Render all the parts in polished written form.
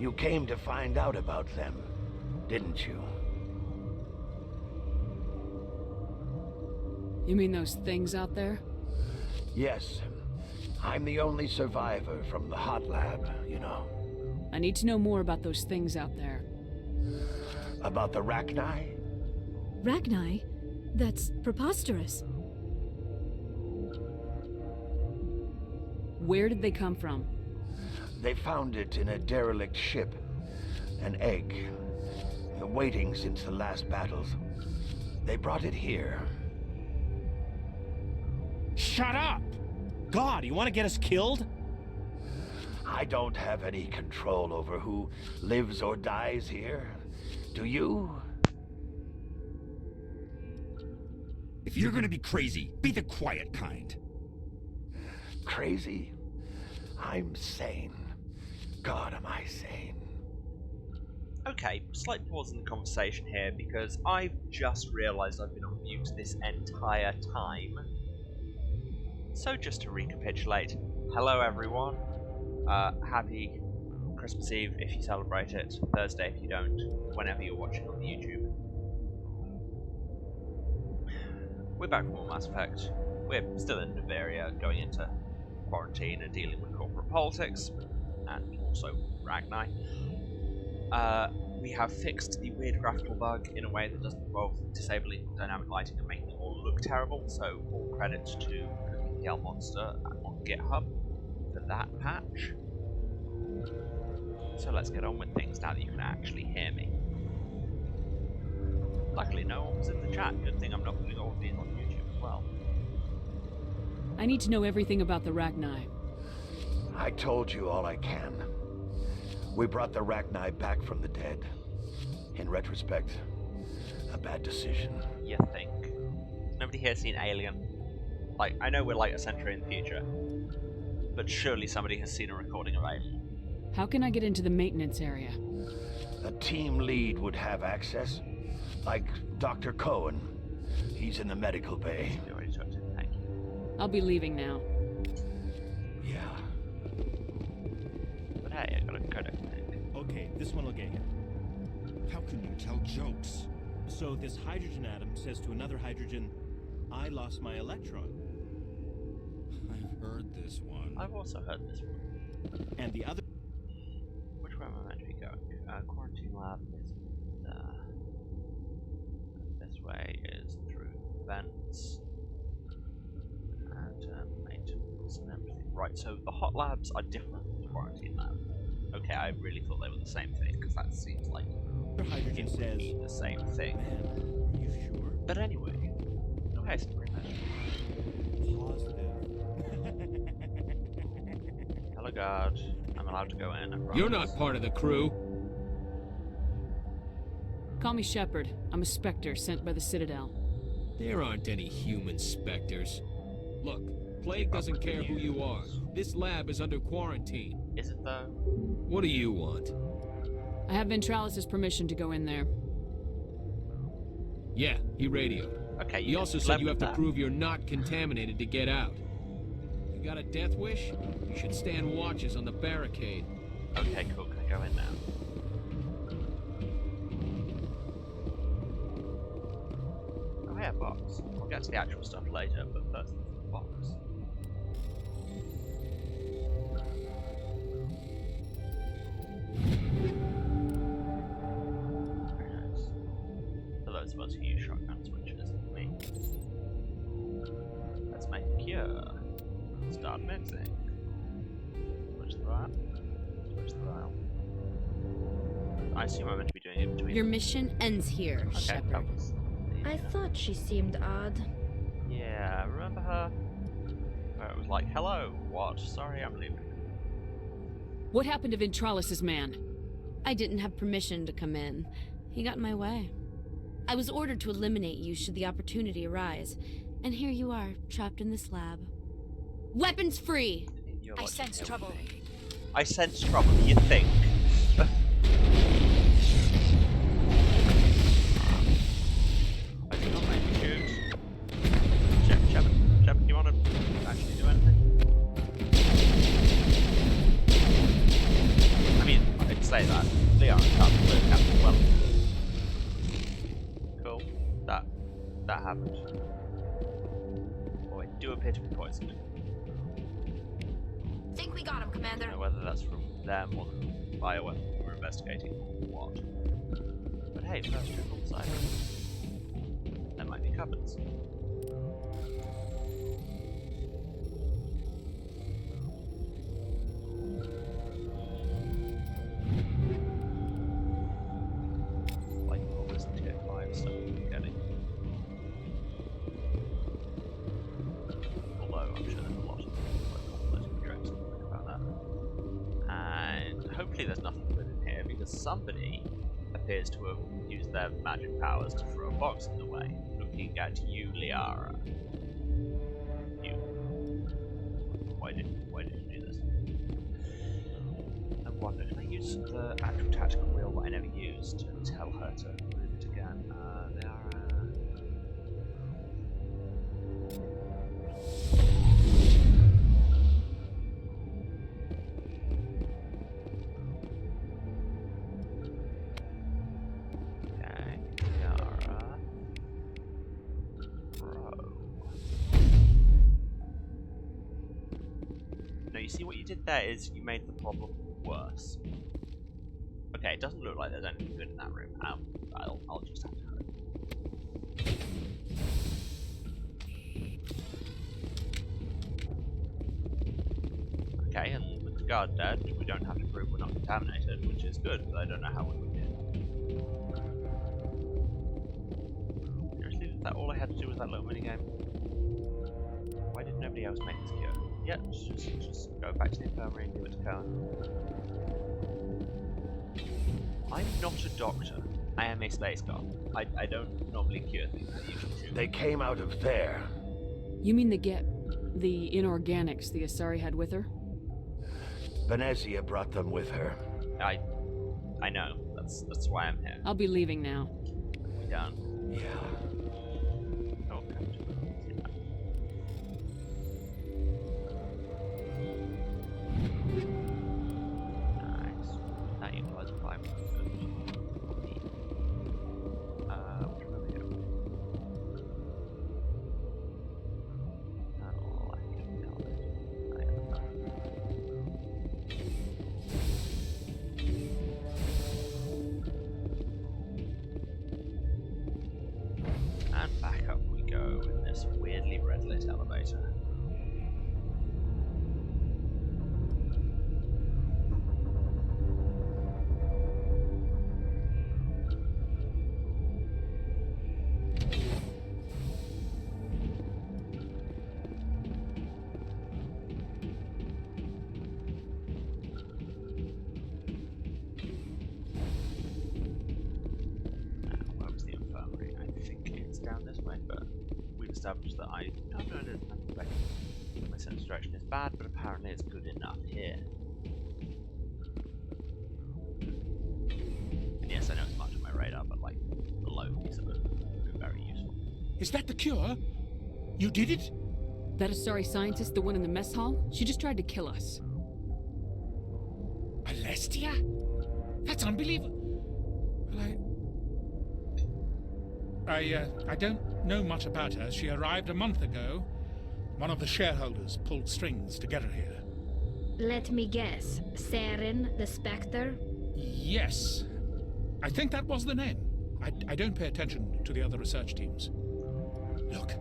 You came to find out about them, didn't you? You mean those things out there? Yes. I'm the only survivor from the hot lab, you know. I need to know more about those things out there. About the Rachni? Rachni? That's preposterous. Where did they come from? They found it in a derelict ship. An egg. Waiting since the last battles. They brought it here. Shut up! God, you want to get us killed? I don't have any control over who lives or dies here. Do you? If you're gonna be crazy, be the quiet kind. Crazy? I'm sane. God, am I sane? Okay, slight pause in the conversation here because I've just realised I've been on mute this entire time. So just to recapitulate, hello everyone, happy Christmas Eve if you celebrate it, Thursday if you don't, whenever you're watching on YouTube. We're back from more Mass Effect. We're still in Bavaria, going into quarantine and dealing with corporate politics, and also Rachni. We have fixed the weird graphical bug in a way that doesn't involve disabling dynamic lighting and making it all look terrible, so all credit to Cookie Monster on GitHub for that patch. So let's get on with things now that you can actually hear me. Luckily no one was in the chat, good thing I'm not putting all of these on YouTube as well. I need to know everything about the Rachni. I told you all I can. We brought the Rachni back from the dead. In retrospect, a bad decision. You think? Nobody here's seen Alien. Like, I know we're like a century in the future, but surely somebody has seen a recording of Alien. How can I get into the maintenance area? A team lead would have access. Like Dr. Cohen. He's in the medical bay. You already took it, thank you. I'll be leaving now. Yeah. But hey, I got a codec. Okay, this one will get you. How can you tell jokes? So this hydrogen atom says to another hydrogen, I lost my electron. I've heard this one. I've also heard this one. And the other... Which way am I meant to be going? Quarantine lab is this way is through vents and maintenance and everything. Right, so the hot labs are different from the quarantine lab. Okay, I really thought they were the same thing because that seems like hydrogen it would says be the same thing. Man, are you sure? But anyway, okay, so pretty much. Positive. Hello, guard. I'm allowed to go in. I promise. You're not part of the crew. Call me Shepard. I'm a Spectre sent by the Citadel. There aren't any human specters. Look, Plague doesn't care who you are. This lab is under quarantine. Is it though? What do you want? I have Ventralis' permission to go in there. Yeah, he radioed. Okay. He also said you have to prove you're not contaminated to get out. You got a death wish? You should stand watches on the barricade. Okay, cool. Can I go in now? Oh yeah, box. We'll get to the actual stuff later, but first, box. Very nice. For those of us who use shotgun switches, me. Let's make a cure. Start mixing. Switch the vial. Switch the vial. I assume I'm meant to be doing it between. Your mission ends here, Okay, Shepard. that was the, I thought she seemed odd. Yeah, remember her? Where it was like, hello, what? Sorry, I'm leaving. What happened to Ventralis' man? I didn't have permission to come in. He got in my way. I was ordered to eliminate you should the opportunity arise. And here you are, trapped in this lab. Weapons free! I sense trouble. I sense trouble, you think? I do not make you shoot. Shepard, do you want to actually do anything? I mean, it's say that. Liara can't Captain well. Cool. That happened. Oh, I do appear to be poisoned. Think we got him, I Commander. don't know whether that's from them or the bioweapon we were investigating or what. But hey, first trip on the side. There might be cupboards. Like all this tier 5 stuff we're getting. Although I'm sure there's a lot of like jokes about that. And hopefully there's nothing good in here because somebody appears to have used their magic powers to throw a box in the way. Looking at you, Liara. You. Why did you do this? I wonder, can I use the actual tactical wheel that I never used to tell her to move it again? Liara. Okay, Liara. Bro. No, you see what you did there is you made the problem worse. Okay, it doesn't look like there's anything good in that room. I'll just have to hope. Okay, and with the guard dead, we don't have to prove we're not contaminated, which is good, but I don't know how we would do. Seriously, is that all I had to do with that little minigame? Why did nobody else make this cure? Yeah, just go back to the infirmary and give it to Cohen. I'm not a doctor. I am a space cop. I don't normally cure things. I usually shoot. They came out of there. You mean the inorganics the Asari had with her? Venezia brought them with her. I know. That's why I'm here. I'll be leaving now. We done. Yeah. Oh, nice. That utilized 5 minutes. Which one are we doing? Oh, I can tell it. And back up we go in this weirdly red-lit elevator. Where was the infirmary? I think it's down this way, but we've established that I don't know my sense of direction is bad, but apparently it's good enough here. And yes, I know it's not on my radar, but like the low piece of it would be very useful. Is that the cure? You did it? That Asari scientist, the one in the mess hall? She just tried to kill us. Alestia? That's unbelievable. Well, I don't know much about her. She arrived a month ago. One of the shareholders pulled strings to get her here. Let me guess. Saren, the Spectre? Yes. I think that was the name. I don't pay attention to the other research teams. Look,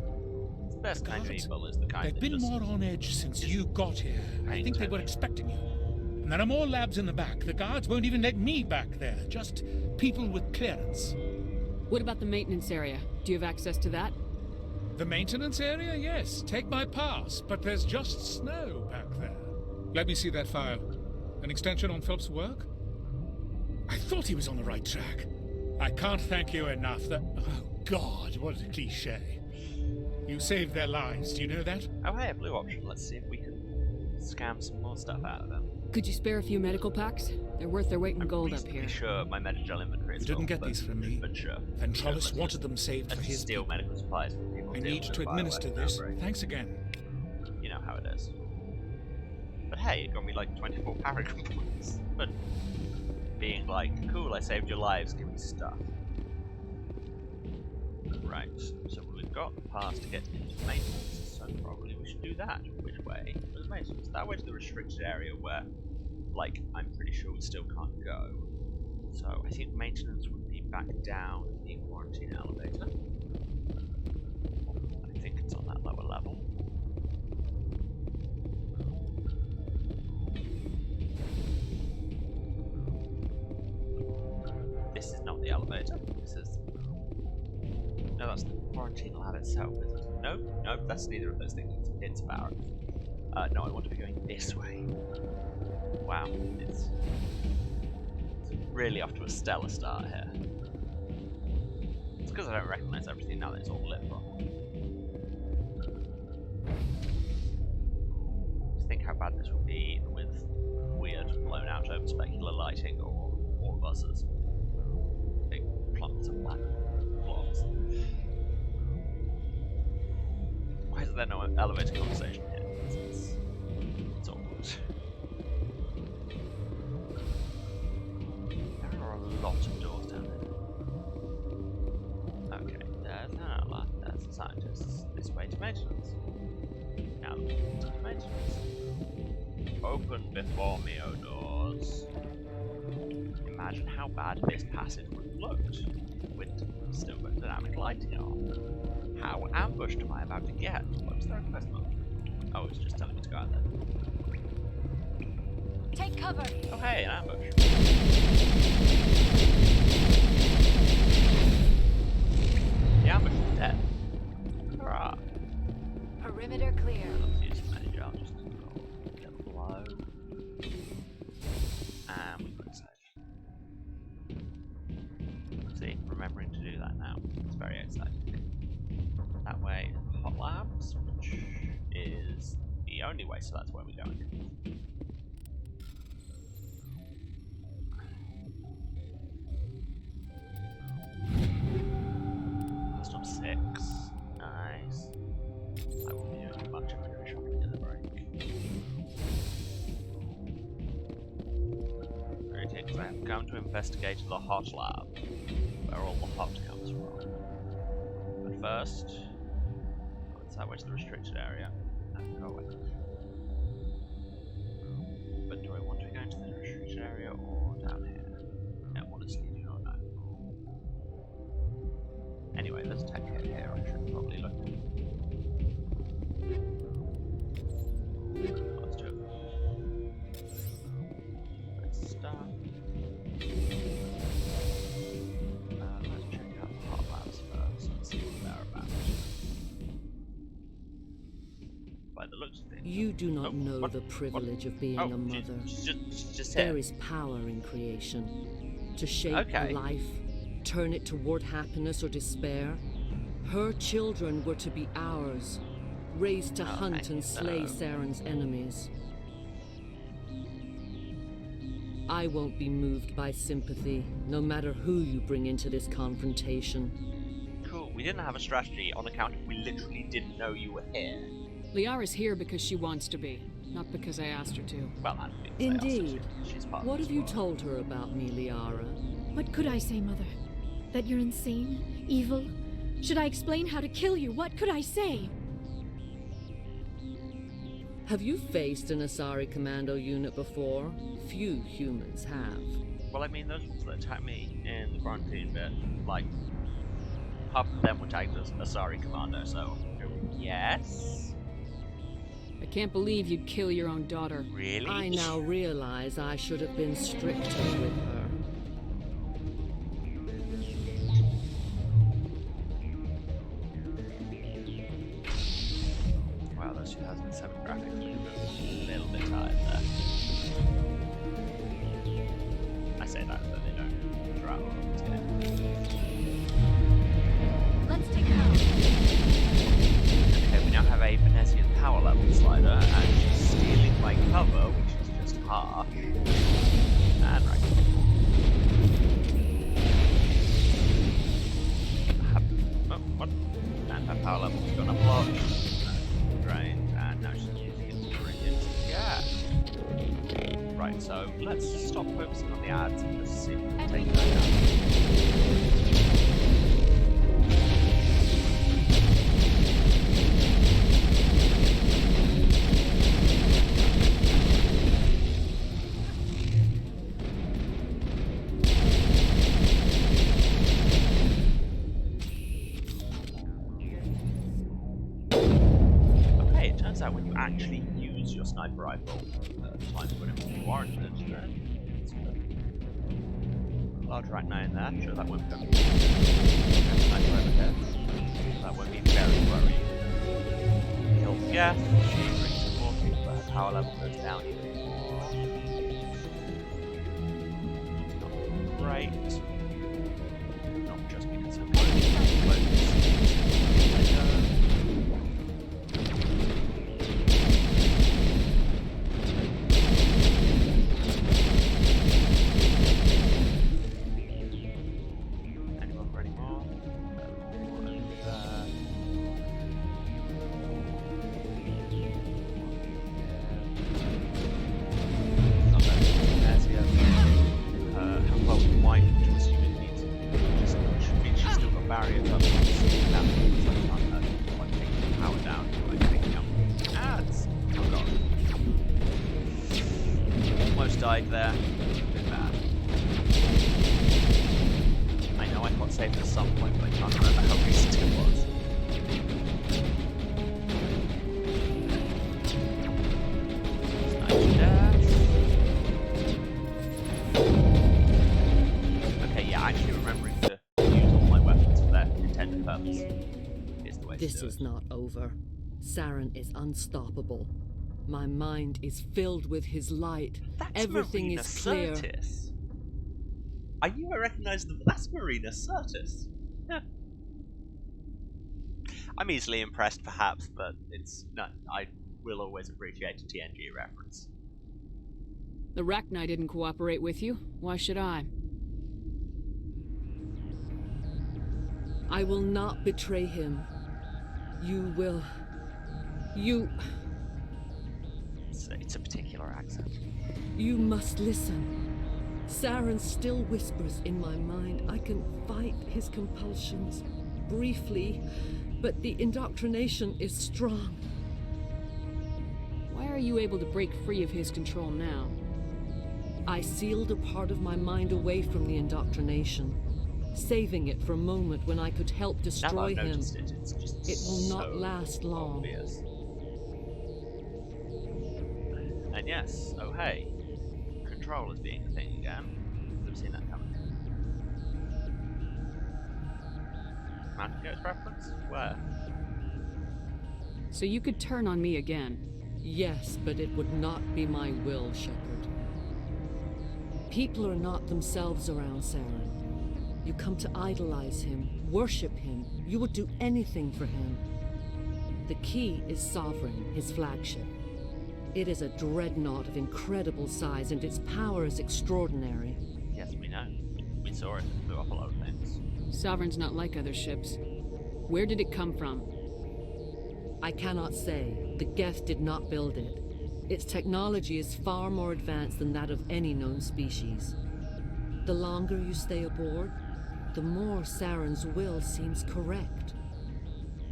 The best kind of guards, evil is the kind they've that been just more on edge since you got here. I think they were expecting you. And there are more labs in the back. The guards won't even let me back there. Just people with clearance. What about the maintenance area? Do you have access to that? The maintenance area, yes. Take my pass, but there's just snow back there. Let me see that file. An extension on Phelps' work? I thought he was on the right track. I can't thank you enough that... Oh, God, what a cliche. You saved their lives, do you know that? Oh hey, a blue option. Let's see if we can scam some more stuff out of them. Could you spare a few medical packs? They're worth their weight in I'm gold up here. reasonably sure my Metagel inventory is You didn't full, get these from me. But sure. Ventralus wanted them saved Let's for his steal people. medical supplies from people. I dealing need with to a administer bioweapon this. outbreak. Thanks again. You know how it is. But hey, it got me like 24 paragon points. But being like, cool, I saved your lives, give me stuff. Right, so we've got the pass to get into maintenance, so probably we should do that. Which way was maintenance? That way to the restricted area where, like, I'm pretty sure we still can't go. So I think maintenance would be back down in the quarantine elevator. I think it's on that lower level. This is not the elevator. This is... No, that's the quarantine lab itself, is it? No, no, that's neither of those things. It's a barrack. No, I want to be going this way. Wow, it's really off to a stellar start here. It's because I don't recognise everything now that it's all lit properly. Just think how bad this would be with weird, blown out over specular lighting or buzzers. Big clumps of black blobs. Why is there no elevator conversation here? It's awkward. There are a lot of doors down there. Okay, there's an outlaw, there's the scientists. This way to maintenance. Now, to maintenance. Open before me, O doors. Imagine how bad this passage would have looked with still got dynamic lighting on. How ambushed am I about to get? What's there a quest mark? Oh, it's just telling me to go out there. Take cover. Oh hey, an ambush. The ambush is dead. Hurrah. Perimeter clear. Let's use manager, I'll just get below. And we put save. See, remembering to do that now. It's very exciting. That way, hot labs, which is the only way, so that's where we're going. Last of 6. Nice. I will be doing a bunch of window shopping in the break. Okay, so I'm going to investigate the hot lab, where all the hot comes from. But first, it's that way to the restricted area. And go away. But do I want to go into the restricted area or down here? Yeah, honestly, do not know. Anyway, there's a tech kit here I should probably look at. Let's do it. Let's start. Let's check out the hot labs first and see what they're about. By the looks of things. You do not know the privilege of being a mother. She's just There here. is power in creation. To shape Okay. a life, turn it toward happiness or despair. Her children were to be ours, raised to hunt and slay Saren's enemies. I won't be moved by sympathy, no matter who you bring into this confrontation. Cool. We didn't have a strategy on account of we literally didn't know you were here. Liara's here because she wants to be, not because I asked her to. Well, I think Indeed. She's part What of have you this told her about me, Liara? What could I say, Mother? That you're insane? Evil? Should I explain how to kill you? What could I say? Have you faced an Asari commando unit before? Few humans have. Well, I mean, those ones that attacked me in the quarantine bit, like, half of them were tagged as Asari Commando, so yes. I can't believe you'd kill your own daughter. Really? I now realize I should have been stricter with her. Wow, those 2007 graphics were a little bit tired there. I say that, but they don't travel on this game. Let's take it out. Okay, we now have a Venetian power level slider, and she's stealing my cover, which is just harsh. And right. Oh, what? And her power level's gone up a lot. Drained, and now she's using it to bring in some gas. Right, so let's stop focusing on the ads and just see if we can take that down. Okay, it turns out when you actually use your sniper rifle at times when it would be warranted, it's a large arachnid in there. I'm sure that won't become sniper overhead. That won't be very worrying. Kills Geth, she brings supporting, but her power level goes down even more. Not great. Not just because her close. Died there. Bit bad. I know I got saved at some point, but I can't remember how recent it was. Okay, yeah, actually remembering to use all my weapons for their intended purpose is the way to do it. This is not over. Saren is unstoppable. My mind is filled with his light. That's Everything Marina is clear. Sirtis. I recognize them. That's Marina Sirtis. Yeah. I'm easily impressed, perhaps, but it's not. I will always appreciate a TNG reference. The Rachni didn't cooperate with you. Why should I? I will not betray him. You will. You. It's a particular accent. You must listen. Saren still whispers in my mind. I can fight his compulsions briefly, but the indoctrination is strong. Why are you able to break free of his control now? I sealed a part of my mind away from the indoctrination, saving it for a moment when I could help destroy him. It will not last long. Obvious. And yes, oh hey, control is being a thing again. I've seen that coming. Mountain Goat's reference? Where? So you could turn on me again? Yes, but it would not be my will, Shepard. People are not themselves around Saren. You come to idolize him, worship him. You would do anything for him. The key is Sovereign, his flagship. It is a dreadnought of incredible size, and its power is extraordinary. Yes, we know. We saw it. It blew up a lot of things. Sovereign's not like other ships. Where did it come from? I cannot say. The Geth did not build it. Its technology is far more advanced than that of any known species. The longer you stay aboard, the more Saren's will seems correct.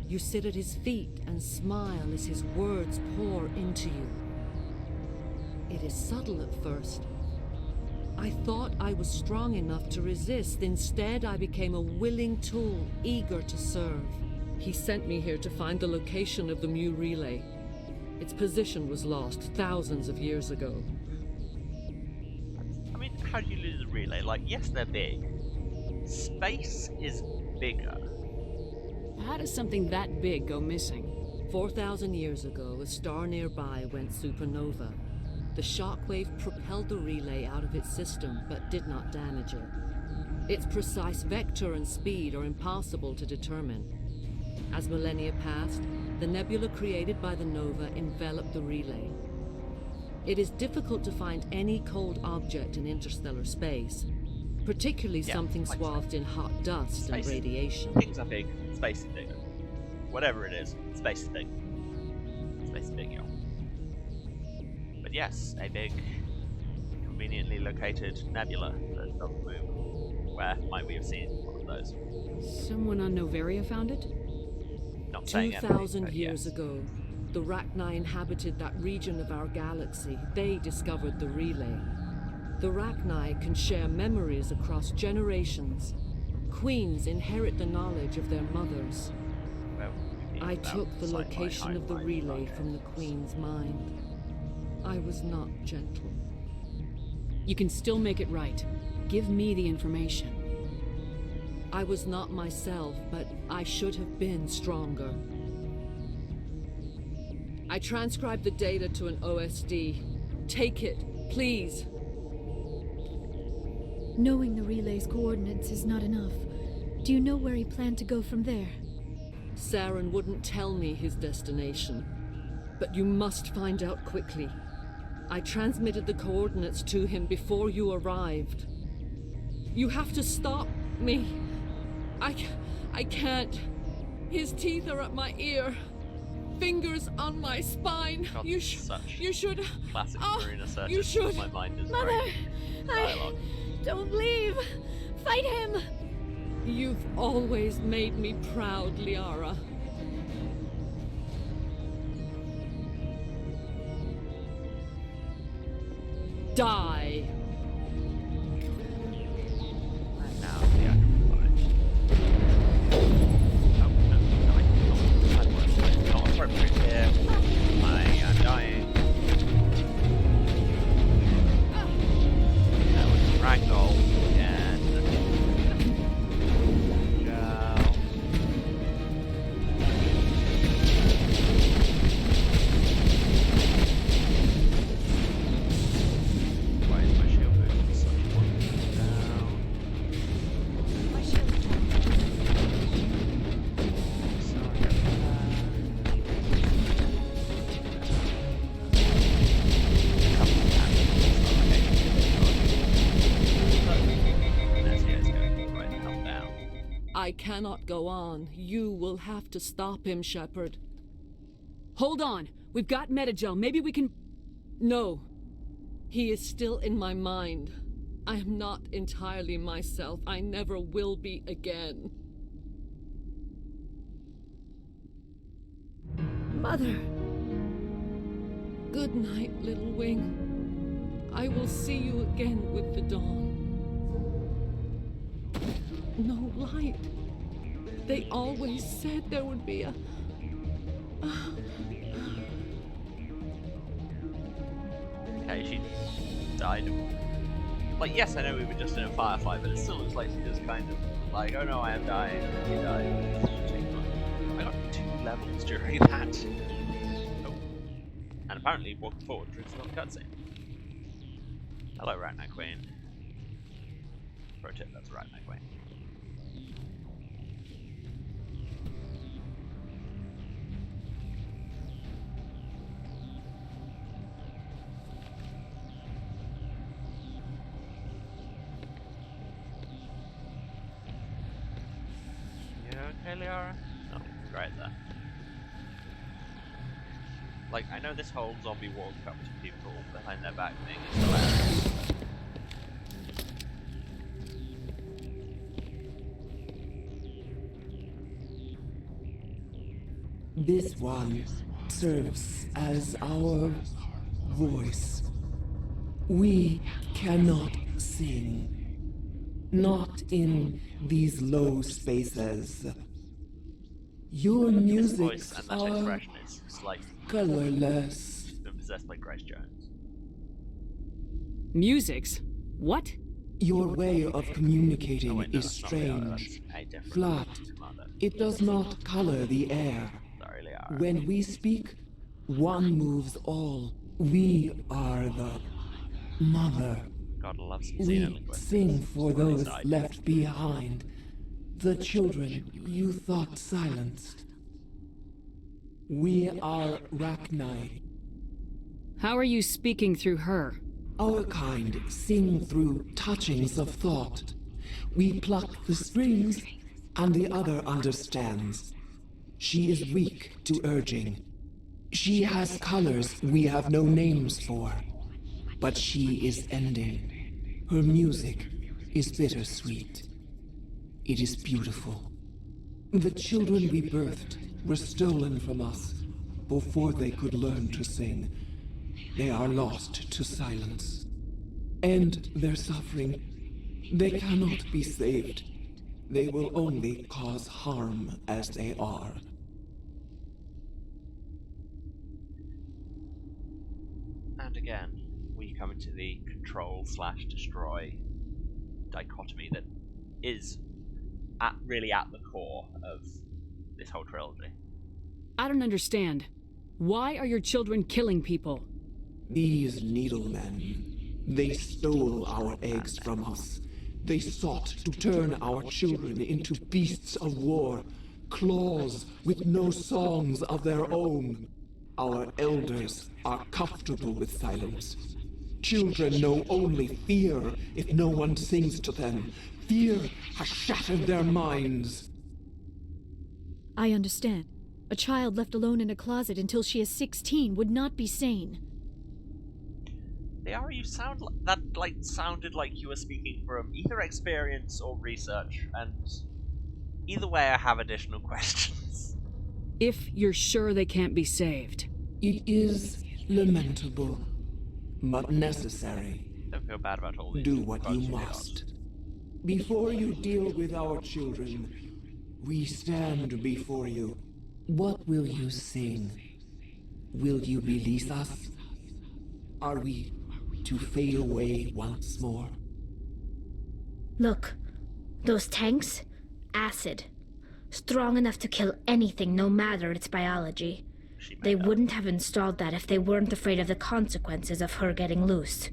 You sit at his feet and smile as his words pour into you. It is subtle at first. I thought I was strong enough to resist. Instead, I became a willing tool, eager to serve. He sent me here to find the location of the Mu relay. Its position was lost thousands of years ago. I mean, how do you lose a relay? Like, yes, they're big. Space is bigger. How does something that big go missing? 4,000 years ago, a star nearby went supernova. The shockwave propelled the relay out of its system, but did not damage it. Its precise vector and speed are impossible to determine. As millennia passed, the nebula created by the nova enveloped the relay. It is difficult to find any cold object in interstellar space, particularly something swathed in hot dust and radiation. Things are big, space is bigger. Whatever it is, space is big. Space is big, yo. But yes, a big, conveniently located nebula that doesn't move. Where might we have seen one of those? Someone on Noveria found it? Not saying anything, 2,000 but years yes. ago, the Rachni inhabited that region of our galaxy. They discovered the relay. The Rachni can share memories across generations. Queens inherit the knowledge of their mothers. Well, I took the sci-fi location of the highlight relay project. from the Queen's mind. I was not gentle. You can still make it right. Give me the information. I was not myself, but I should have been stronger. I transcribed the data to an OSD. Take it, please. Knowing the relay's coordinates is not enough. Do you know where he planned to go from there? Saren wouldn't tell me his destination. But you must find out quickly. I transmitted the coordinates to him before you arrived. You have to stop me. I can't. His teeth are at my ear. Fingers on my spine. God, You should. Classic Oh, Marina search. you should. My mind is Mother! dialogue. Don't leave! Fight him! You've always made me proud, Liara. Die. Now the actual fight. Oh, no, that was not appropriate here. I am dying. That was Ragdoll again. Go. Why is my shield moving such one down? My shield's down. Sorry about I cannot go on. You will have to stop him, Shepard. Hold on. We've got Metagel. Maybe we can... No. He is still in my mind. I am not entirely myself. I never will be again. Mother! Good night, little wing. I will see you again with the dawn. No light. They always said there would be a... Okay, she died. Like, yes, I know we were just in a firefight, but it still looks like she just kind of like, oh no, I am dying. She died. I got 2 levels during that. Oh. And apparently walking forward through some cutscene. Hello, Ragnar Queen. Pro tip, that's Ragnar Queen. You okay, Liara? Oh, right there. Like, I know this whole zombie walk up to people behind their back thing is hilarious. This one serves as our voice. We cannot sing. Not in these low spaces. Your His music voice and that are expression is slightly colorless. been possessed by Grace Jones. Musics? What? Your way of communicating Oh wait, no, is that's not Liara, strange, that's a different flat. mother. It does not color the air. Sorry, Liara. When we speak, one moves all. We are the mother. God loves We xenolinguistics. sing for It's really those side. left behind. The children you thought silenced. We are Rachni. How are you speaking through her? Our kind sing through touchings of thought. We pluck the strings, and the other understands. She is weak to urging. She has colors we have no names for. But she is ending. Her music is bittersweet. It is beautiful. The children we birthed were stolen from us before they could learn to sing. They are lost to silence. And their suffering, they cannot be saved. They will only cause harm as they are. And again, we come into the control/destroy dichotomy that is really at the core of this whole trilogy. I don't understand. Why are your children killing people? These needlemen, they stole our eggs from us. They sought to turn our children into beasts of war, claws with no songs of their own. Our elders are comfortable with silence. Children know only fear if no one sings to them. Fear has shattered their minds. I understand. A child left alone in a closet until she is 16 would not be sane. Liara, you sounded like you were speaking from either experience or research, and either way I have additional questions. If you're sure they can't be saved. It is lamentable, but necessary. Don't feel bad about all these. Do what you must. Before you deal with our children, we stand before you. What will you sing? Will you release us? Are we to fade away once more? Look, those tanks? Acid. Strong enough to kill anything, no matter its biology. They wouldn't have installed that if they weren't afraid of the consequences of her getting loose.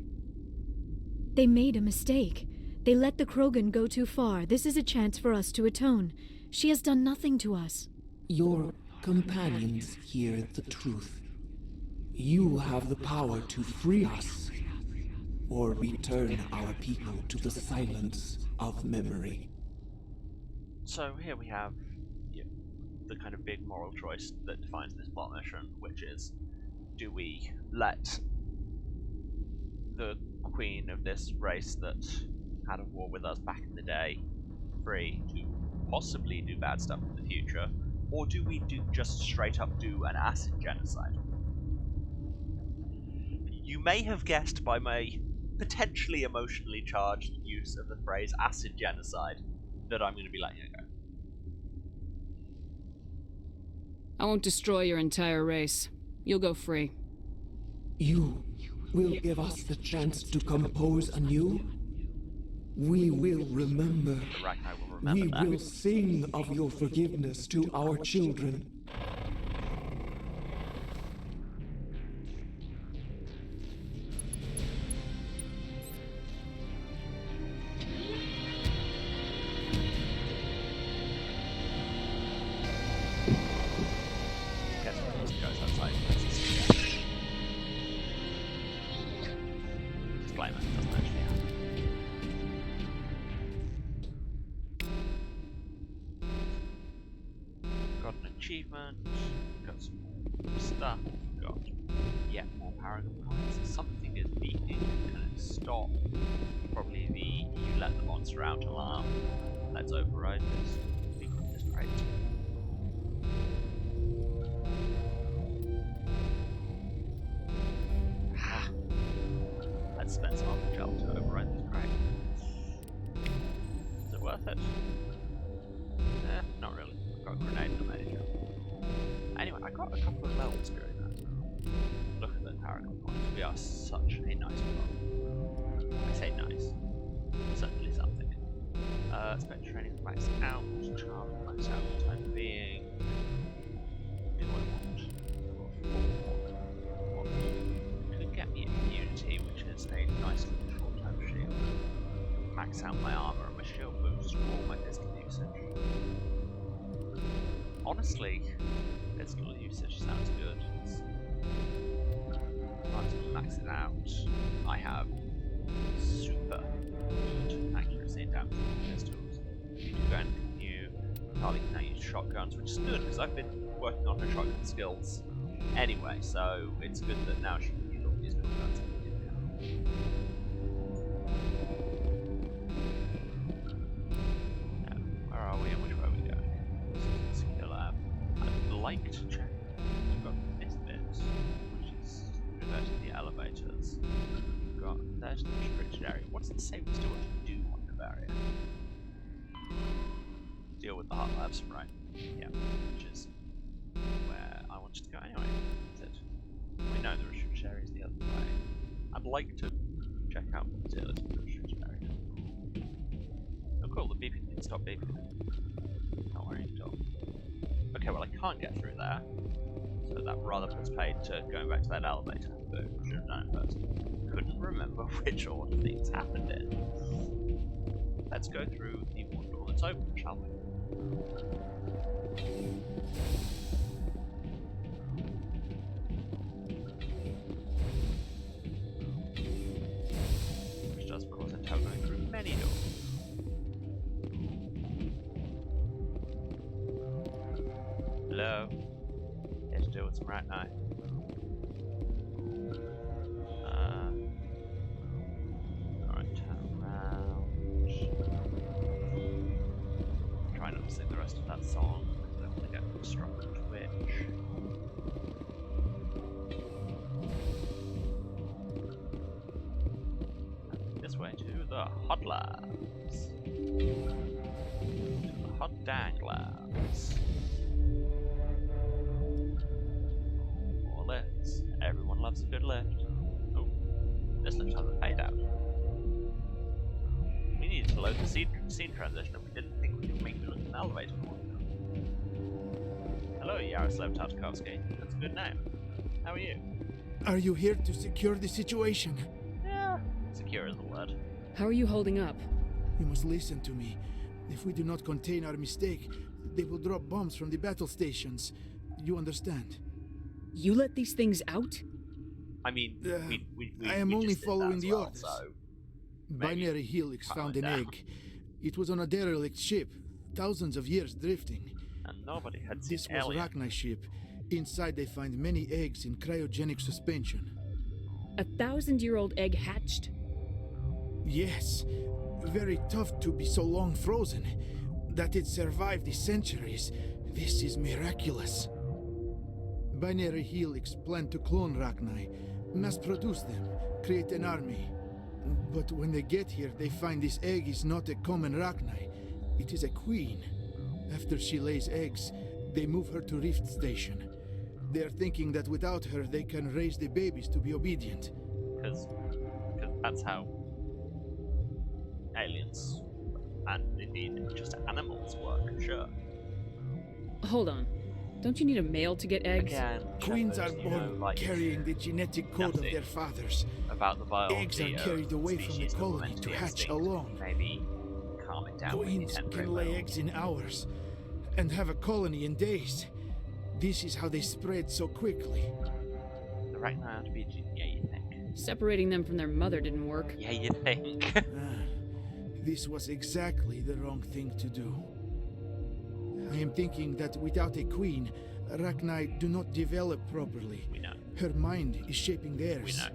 They made a mistake. They let the Krogan go too far. This is a chance for us to atone. She has done nothing to us. Your companions hear the truth. You have the power to free us, or return our people to the silence of memory. So here we have the kind of big moral choice that defines this plot mission, which is, do we let the queen of this race that had a war with us back in the day free to possibly do bad stuff in the future, or do we just straight up do an acid genocide? You may have guessed by my potentially emotionally charged use of the phrase acid genocide that I'm going to be letting it go. I won't destroy your entire race. You'll go free. You will give us the chance to compose anew? We will remember. The Ragnar will remember We that. will sing of your forgiveness to our children. Achievement, got some more stuff, got yet more Paragon points. Something is beeping, can it stop? Probably the you let the monster out alarm. Let's override this. We got this right. Let's spend some Alpha Gel to override this crate. Is it worth it? Not really. I've got a grenade in the main shell. Anyway, I got a couple of levels during that. Look at the Paragon points. We are such a nice club. I say nice. Certainly something. Spec training maxed out. Charm maxed out for the time being. Do what I want. Could get me immunity, which is a nice little short-term shield. Max out my armor and my shield boost for all my pistol usage. Honestly, pistol usage sounds good. Once we max it out, I have super good accuracy and damage with pistols. You do go and continue. Carly can now use shotguns, which is good because I've been working on her shotgun skills anyway, so it's good that now she can use all these shotguns. like to check. We've got this bit, which is go to the elevators. We've got there's the restricted area. What does it say we still want to do on the area? Deal with the hot labs, right? Yeah, which is where I wanted to go anyway. Is it? We know the restricted area is the other way. I'd like to check out what it is in the restricted area. Oh cool, the beeping thing stopped beeping. Not worrying at all. Okay, well I can't get through there. So that rather puts paid to going back to that elevator. But should have known first. Couldn't remember which order things happened in. Let's go through the one door that's open, shall we? Which does, of course, entail going through many doors. Hello? Here to deal with some rat night. Alright, turn around. Try not to sing the rest of that song, because I don't want to get struck on Twitch. This way to the hot labs. To the hot dang labs. More lifts. Everyone loves a good lift. Oh, this lift hasn't paid out. We needed to load the scene transition and we didn't think we could make it look an elevator. Hello, Yaroslav Tartakovsky. That's a good name. How are you? Are you here to secure the situation? Yeah, secure is the word. How are you holding up? You must listen to me. If we do not contain our mistake, they will drop bombs from the battle stations. You understand? You let these things out? I mean, I am only following the well, orders. So Binary Helix found an egg. It was on a derelict ship, thousands of years drifting. And nobody had seen This was Larceny ship. Inside they find many eggs in cryogenic suspension. A 1,000-year-old egg hatched? Yes. Very tough to be so long frozen. That it survived the centuries. This is miraculous. Binary Helix planned to clone Rachni, mass-produce them, create an army. But when they get here, they find this egg is not a common Rachni. It is a queen. After she lays eggs, they move her to Rift Station. They are thinking that without her, they can raise the babies to be obedient. Because that's how aliens, and indeed just animals work, sure. Hold on. Don't you need a male to get eggs? Again, Queens are born carrying the genetic code of their fathers. About the biology eggs are carried away from the colony to hatch alone. Maybe calm it down. Queens can lay eggs in hours and have a colony in days. This is how they spread so quickly. The Rachni ought to be, yeah, you think. Separating them from their mother didn't work. Yeah, you think. This was exactly the wrong thing to do. I am thinking that without a queen, Rachni do not develop properly. We know. Her mind is shaping theirs. We know.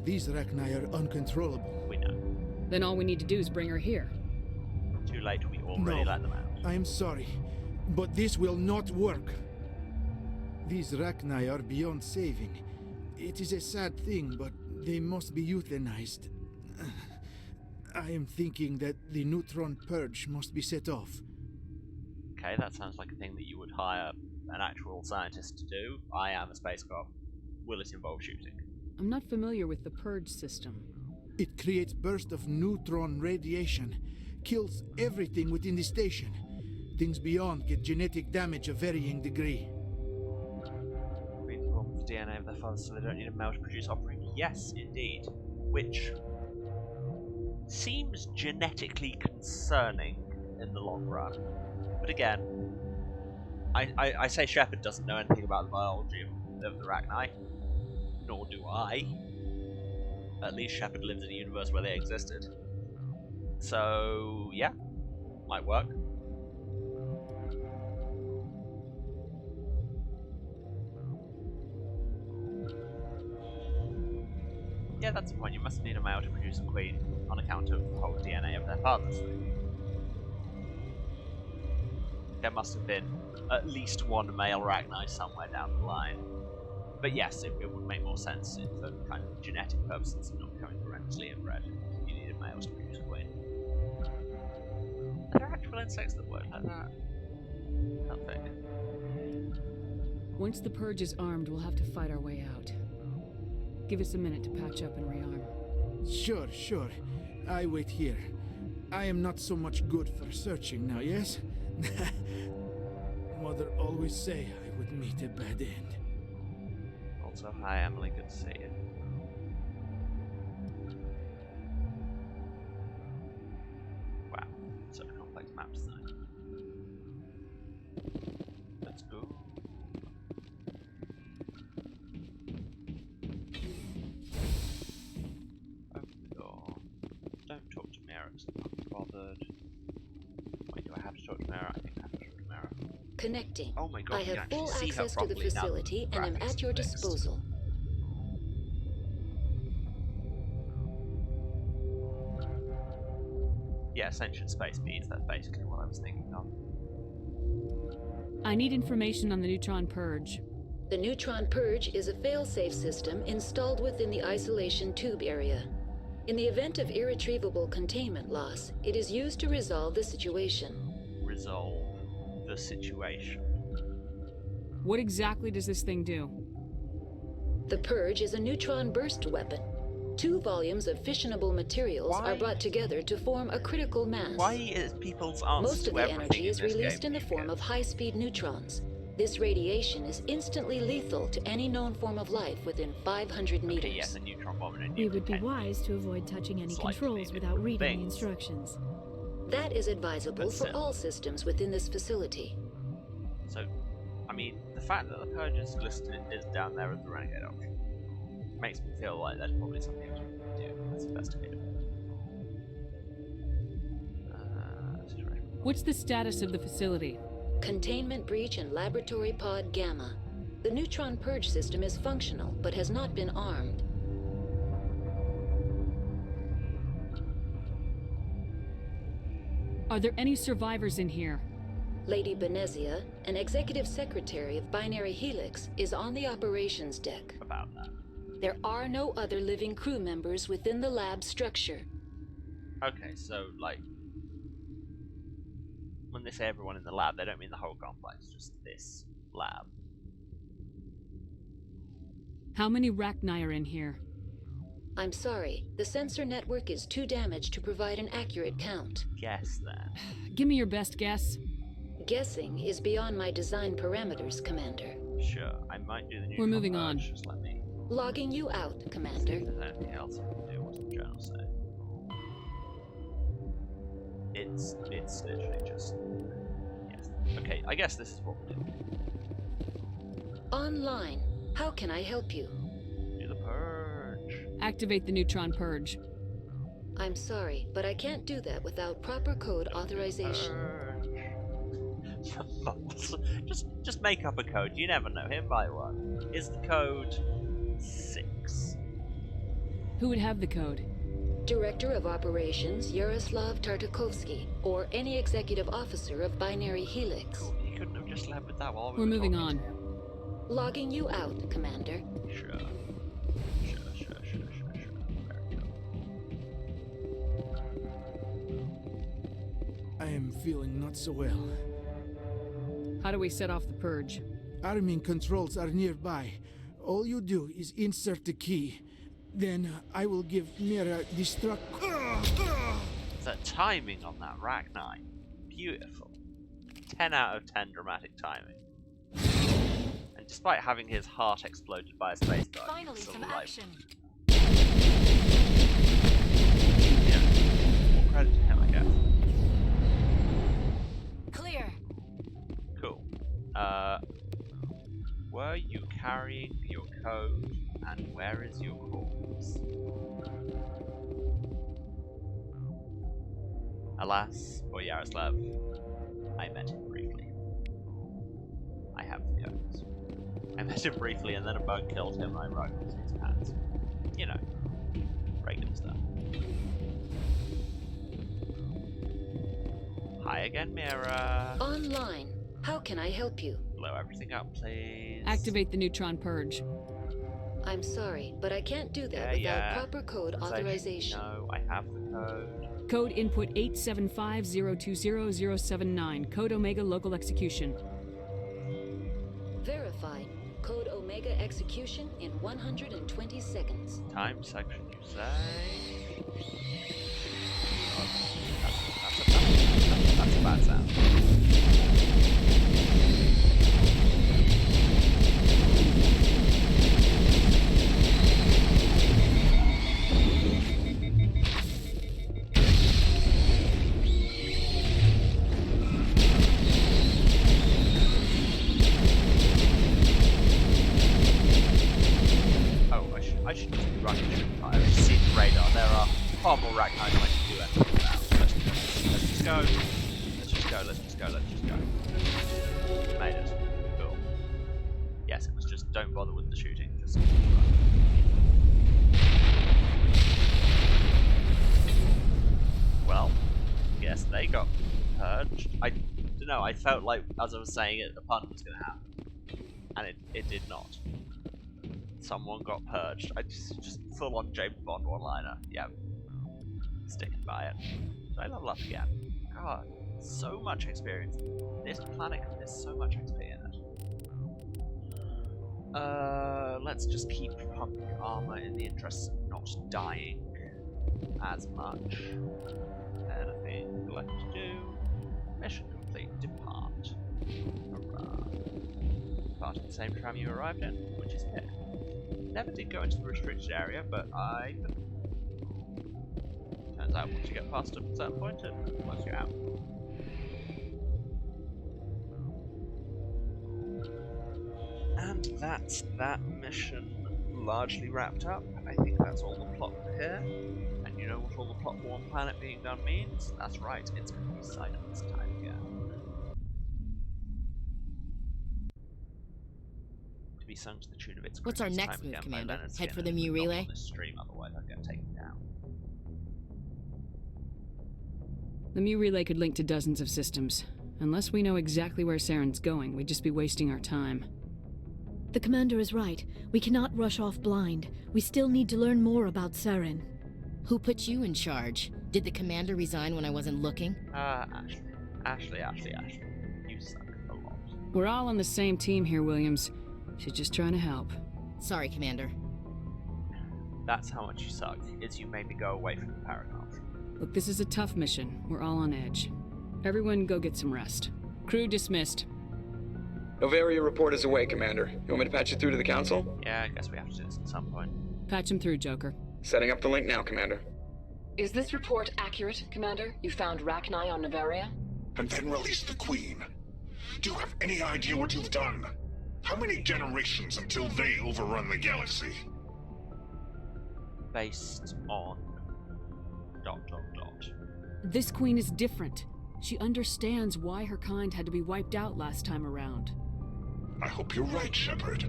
These Rachni are uncontrollable. We know. Then all we need to do is bring her here. Too late, we already let them out. I am sorry, but this will not work. These Rachni are beyond saving. It is a sad thing, but they must be euthanized. I am thinking that the neutron purge must be set off. Okay, that sounds like a thing that you would hire an actual scientist to do. I am a space cop. Will it involve shooting? I'm not familiar with the purge system. It creates bursts of neutron radiation, kills everything within the station. Things beyond get genetic damage of varying degree. Queens born with the DNA of their fathers, so they don't need a male to produce offspring. Yes, indeed. Which seems genetically concerning in the long run. But again, I say Shepard doesn't know anything about the biology of the Rachni, nor do I. At least Shepard lives in a universe where they existed. So, yeah, might work. Yeah, that's the point. You must need a male to produce a queen on account of the whole DNA of their fathers thing. there must have been at least one male Ragni somewhere down the line. But yes, it would make more sense for kind of genetic purposes and not becoming horrendously inbred. You needed males to produce queen. Are there actual insects that work like that? I don't think. Once the Purge is armed, we'll have to fight our way out. Give us a minute to patch up and rearm. Sure, sure. I wait here. I am not so much good for searching now, yes? Mother always say I would meet a bad end. Also, hi Emily, good to see you. Wow, such a complex map design. Let's go. Open the door. Don't talk to Mira, because I'm not bothered. Wait, do I have to talk to Mira? I think I have to talk to Mira. Connecting. Oh my god, I you can have actually full see her access to the properly now that facility the and am graphics at your are fixed. disposal. Yeah, sentient space beads, that's basically what I was thinking of. I need information on the Neutron Purge. The Neutron Purge is a fail-safe system installed within the isolation tube area. In the event of irretrievable containment loss, it is used to resolve the situation. Resolve the situation. What exactly does this thing do? The Purge is a neutron burst weapon. 2 volumes of fissionable materials are brought together to form a critical mass. Why is people's answers Most of to the everything energy is in this released game in the form of high-speed neutrons. This radiation is instantly lethal to any known form of life within 500 meters. Okay, yes, a neutron bomb and a It nuke would be can wise to avoid touching any slightly controls different without reading the things. instructions. That is advisable But for still. all systems within this facility. So, I mean, the fact that the Purge is listed is down there as the renegade option makes me feel like there's probably something else we can do. Let's investigate it. What's the status of the facility? Containment breach in Laboratory Pod Gamma. The neutron purge system is functional, but has not been armed. Are there any survivors in here? Lady Benezia, an executive secretary of Binary Helix, is on the operations deck. About that. There are no other living crew members within the lab structure. Okay, so, like, when they say everyone in the lab, they don't mean the whole complex, just this lab. How many Rachni are in here? I'm sorry, the sensor network is too damaged to provide an accurate count. Guess then. Give me your best guess. Guessing is beyond my design parameters, Commander. Sure, I might do the new We're moving on. Just let me. Logging you out, Commander. If there's anything else I can do, what's the journal say? It's literally just. Yes. Okay, I guess this is what we're doing. Online. How can I help you? Do the purge. Activate the Neutron Purge. I'm sorry, but I can't do that without proper code authorization. just make up a code. You never know. Hit by one. Is the code 6? Who would have the code? Director of Operations Yaroslav Tartakovsky, or any executive officer of Binary Helix. Cool. He couldn't have just led with that while we We're were moving talking on. to him. Logging you out, Commander. Sure. I am feeling not so well. How do we set off the Purge? Arming controls are nearby. All you do is insert the key. Then I will give Mira destruct. The timing on that Rachni. Beautiful. 10 out of 10 dramatic timing. And despite having his heart exploded by a space bug, Finally, it's some sort of like, action. yeah, more credit to him, I guess. Clear. Cool. Were you carrying your code, and where is your corpse? Alas, for Yaroslav, I met him briefly. I have the codes. I met him briefly, and then a bug killed him, and I rifled his pants. You know, regular stuff. Hi again, Mira. Online. How can I help you? Blow everything up, please. Activate the neutron purge. I'm sorry, but I can't do that without proper code authorization. No, I have the code. Code input 875020079. Code Omega local execution. Verified. Code Omega execution in 120 seconds. Time section, you say? That's a bad sound. I should just be running, shouldn't I? I've just seen the radar. There are far more Ragnar than I can do anything about. Let's just go. Let's just go. Let's just go. Let's just go. Made it. Cool. Yes, it was just don't bother with the shooting. Just run. Well, yes, they got purged. I don't know. I felt like as I was saying it, a pun was going to happen, and it did not. Someone got purged. I just full on James Bond one-liner. Yeah. Sticking by it. I level up again. God, so much experience. This planet there's so much XP in it. Let's just keep pumping armor in the interest of not dying as much. Anything left to do? Mission complete. Depart. Hurrah. Depart in the same tram you arrived in, which is here. Never did go into the restricted area, but I could. Turns out once you get past a certain point, it lets you out. And that's that mission largely wrapped up. I think that's all the plot for here. And you know what all the plot for one planet being done means? That's right, it's going to be Sidon this time again. To be sung to the tune of its What's our next move, Commander? Head for the Mu relay? Stream, otherwise I'll get taken down. The Mu relay could link to dozens of systems. Unless we know exactly where Saren's going, we'd just be wasting our time. The commander is right. We cannot rush off blind. We still need to learn more about Saren. Who put you in charge? Did the commander resign when I wasn't looking? Ashley. You suck a lot. We're all on the same team here, Williams. She's just trying to help. Sorry, Commander. That's how much you suck, is you made me go away from the Paragon. Look, this is a tough mission. We're all on edge. Everyone go get some rest. Crew dismissed. Novaria report is away, Commander. You want me to patch you through to the Council? Yeah, I guess we have to do this at some point. Patch him through, Joker. Setting up the link now, Commander. Is this report accurate, Commander? You found Rachni on Novaria? And then released the Queen. Do you have any idea what you've done? How many generations until they overrun the galaxy? Based on... ... This Queen is different. She understands why her kind had to be wiped out last time around. I hope you're right, Shepard.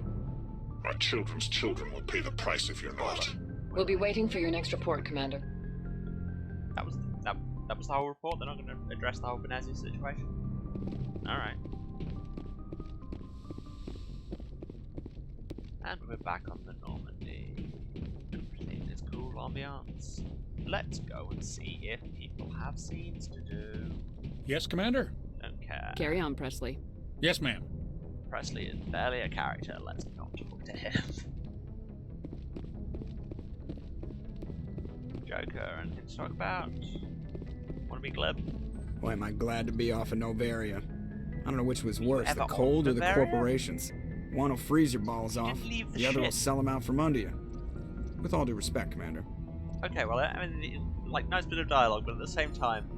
Our children's children will pay the price if you're not. We'll be waiting for your next report, Commander. That was the whole report? They're not going to address the whole Benazia situation? Alright. And we're back on the Normandy. Everything is cool ambiance. Let's go and see if people have scenes to do. Yes, Commander? Don't care. Carry on, Presley. Yes, ma'am. Presley is barely a character, let's not talk to him. Joker, anything to talk about? Wanna be glib? Boy, am I glad to be off of Novaria. I don't know which was worse, the ever cold or the Novaria? corporations. One will freeze your balls off, the other will ship. sell them out from under you. With all due respect, Commander. Okay, well, I mean, like, nice bit of dialogue, but at the same time,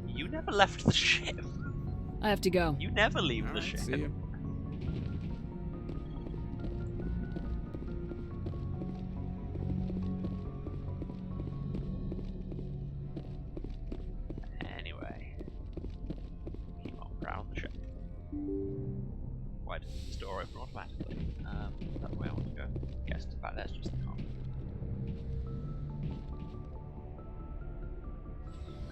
you never left the ship. I have to go. You never leave the ship. See ya. Anyway, keep on ground the ship. Why does the door open automatically? That's the way I want to go. Guess in fact that's just the car.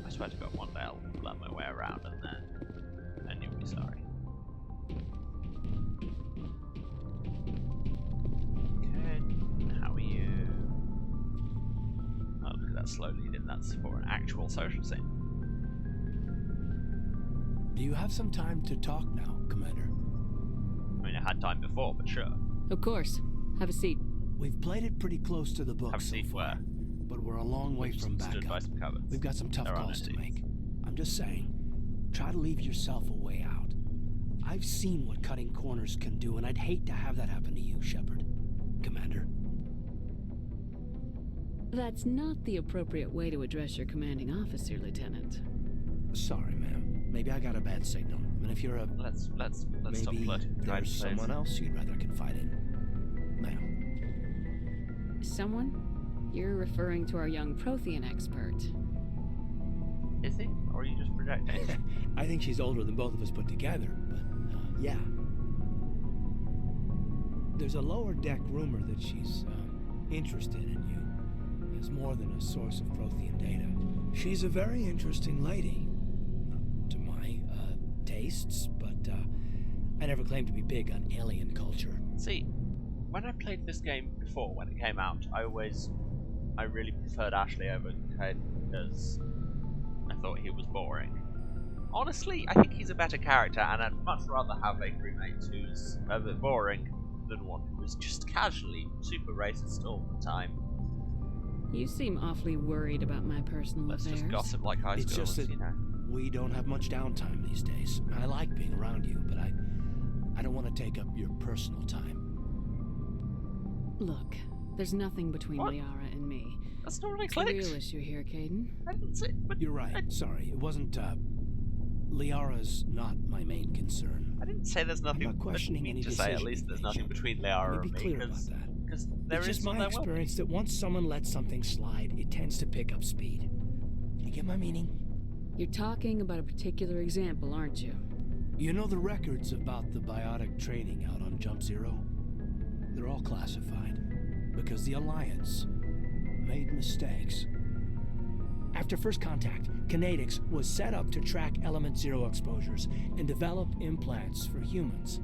I swear to God, one day I'll learn my way around, and then you'll be sorry. Okay, how are you? Oh, look at that slow lead in. That's for an actual social scene. Do you have some time to talk now, Commander? I mean, I had time before, but sure. Of course. Have a seat. We've played it pretty close to the book Have a seat so far, where? but we're a long way from backup. We've got some tough calls to make. I'm just saying, try to leave yourself a way out. I've seen what cutting corners can do, and I'd hate to have that happen to you, Shepard. Commander. That's not the appropriate way to address your commanding officer, Lieutenant. Sorry, ma'am. Maybe I got a bad signal. I mean, if you're a... Let's stop maybe flirting. there's someone else you'd rather confide in. Ma'am. Someone? You're referring to our young Prothean expert. Is he? Or are you just projecting? I think she's older than both of us put together, but yeah. There's a lower deck rumor that she's interested in you as more than a source of Prothean data. She's a very interesting lady. To my tastes, but I never claimed to be big on alien culture. See, when I played this game before, when it came out, I really preferred Ashley over Caden because I thought he was boring. Honestly, I think he's a better character, and I'd much rather have a crewmate who's a bit boring than one who was just casually super racist all the time. You seem awfully worried about my personal affairs. Let's just gossip like high schoolers, It's just that you know. we don't have much downtime these days. I like being around you, but I don't want to take up your personal time. Look, there's nothing between Liara and me. That's not really It's the real issue here, Caden. I didn't say, but you're right. Sorry, it wasn't. Liara's not my main concern. I didn't say there's nothing. I'm not questioning any to decision. say at least there's nothing between Liara Let me and be me. clear about that. Because there It's is just my experience that once someone lets something slide, it tends to pick up speed. You get my meaning? You're talking about a particular example, aren't you? You know the records about the biotic training out on Jump Zero? They're all classified because the Alliance made mistakes. After first contact, Kinetics was set up to track Element Zero exposures and develop implants for humans.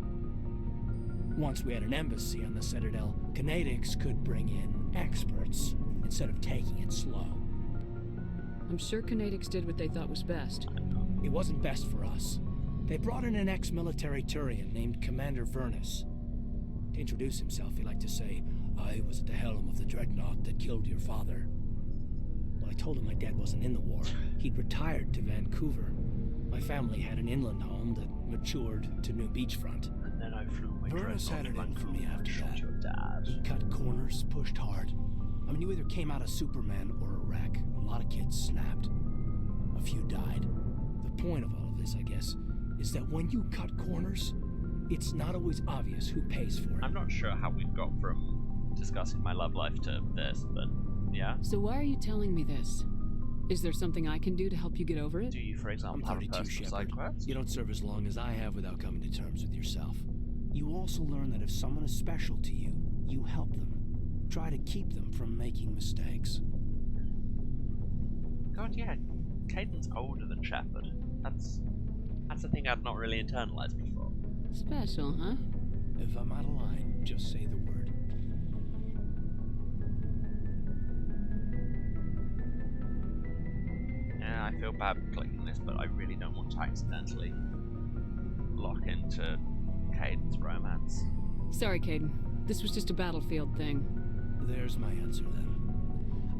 Once we had an embassy on the Citadel, Kinetics could bring in experts instead of taking it slow. I'm sure Kinetics did what they thought was best. It wasn't best for us. They brought in an ex-military Turian named Commander Vernus. To introduce himself, he liked to say, "I was at the helm of the dreadnought that killed your father." When I told him my dad wasn't in the war, he'd retired to Vancouver. My family had an inland home that matured to New Beachfront. And then I flew my Vernus had it in for me after that. Your dad. He cut corners, pushed hard. I mean, you either came out a Superman or a wreck. A lot of kids snapped. A few died. The point of all of this, I guess, is that when you cut corners, it's not always obvious who pays for it. I'm not sure how we've got from discussing my love life to this, but yeah. So why are you telling me this? Is there something I can do to help you get over it? Do you, for example, I'm have a 32, personal side Shepard. quest? You don't serve as long as I have without coming to terms with yourself. You also learn that if someone is special to you, you help them. Try to keep them from making mistakes. God, yeah. Caden's older than Shepard. That's a thing I'd not really internalized before. Special, huh? If I'm out of line, just say the word. Yeah, I feel bad clicking this, but I really don't want to accidentally lock into Caden's romance. Sorry, Caden. This was just a battlefield thing. There's my answer then.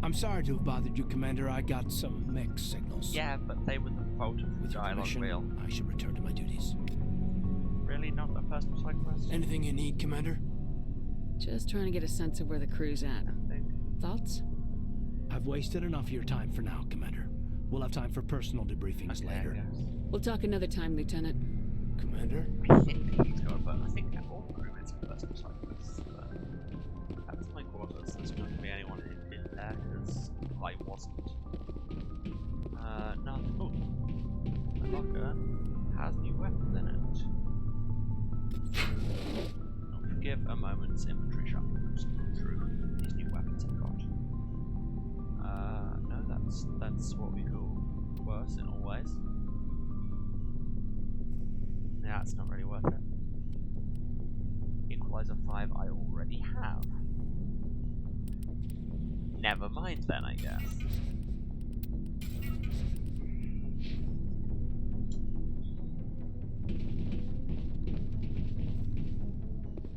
I'm sorry to have bothered you, Commander. I got some mixed signals. Yeah, but they were the fault of the dialogue wheel. I should return to my duties. Really? Not a personal side quest? Anything you need, Commander? Just trying to get a sense of where the crew's at. Thoughts? I've wasted enough of your time for now, Commander. We'll have time for personal debriefings later. We'll talk another time, Lieutenant. Commander? I think he's got, but I think all crewmates have personal side quests. That's my quarters. There's not going to be anyone in there because I wasn't. Nothing. Oh, my locker has new weapons in it. Don't forgive a moment's inventory shuffle. Just go through these new weapons I've got. No, that's what we call worse in all ways. Yeah, it's not really worth it. Equalizer 5 I already have. Never mind then, I guess.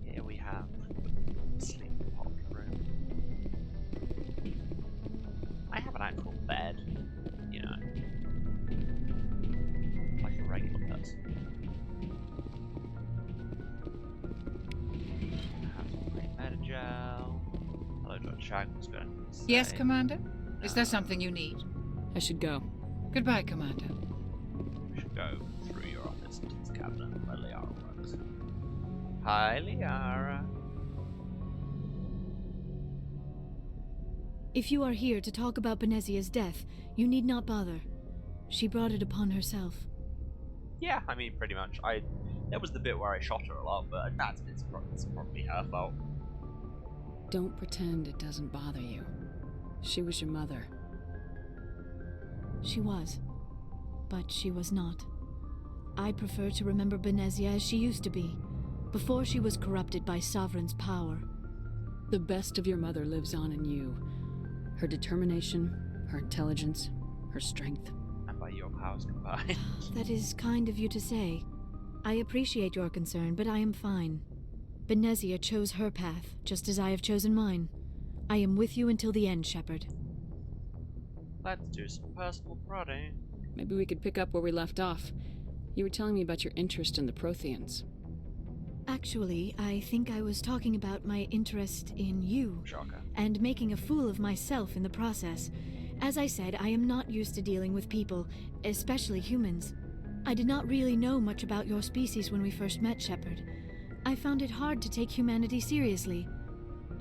Here we have the sleeping pod room. I have an actual bed, you know, like a regular person. Gel. Hello, Dr. Shag was going to say. Yes, Commander? Is there something you need? I should go. Goodbye, Commander. We should go through your office into this cabinet where Liara works. Hi, Liara. If you are here to talk about Benezia's death, you need not bother. She brought it upon herself. Yeah, I mean, pretty much. There was the bit where I shot her a lot, but it's probably her fault. Don't pretend it doesn't bother you. She was your mother. She was. But she was not. I prefer to remember Benezia as she used to be, before she was corrupted by Sovereign's power. The best of your mother lives on in you. Her determination, her intelligence, her strength. And by your powers combined. That is kind of you to say. I appreciate your concern, but I am fine. Benezia chose her path, just as I have chosen mine. I am with you until the end, Shepard. Let's do some personal prodding. Maybe we could pick up where we left off. You were telling me about your interest in the Protheans. Actually, I think I was talking about my interest in you. Shocker. And making a fool of myself in the process. As I said, I am not used to dealing with people, especially humans. I did not really know much about your species when we first met, Shepard. I found it hard to take humanity seriously.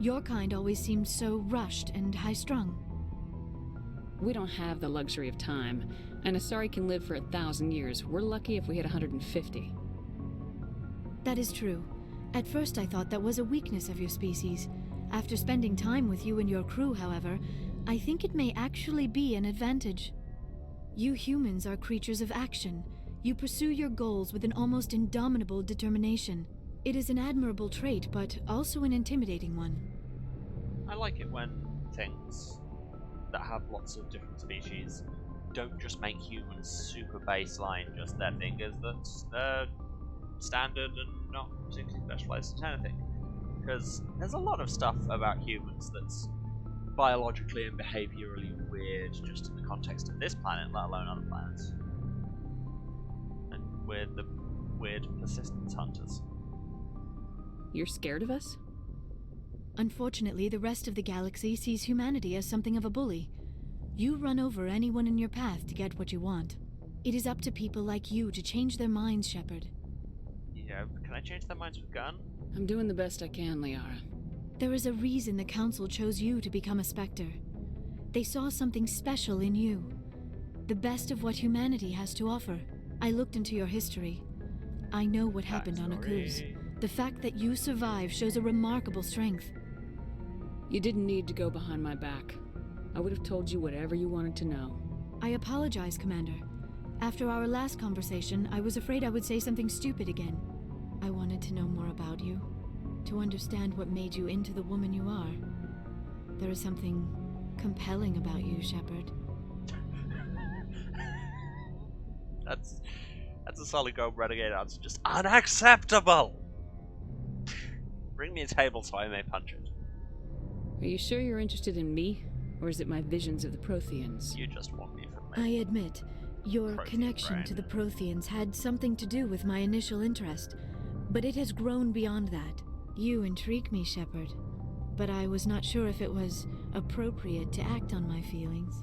Your kind always seemed so rushed and high-strung. We don't have the luxury of time, and Asari can live for 1,000 years. We're lucky if we hit 150. That is true. At first I thought that was a weakness of your species. After spending time with you and your crew, however, I think it may actually be an advantage. You humans are creatures of action. You pursue your goals with an almost indomitable determination. It is an admirable trait, but also an intimidating one. I like it when things that have lots of different species don't just make humans super baseline, just their fingers that's standard and not particularly specialized in anything. Because there's a lot of stuff about humans that's biologically and behaviorally weird just in the context of this planet, let alone other planets. And we're the weird persistence hunters. You're scared of us? Unfortunately, the rest of the galaxy sees humanity as something of a bully. You run over anyone in your path to get what you want. It is up to people like you to change their minds, Shepard. Yeah, can I change their minds with a gun? I'm doing the best I can, Liara. There is a reason the Council chose you to become a Spectre. They saw something special in you. The best of what humanity has to offer. I looked into your history. I know what happened on Akuz. The fact that you survived shows a remarkable strength. You didn't need to go behind my back. I would have told you whatever you wanted to know. I apologize, Commander. After our last conversation, I was afraid I would say something stupid again. I wanted to know more about you, to understand what made you into the woman you are. There is something compelling about you, Shepard. That's a solid gold renegade answer. Just unacceptable! Bring me a table so I may punch it. Are you sure you're interested in me? Or is it my visions of the Protheans? You just want me for me. I admit, your connection to the Protheans had something to do with my initial interest, but it has grown beyond that. You intrigue me, Shepard, but I was not sure if it was appropriate to act on my feelings.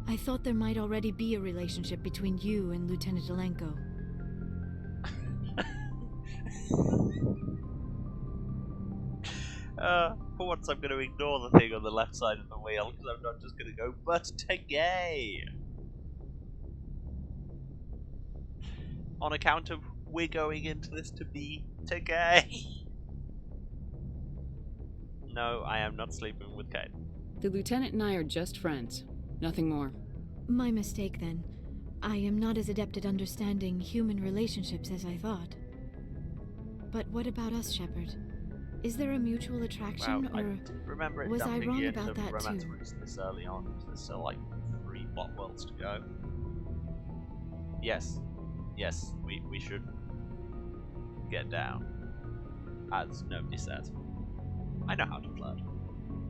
I thought there might already be a relationship between you and Lieutenant Alenko. For once I'm going to ignore the thing on the left side of the wheel, because I'm not just going to go, but gay! On account of we're going into this to be gay. No, I am not sleeping with Kate. The Lieutenant and I are just friends. Nothing more. My mistake, then. I am not as adept at understanding human relationships as I thought. But what about us, Shepard? Is there a mutual attraction, Well, or I remember it was I dumping wrong you about into that romance too? roots this early on, because there's still like 3 plot worlds to go. Yes, we should get down, as nobody says. I know how to flirt.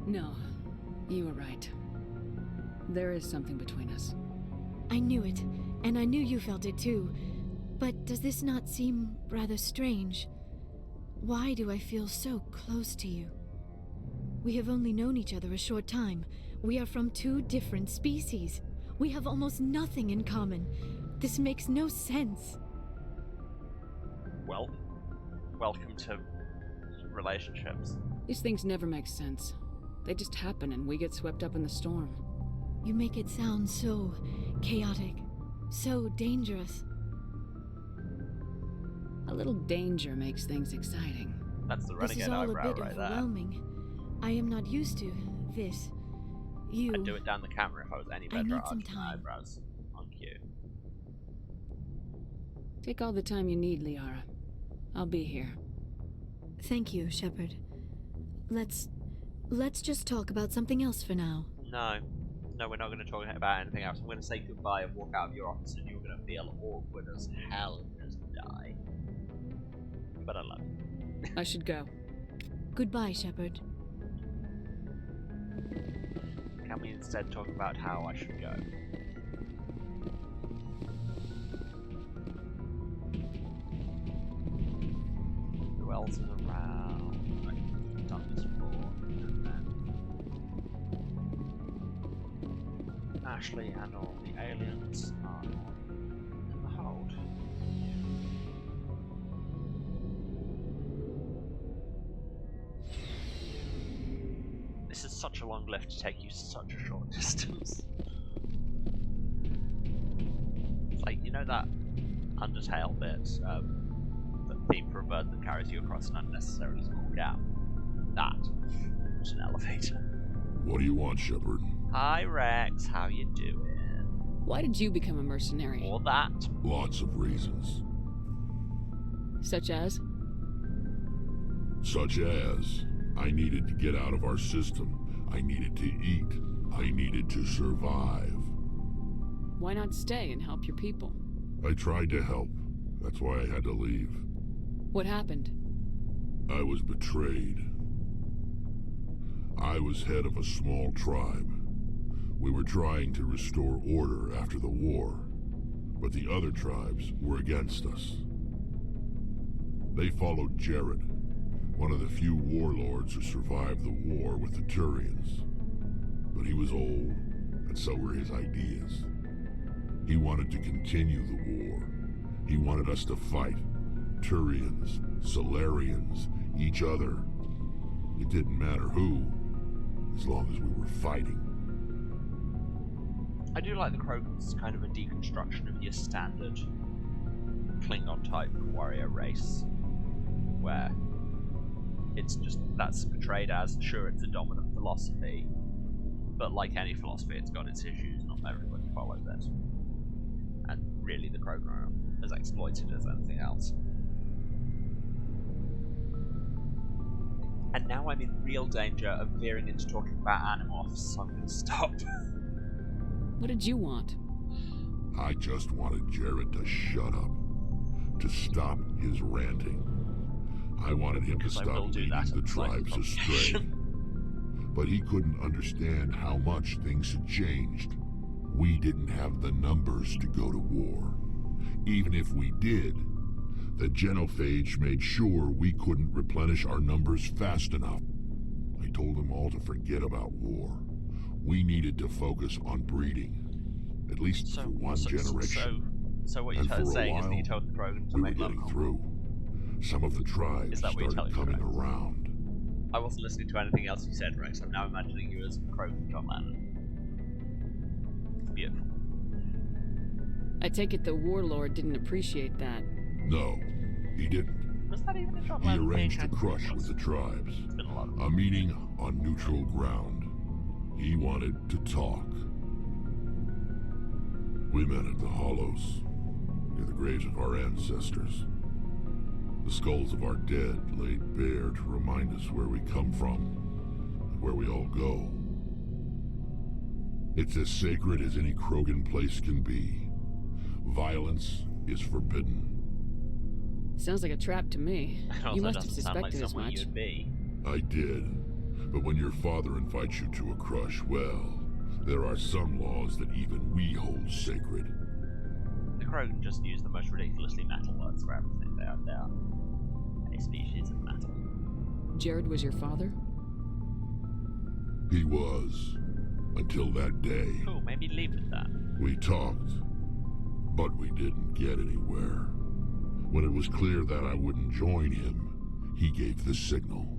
No, you were right. There is something between us. I knew it, and I knew you felt it too. But does this not seem rather strange? Why do I feel so close to you? We have only known each other a short time. We are from 2 different species. We have almost nothing in common. This makes no sense. Well, welcome to relationships. These things never make sense. They just happen and we get swept up in the storm. You make it sound so chaotic, so dangerous. A little danger makes things exciting. That's the This is renegade all a eyebrow bit right there. overwhelming. I am not used to this. I'd do it down the camera if I was any better need at some arching time. eyebrows on cue. Take all the time you need, Liara. I'll be here. Thank you, Shepard. Let's just talk about something else for now. No, we're not going to talk about anything else. I'm going to say goodbye and walk out of your office, and you're going to feel awkward as hell and just die. But I love you. I should go. Goodbye, Shepard. Can we instead talk about how I should go? Who else is around? I've done this before. And then Ashley and all the aliens are in the hold. This is such a long lift to take you such a short distance. It's like, you know that Undertale bit, the theme for a bird that carries you across an unnecessarily small gap? That was an elevator. What do you want, Shepard? Hi Rex, how you doing? Why did you become a mercenary? Or that? Lots of reasons. Such as? Such as, I needed to get out of our system. I needed to eat. I needed to survive. Why not stay and help your people? I tried to help. That's why I had to leave. What happened? I was betrayed. I was head of a small tribe. We were trying to restore order after the war, but the other tribes were against us. They followed Jared, one of the few warlords who survived the war with the Turians. But he was old, and so were his ideas. He wanted to continue the war. He wanted us to fight. Turians, Solarians, each other. It didn't matter who, as long as we were fighting. I do like the Krogan's kind of a deconstruction of your standard Klingon-type warrior race, where it's just, that's portrayed as, sure, it's a dominant philosophy, but like any philosophy, it's got its issues, not everybody follows it. And really, the Krogan are as exploited as anything else. And now I'm in real danger of veering into talking about Animorphs, so I'm going to stop. What did you want? I just wanted Jared to shut up, to stop his ranting. I wanted him to stop leading the tribes astray. But he couldn't understand how much things had changed. We didn't have the numbers to go to war. Even if we did, the genophage made sure we couldn't replenish our numbers fast enough. I told them all to forget about war. We needed to focus on breeding, at least for one generation. So what you're saying is that you told the Krogan to make love? Through. Some of the tribes started coming around. I wasn't listening to anything else you said, Rex. I'm now imagining you as Krogan John Lennon. It's beautiful. I take it the warlord didn't appreciate that. No, he didn't. Was that even a John He Lennon arranged a thing? crush with the tribes. A meeting on neutral ground. He wanted to talk. We met at the Hollows, near the graves of our ancestors. The skulls of our dead laid bare to remind us where we come from, and where we all go. It's as sacred as any Krogan place can be. Violence is forbidden. Sounds like a trap to me. You must have suspected as much. I did. But when your father invites you to a crush, well, there are some laws that even we hold sacred. The Krogan just use the most ridiculously metal words for everything. They are a species of metal. Jared was your father? He was. Until that day. Cool, maybe leave with that. We talked, but we didn't get anywhere. When it was clear that I wouldn't join him, he gave the signal.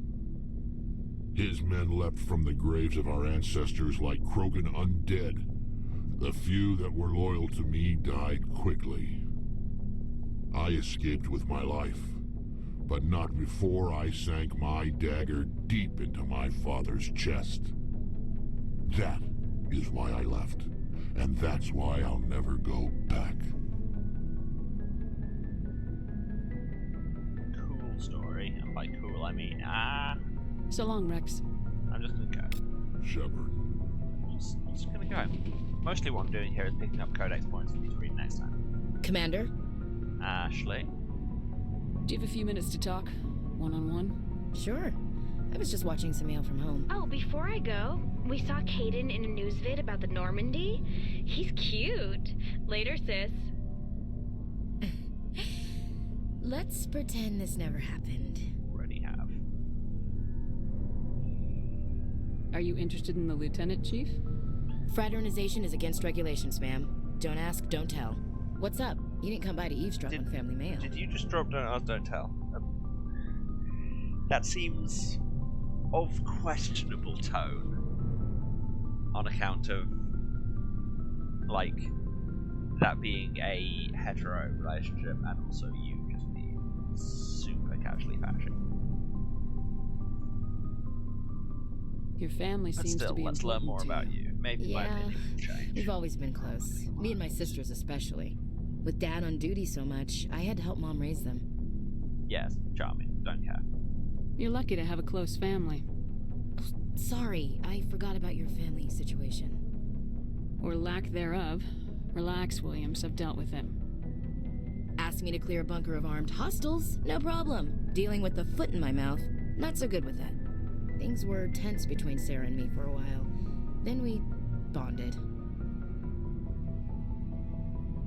His men leapt from the graves of our ancestors like Krogan undead. The few that were loyal to me died quickly. I escaped with my life, but not before I sank my dagger deep into my father's chest. That is why I left, and that's why I'll never go back. Cool story, and by cool I mean So long, Rex. I'm just gonna go. Shepard. I'm just gonna go. Mostly what I'm doing here is picking up codex points for me to read next time. Commander? Ashley? Do you have a few minutes to talk? One-on-one? Sure. I was just watching some mail from home. Oh, before I go, we saw Caden in a news vid about the Normandy. He's cute. Later, sis. Let's pretend this never happened. Already have. Are you interested in the Lieutenant, Chief? Fraternization is against regulations, ma'am. Don't ask, don't tell. What's up? You didn't come by to eavesdrop on family mail. Did you just drop don't ask, don't tell? That seems of questionable tone on account of, like, that being a hetero relationship and also you just being super casually fashion. Your family seems to be let's learn more to about you. Maybe my opinion will change. We've always been close. Me and my sisters especially. With Dad on duty so much, I had to help Mom raise them. Yes, charming. Don't care. You're lucky to have a close family. Oh, sorry, I forgot about your family situation. Or lack thereof. Relax, Williams. I've dealt with him. Asked me to clear a bunker of armed hostiles? No problem. Dealing with the foot in my mouth? Not so good with that. Things were tense between Sarah and me for a while. Then we bonded.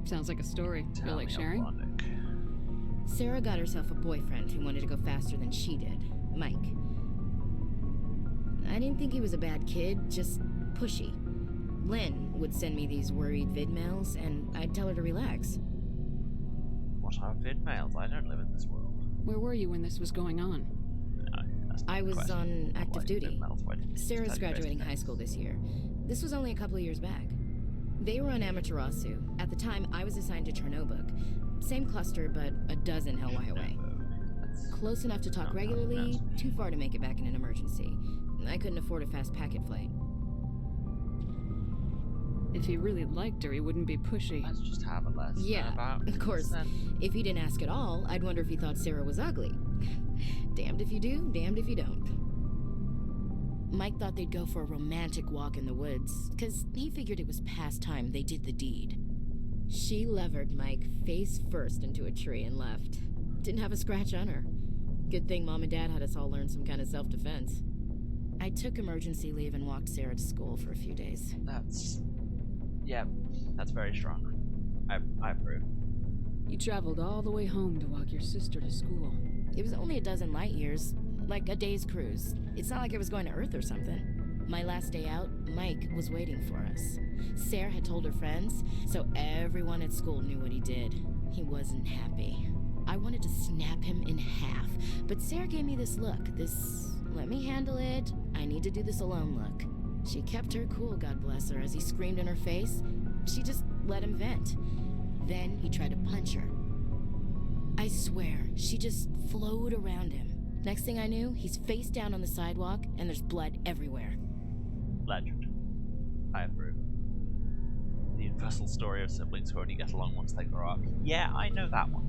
Sounds like a story. Feel like sharing? Sarah got herself a boyfriend who wanted to go faster than she did. Mike. I didn't think he was a bad kid, just pushy. Lynn would send me these worried vid mails, and I'd tell her to relax. What are vid mails? I don't live in this world. Where were you when this was going on? I was on active duty. Sarah's graduating high school this year. This was only a couple of years back. They were on Amaterasu. At the time, I was assigned to Chernobog. Same cluster, but a dozen Hellway away. Close enough to talk regularly, too far to make it back in an emergency. I couldn't afford a fast packet flight. If he really liked her, he wouldn't be pushy. Let's just have a lesson. Yeah, of course. If he didn't ask at all, I'd wonder if he thought Sarah was ugly. Damned if you do, damned if you don't. Mike thought they'd go for a romantic walk in the woods, because he figured it was past time they did the deed. She levered Mike face first into a tree and left. Didn't have a scratch on her. Good thing Mom and Dad had us all learn some kind of self-defense. I took emergency leave and walked Sarah to school for a few days. That's very strong. I approve. You traveled all the way home to walk your sister to school. It was only a dozen light years, like a day's cruise. It's not like I was going to Earth or something. My last day out, Mike was waiting for us. Sarah had told her friends, so everyone at school knew what he did. He wasn't happy. I wanted to snap him in half, but Sarah gave me this look, let me handle it, I need to do this alone look. She kept her cool, God bless her, as he screamed in her face. She just let him vent. Then he tried to punch her. I swear, she just flowed around him. Next thing I knew, he's face down on the sidewalk, and there's blood everywhere. Legend. I approve. The universal story of siblings who only get along once they grow up. Yeah, I know that one.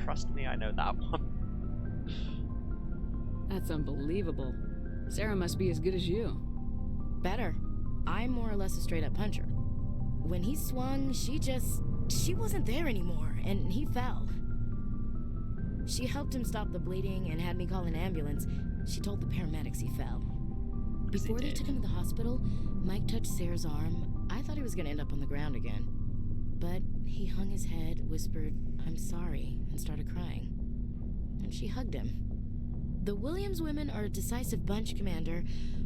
Trust me, I know that one. That's unbelievable. Sarah must be as good as you. Better. I'm more or less a straight-up puncher. When he swung, she wasn't there anymore, and he fell. She helped him stop the bleeding and had me call an ambulance. She told the paramedics he fell. Before they took him to the hospital, Mike touched Sarah's arm. I thought he was going to end up on the ground again. But he hung his head, whispered, "I'm sorry," and started crying. And she hugged him. The Williams women are a decisive bunch, Commander.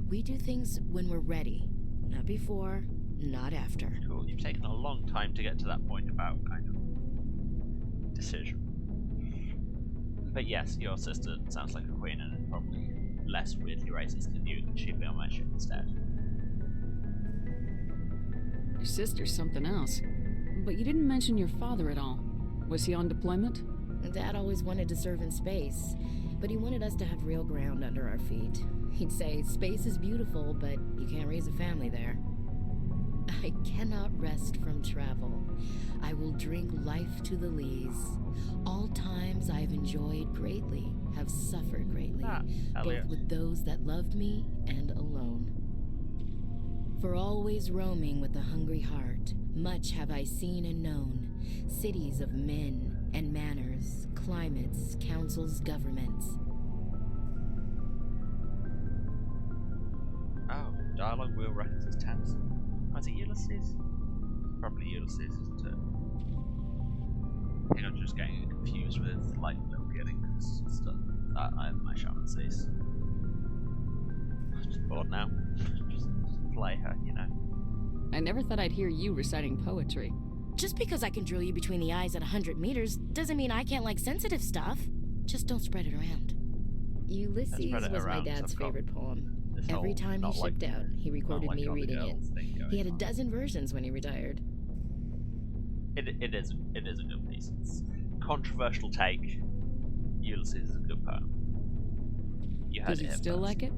We do things when we're ready. Not before, not after. Cool, you've taken a long time to get to that point about kind of decision. But yes, your sister sounds like a queen and is probably less weirdly racist than you, that she'd be on my ship instead. Your sister's something else. But you didn't mention your father at all. Was he on deployment? Dad always wanted to serve in space, but he wanted us to have real ground under our feet. He'd say, space is beautiful, but you can't raise a family there. I cannot rest from travel. I will drink life to the lees. All times I have enjoyed greatly, have suffered greatly, both with those that loved me and alone. For always roaming with a hungry heart, much have I seen and known, cities of men and manners, climates, councils, governments. Oh, dialogue wheel records is tense. Was it Ulysses? Probably Ulysses, isn't it? I think I'm just getting confused with like the beginning stuff that I have my shaman sees. I'm just bored now. just play her, you know. I never thought I'd hear you reciting poetry. Just because I can drill you between the eyes at 100 meters doesn't mean I can't like sensitive stuff. Just don't spread it around. Ulysses was my dad's favorite poem. Every time he shipped out, he recorded me reading it. He had a dozen versions when he retired. It is a good piece. It's a controversial take. Ulysses is a good poem. You heard Does he still like it?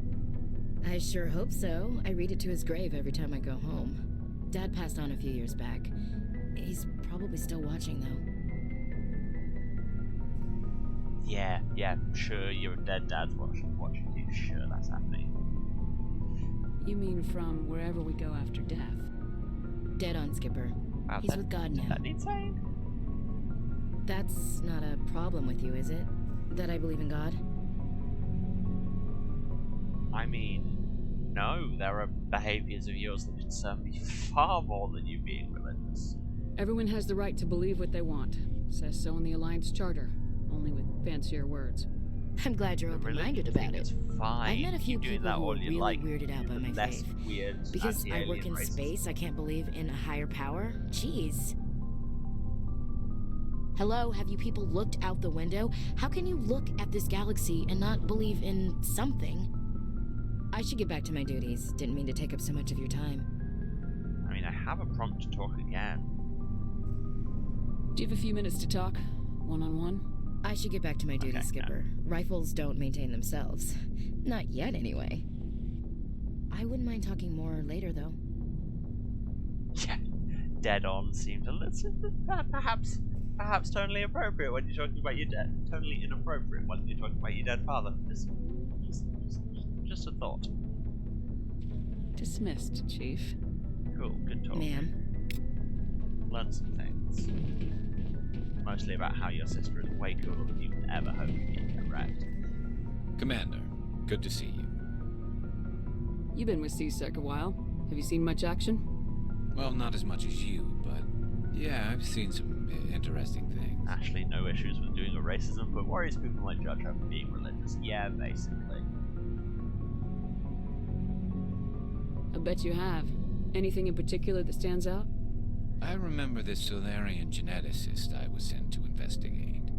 I sure hope so. I read it to his grave every time I go home. Dad passed on a few years back. He's probably still watching, though. Yeah, sure, your dead dad's watching you. Sure, that's happening. You mean from wherever we go after death? Dead on, Skipper. Wow, He's with God now. Is that insane? That's not a problem with you, is it? That I believe in God? I mean, no, there are behaviors of yours that concern me far more than you being religious. Everyone has the right to believe what they want. Says so in the Alliance Charter, only with fancier words. I'm glad you're open-minded about it. Fine. I've met a few people who are really weirded out by my faith. Weird because I work in space, I can't believe in a higher power? Jeez. Hello, have you people looked out the window? How can you look at this galaxy and not believe in something? I should get back to my duties. Didn't mean to take up so much of your time. I mean, I have a prompt to talk again. Do you have a few minutes to talk? One-on-one? I should get back to my duties, Skipper. Rifles don't maintain themselves. Not yet, anyway. I wouldn't mind talking more later, though. Yeah, dead on seemed a little, perhaps totally appropriate when you're talking about your dead. Totally inappropriate when you're talking about your dead father. Just a thought. Dismissed, Chief. Cool, good talk. Ma'am. Learned some things. Mostly about how your sister is way cooler than you could ever hope to be, correct? Commander, good to see you. You've been with CSEC a while. Have you seen much action? Well, not as much as you, but yeah, I've seen some interesting things. Actually, no issues with doing a racism, but worries people might judge her for being religious. Yeah, basically. I bet you have. Anything in particular that stands out? I remember the Solarian geneticist I was sent to investigate.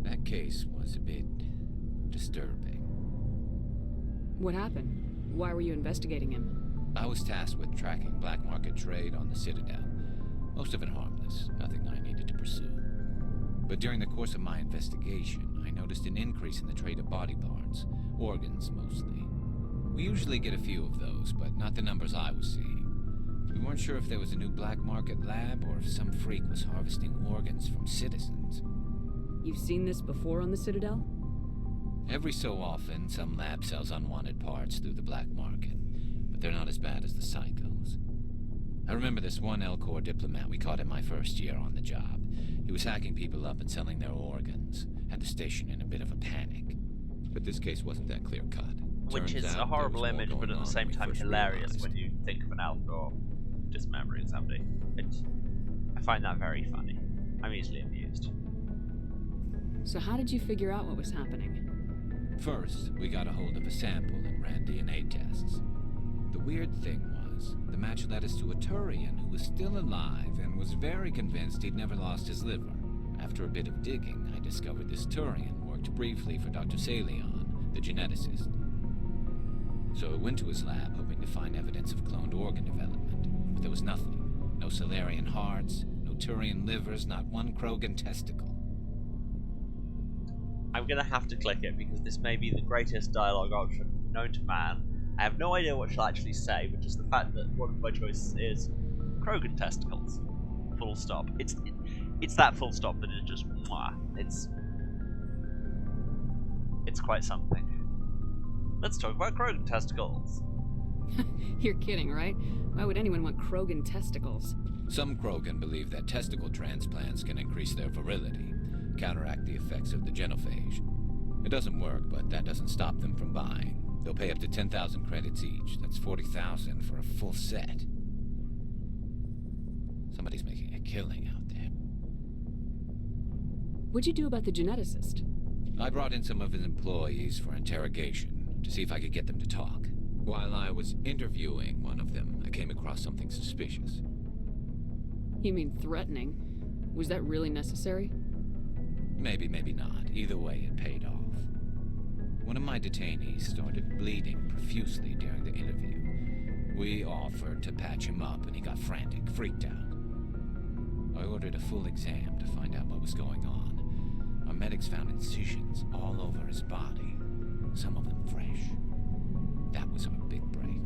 That case was a bit disturbing. What happened? Why were you investigating him? I was tasked with tracking black market trade on the Citadel. Most of it harmless, nothing I needed to pursue. But during the course of my investigation, I noticed an increase in the trade of body parts, organs mostly. We usually get a few of those, but not the numbers I was seeing. We weren't sure if there was a new black market lab or if some freak was harvesting organs from citizens. You've seen this before on the Citadel? Every so often, some lab sells unwanted parts through the black market, but they're not as bad as the psychos. I remember this one L-Corps diplomat we caught in my first year on the job. He was hacking people up and selling their organs. Had the station in a bit of a panic. But this case wasn't that clear-cut. Which is a horrible image, but at the same time hilarious when you think of an L-Corps dismembering somebody. I find that very funny. I'm easily amused. So how did you figure out what was happening? First, we got a hold of a sample and ran DNA tests. The weird thing was, the match led us to a Turian who was still alive and was very convinced he'd never lost his liver. After a bit of digging, I discovered this Turian worked briefly for Dr. Salion, the geneticist. So I went to his lab hoping to find evidence of cloned organ development, but there was nothing. No Salarian hearts, no Turian livers, not one Krogan testicle. I'm gonna have to click it because this may be the greatest dialogue option known to man. I have no idea what she'll actually say, but just the fact that one of my choices is Krogan testicles. Full stop. It's that full stop that is just mwah. It's quite something. Let's talk about Krogan testicles. You're kidding, right? Why would anyone want Krogan testicles? Some Krogan believe that testicle transplants can increase their virility, counteract the effects of the genophage. It doesn't work, but that doesn't stop them from buying. They'll pay up to 10,000 credits each. That's 40,000 for a full set. Somebody's making a killing out there. What'd you do about the geneticist? I brought in some of his employees for interrogation, to see if I could get them to talk. While I was interviewing one of them, I came across something suspicious. You mean threatening? Was that really necessary? Maybe, maybe not. Either way, it paid off. One of my detainees started bleeding profusely during the interview. We offered to patch him up, and he got frantic, freaked out. I ordered a full exam to find out what was going on. Our medics found incisions all over his body, some of them fresh. That was our big break.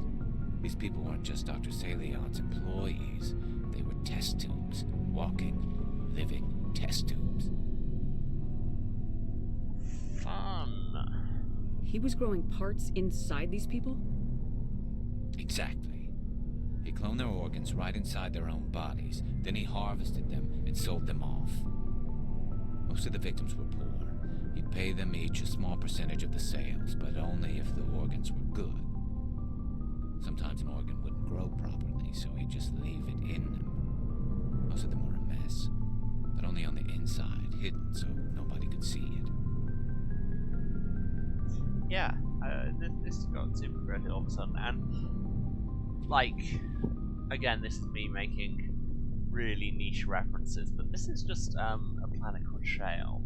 These people weren't just Dr. Salion's employees. They were test tubes. Walking, living test tubes. Fun. He was growing parts inside these people? Exactly. He cloned their organs right inside their own bodies. Then he harvested them and sold them off. Most of the victims were poor. He'd pay them each a small percentage of the sales, but only if the organs were good. Sometimes an organ wouldn't grow properly, so he'd just leave it in them. Most of them were a mess, but only on the inside, hidden so nobody could see it. Yeah, this got super great all of a sudden, and like, again, this is me making really niche references, but this is just a planet called Shale,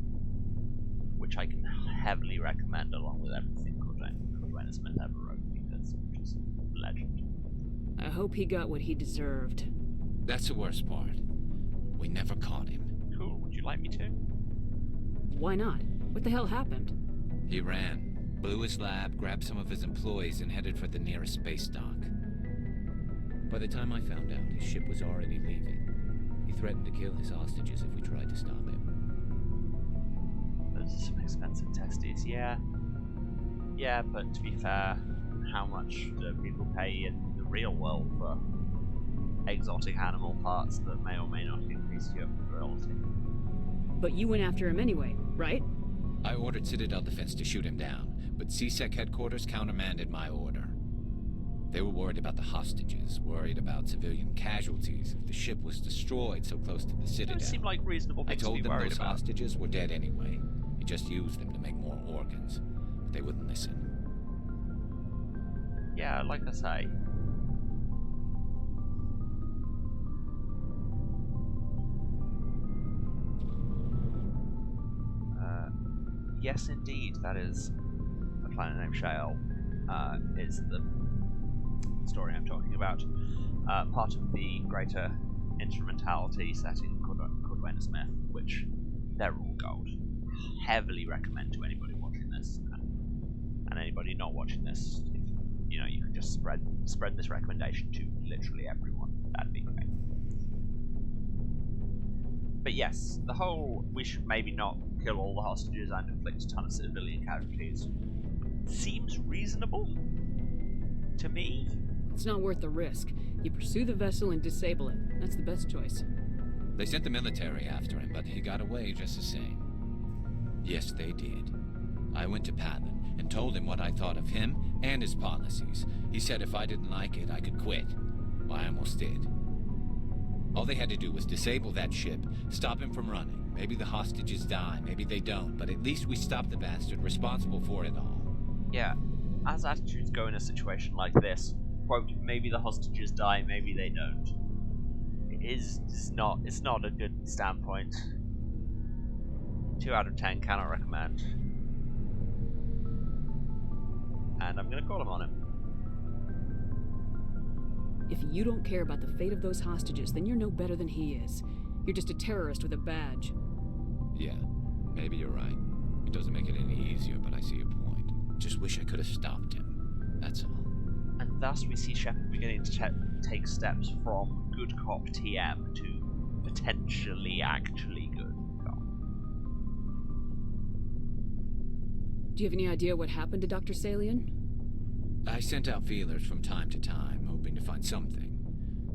which I can heavily recommend along with everything Cordwainer Smith ever wrote, because it's just legend. I hope he got what he deserved. That's the worst part. We never caught him. Cool, would you like me to? Why not? What the hell happened? He ran, blew his lab, grabbed some of his employees, and headed for the nearest space dock. By the time I found out, his ship was already leaving. He threatened to kill his hostages if we tried to stop him. Those are some expensive testes, yeah. Yeah, but to be fair, how much do people pay in the real world for exotic animal parts that may or may not increase your virility? But you went after him anyway, right? I ordered Citadel Defense to shoot him down, but CSEC headquarters countermanded my order. They were worried about the hostages, worried about civilian casualties if the ship was destroyed so close to the Citadel. Those seem like reasonable things to be worried about. I told them those hostages were dead anyway. He just used them to make more organs, but they wouldn't listen. Yeah, like I say. Yes, indeed, that is a planet named Shale. Is the story I'm talking about. Part of the greater instrumentality setting Cordwainer Smith, which they're all gold. Heavily recommend to anybody watching this, and anybody not watching this. If, you know, you can just spread this recommendation to literally everyone. That'd be great. But yes, the whole we should maybe not kill all the hostages and inflict a ton of civilian casualties seems reasonable to me. It's not worth the risk. You pursue the vessel and disable it. That's the best choice. They sent the military after him, but he got away just the same. Yes, they did. I went to Patton and told him what I thought of him and his policies. He said if I didn't like it, I could quit. Well, I almost did. All they had to do was disable that ship, stop him from running. Maybe the hostages die, maybe they don't, but at least we stopped the bastard responsible for it all. Yeah, as attitudes go in a situation like this, quote, maybe the hostages die, maybe they don't. It's not a good standpoint. 2 out of 10, cannot recommend. And I'm gonna call him on him. If you don't care about the fate of those hostages, then you're no better than he is. You're just a terrorist with a badge. Yeah, maybe you're right. It doesn't make it any easier, but I see your point. Just wish I could have stopped him. That's all. And thus we see Shepard beginning to take steps from good cop TM to potentially actually good cop. Do you have any idea what happened to Dr. Salian? I sent out feelers from time to time, hoping to find something.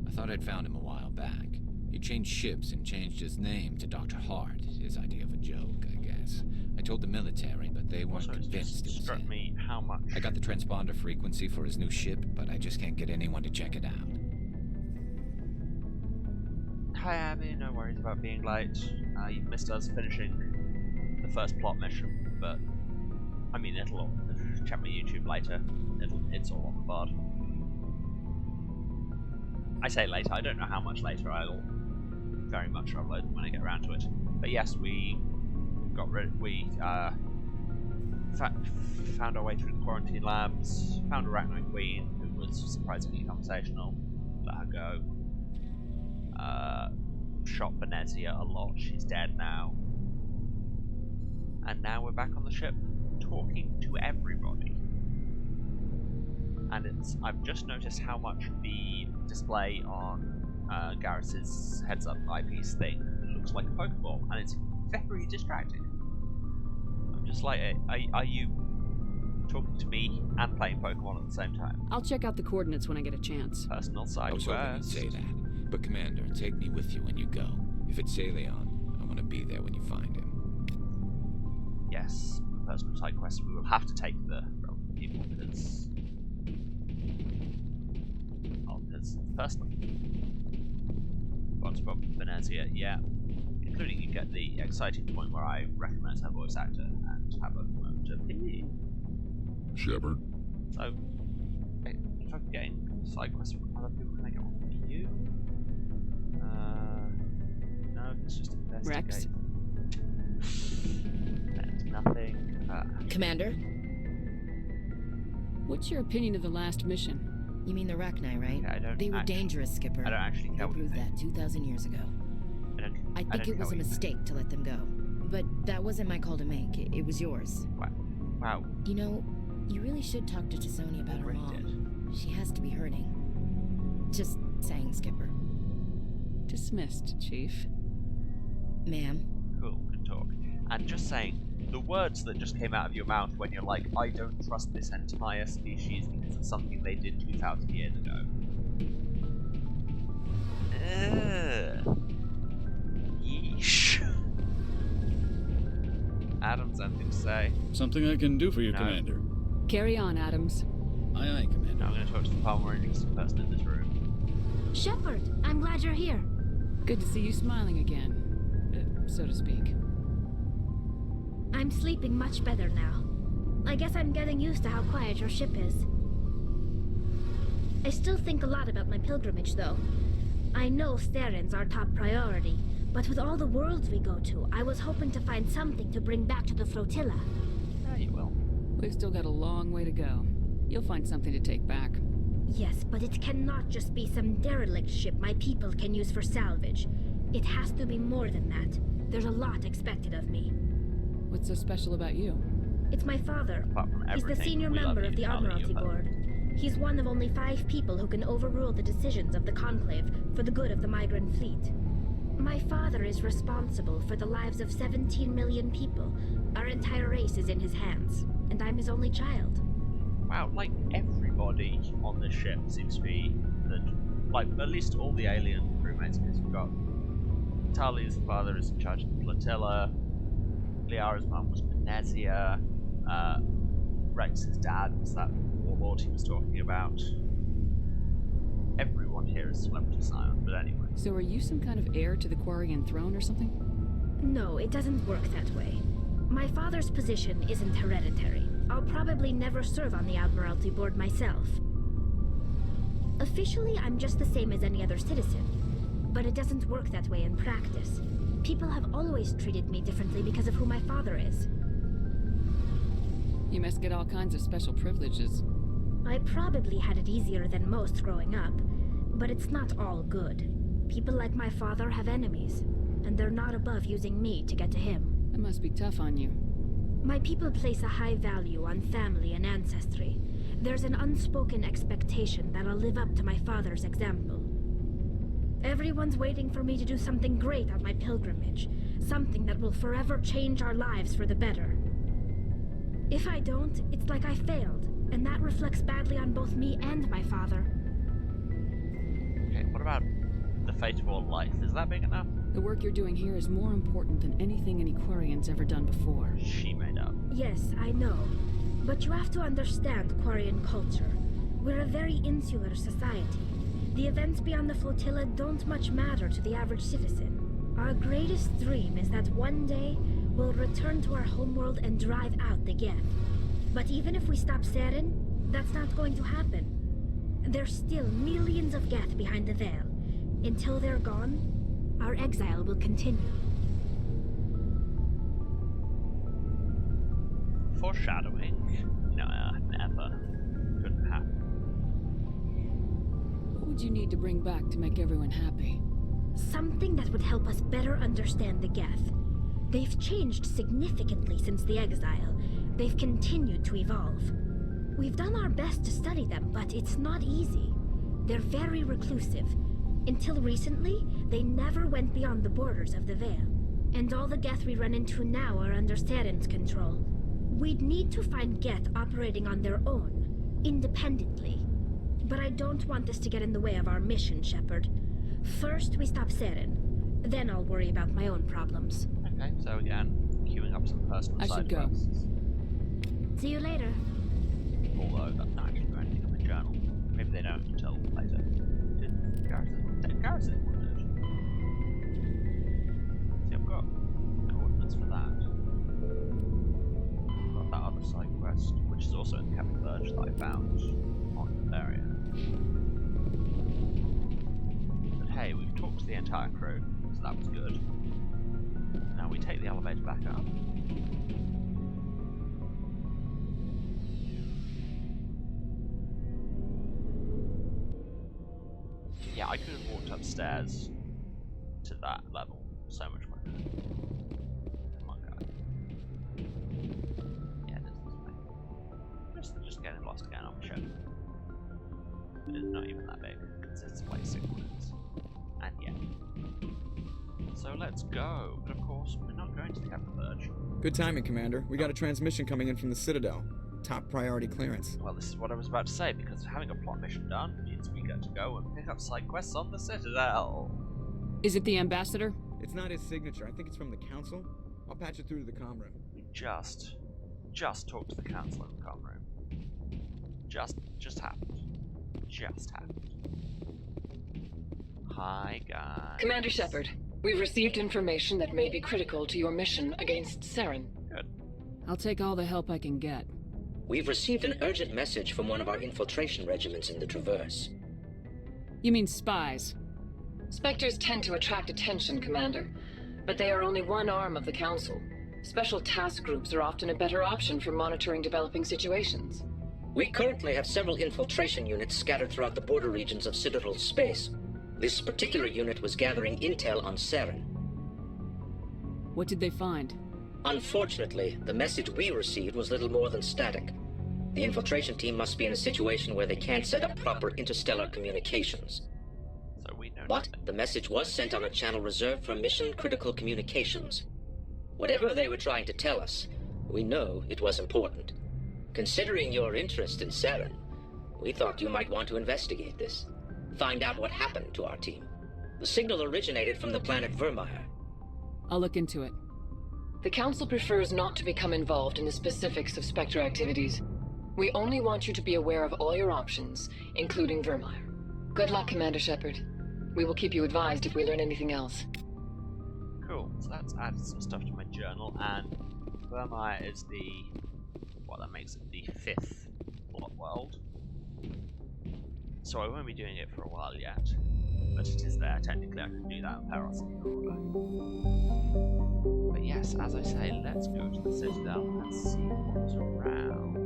I thought I'd found him a while back. He changed ships and changed his name to Dr. Hart, his idea of a joke, I guess. I told the military, but they weren't convinced it was him. Me how much. I got the transponder frequency for his new ship, but I just can't get anyone to check it out. Hi Abby, no worries about being late. You've missed us finishing the first plot mission, but I mean, it'll check my YouTube later. It's all on the board. I say later. I don't know how much later. I'll very much upload when I get around to it. But yes, we got rid. We found our way through the quarantine labs. Found Arachnoid Queen, who was surprisingly conversational. Let her go. Shot Venezia a lot. She's dead now. And now we're back on the ship, talking to everybody. And I've just noticed how much the display on Garrus's heads-up eyepiece thing looks like a Pokeball, and it's very distracting. I'm just like, are you talking to me and playing Pokemon at the same time? I'll check out the coordinates when I get a chance. Personal side I was hoping you'd say that. But Commander, take me with you when you go. If it's Salion, I want to be there when you find him. Yes, personal side quests. We will have to take the people because it's personal. SpongeBob Venezia, yeah. Including you get the exciting point where I recognize her voice actor and have a moment of pity. Shepard. So, if I'm getting side quests from other people, can I get one from you? No, it's just investigate. Rex? And nothing. Commander? What's your opinion of the last mission? You mean the Arachni, right? Yeah, they were dangerous, Skipper. I don't actually care. They proved that 2,000 years ago. I think it was a mistake to let them go. But that wasn't my call to make. It was yours. Wow. You know, you really should talk to Tisoni about her mom. She has to be hurting. Just saying, Skipper. Dismissed, Chief. Ma'am. Cool, good talk. And just saying, the words that just came out of your mouth when you're like, I don't trust this entire species because of something they did 2,000 years ago. Yeesh. Adams, anything to say? Something I can do for you, Commander. Carry on, Adams. Aye, aye, Commander. Now I'm going to talk to the far more interesting person in this room. Shepard, I'm glad you're here. Good to see you smiling again, so to speak. I'm sleeping much better now. I guess I'm getting used to how quiet your ship is. I still think a lot about my pilgrimage, though. I know Steren's our top priority, but with all the worlds we go to, I was hoping to find something to bring back to the flotilla. Yeah, you will. We've still got a long way to go. You'll find something to take back. Yes, but it cannot just be some derelict ship my people can use for salvage. It has to be more than that. There's a lot expected of me. What's so special about you? It's my father. He's the senior member of the Admiralty Board. He's one of only 5 people who can overrule the decisions of the Conclave for the good of the migrant fleet. My father is responsible for the lives of 17 million people. Our entire race is in his hands, and I'm his only child. Wow, like everybody on this ship seems to be like at least all the alien crewmates, because we've got Tali's father is in charge of the flotilla, Liara's mum was Benezia, Rex's dad was that warlord he was talking about. Everyone here is celebrity science, but anyway. So are you some kind of heir to the Quarian throne or something? No, it doesn't work that way. My father's position isn't hereditary. I'll probably never serve on the Admiralty Board myself. Officially, I'm just the same as any other citizen. But it doesn't work that way in practice. People have always treated me differently because of who my father is. You must get all kinds of special privileges. I probably had it easier than most growing up, but it's not all good. People like my father have enemies, and they're not above using me to get to him. That must be tough on you. My people place a high value on family and ancestry. There's an unspoken expectation that I'll live up to my father's example. Everyone's waiting for me to do something great on my pilgrimage, something that will forever change our lives for the better. If I don't, it's like I failed, and that reflects badly on both me and my father. Okay, what about the fate of all life? Is that big enough? The work you're doing here is more important than anything any Quarian's ever done before. She made up. Yes, I know. But you have to understand Quarian culture. We're a very insular society. The events beyond the flotilla don't much matter to the average citizen. Our greatest dream is that one day we'll return to our homeworld and drive out the Geth. But even if we stop Saren, that's not going to happen. There's still millions of Geth behind the veil. Until they're gone, our exile will continue. Foreshadowing? No, never. Couldn't happen. What would you need to bring back to make everyone happy? Something that would help us better understand the Geth. They've changed significantly since the exile. They've continued to evolve. We've done our best to study them, but it's not easy. They're very reclusive. Until recently, they never went beyond the borders of the Veil. And all the Geth we run into now are under Saren's control. We'd need to find Geth operating on their own, independently. But I don't want this to get in the way of our mission, Shepard. First, we stop Saren. Then I'll worry about my own problems. Okay, so again, queuing up some personal side quests. See you later. Although that's not actually anything in the journal. Maybe they don't until later. Did Garrison want it? See, I've got coordinates for that. I've got that other side quest, which is also in the Captain Verge that I found on the area. But hey, we've talked to the entire crew, so that was good. Now we take the elevator back up. Yeah, I could have walked upstairs to that level so much quicker. Come on, guys. Yeah, this is me. Just getting lost again on the ship. It's not even that big. It's like 6 minutes. And yeah. So let's go. But of course, we're not going to the Captain Verge. Good timing, Commander. We got a transmission coming in from the Citadel. Top priority clearance. Well, this is what I was about to say, because having a plot mission done means we get to go and pick up side quests on the Citadel. Is it the Ambassador? It's not his signature. I think it's from the Council. I'll patch it through to the comm room. We just talked to the Council in the comm room. Just happened. Just happened. Hi, guys. Commander Shepard, we've received information that may be critical to your mission against Saren. Good. I'll take all the help I can get. We've received an urgent message from one of our infiltration regiments in the Traverse. You mean spies? Spectres tend to attract attention, Commander, but they are only one arm of the Council. Special task groups are often a better option for monitoring developing situations. We currently have several infiltration units scattered throughout the border regions of Citadel space. This particular unit was gathering intel on Saren. What did they find? Unfortunately, the message we received was little more than static. The infiltration team must be in a situation where they can't set up proper interstellar communications. So we know But the message was sent on a channel reserved for mission-critical communications. Whatever they were trying to tell us, we know it was important. Considering your interest in Saren, we thought you might want to investigate this. Find out what happened to our team. The signal originated from the planet Vermeer. I'll look into it. The Council prefers not to become involved in the specifics of Spectre activities. We only want you to be aware of all your options, including Vermeer. Good luck, Commander Shepard. We will keep you advised if we learn anything else. Cool, so that's added some stuff to my journal, and Vermeer is that makes it the 5th plot world. So I won't be doing it for a while yet, but it is there. Technically I can do that in Parasite order. But yes, as I say, let's go to the Citadel and see what's around.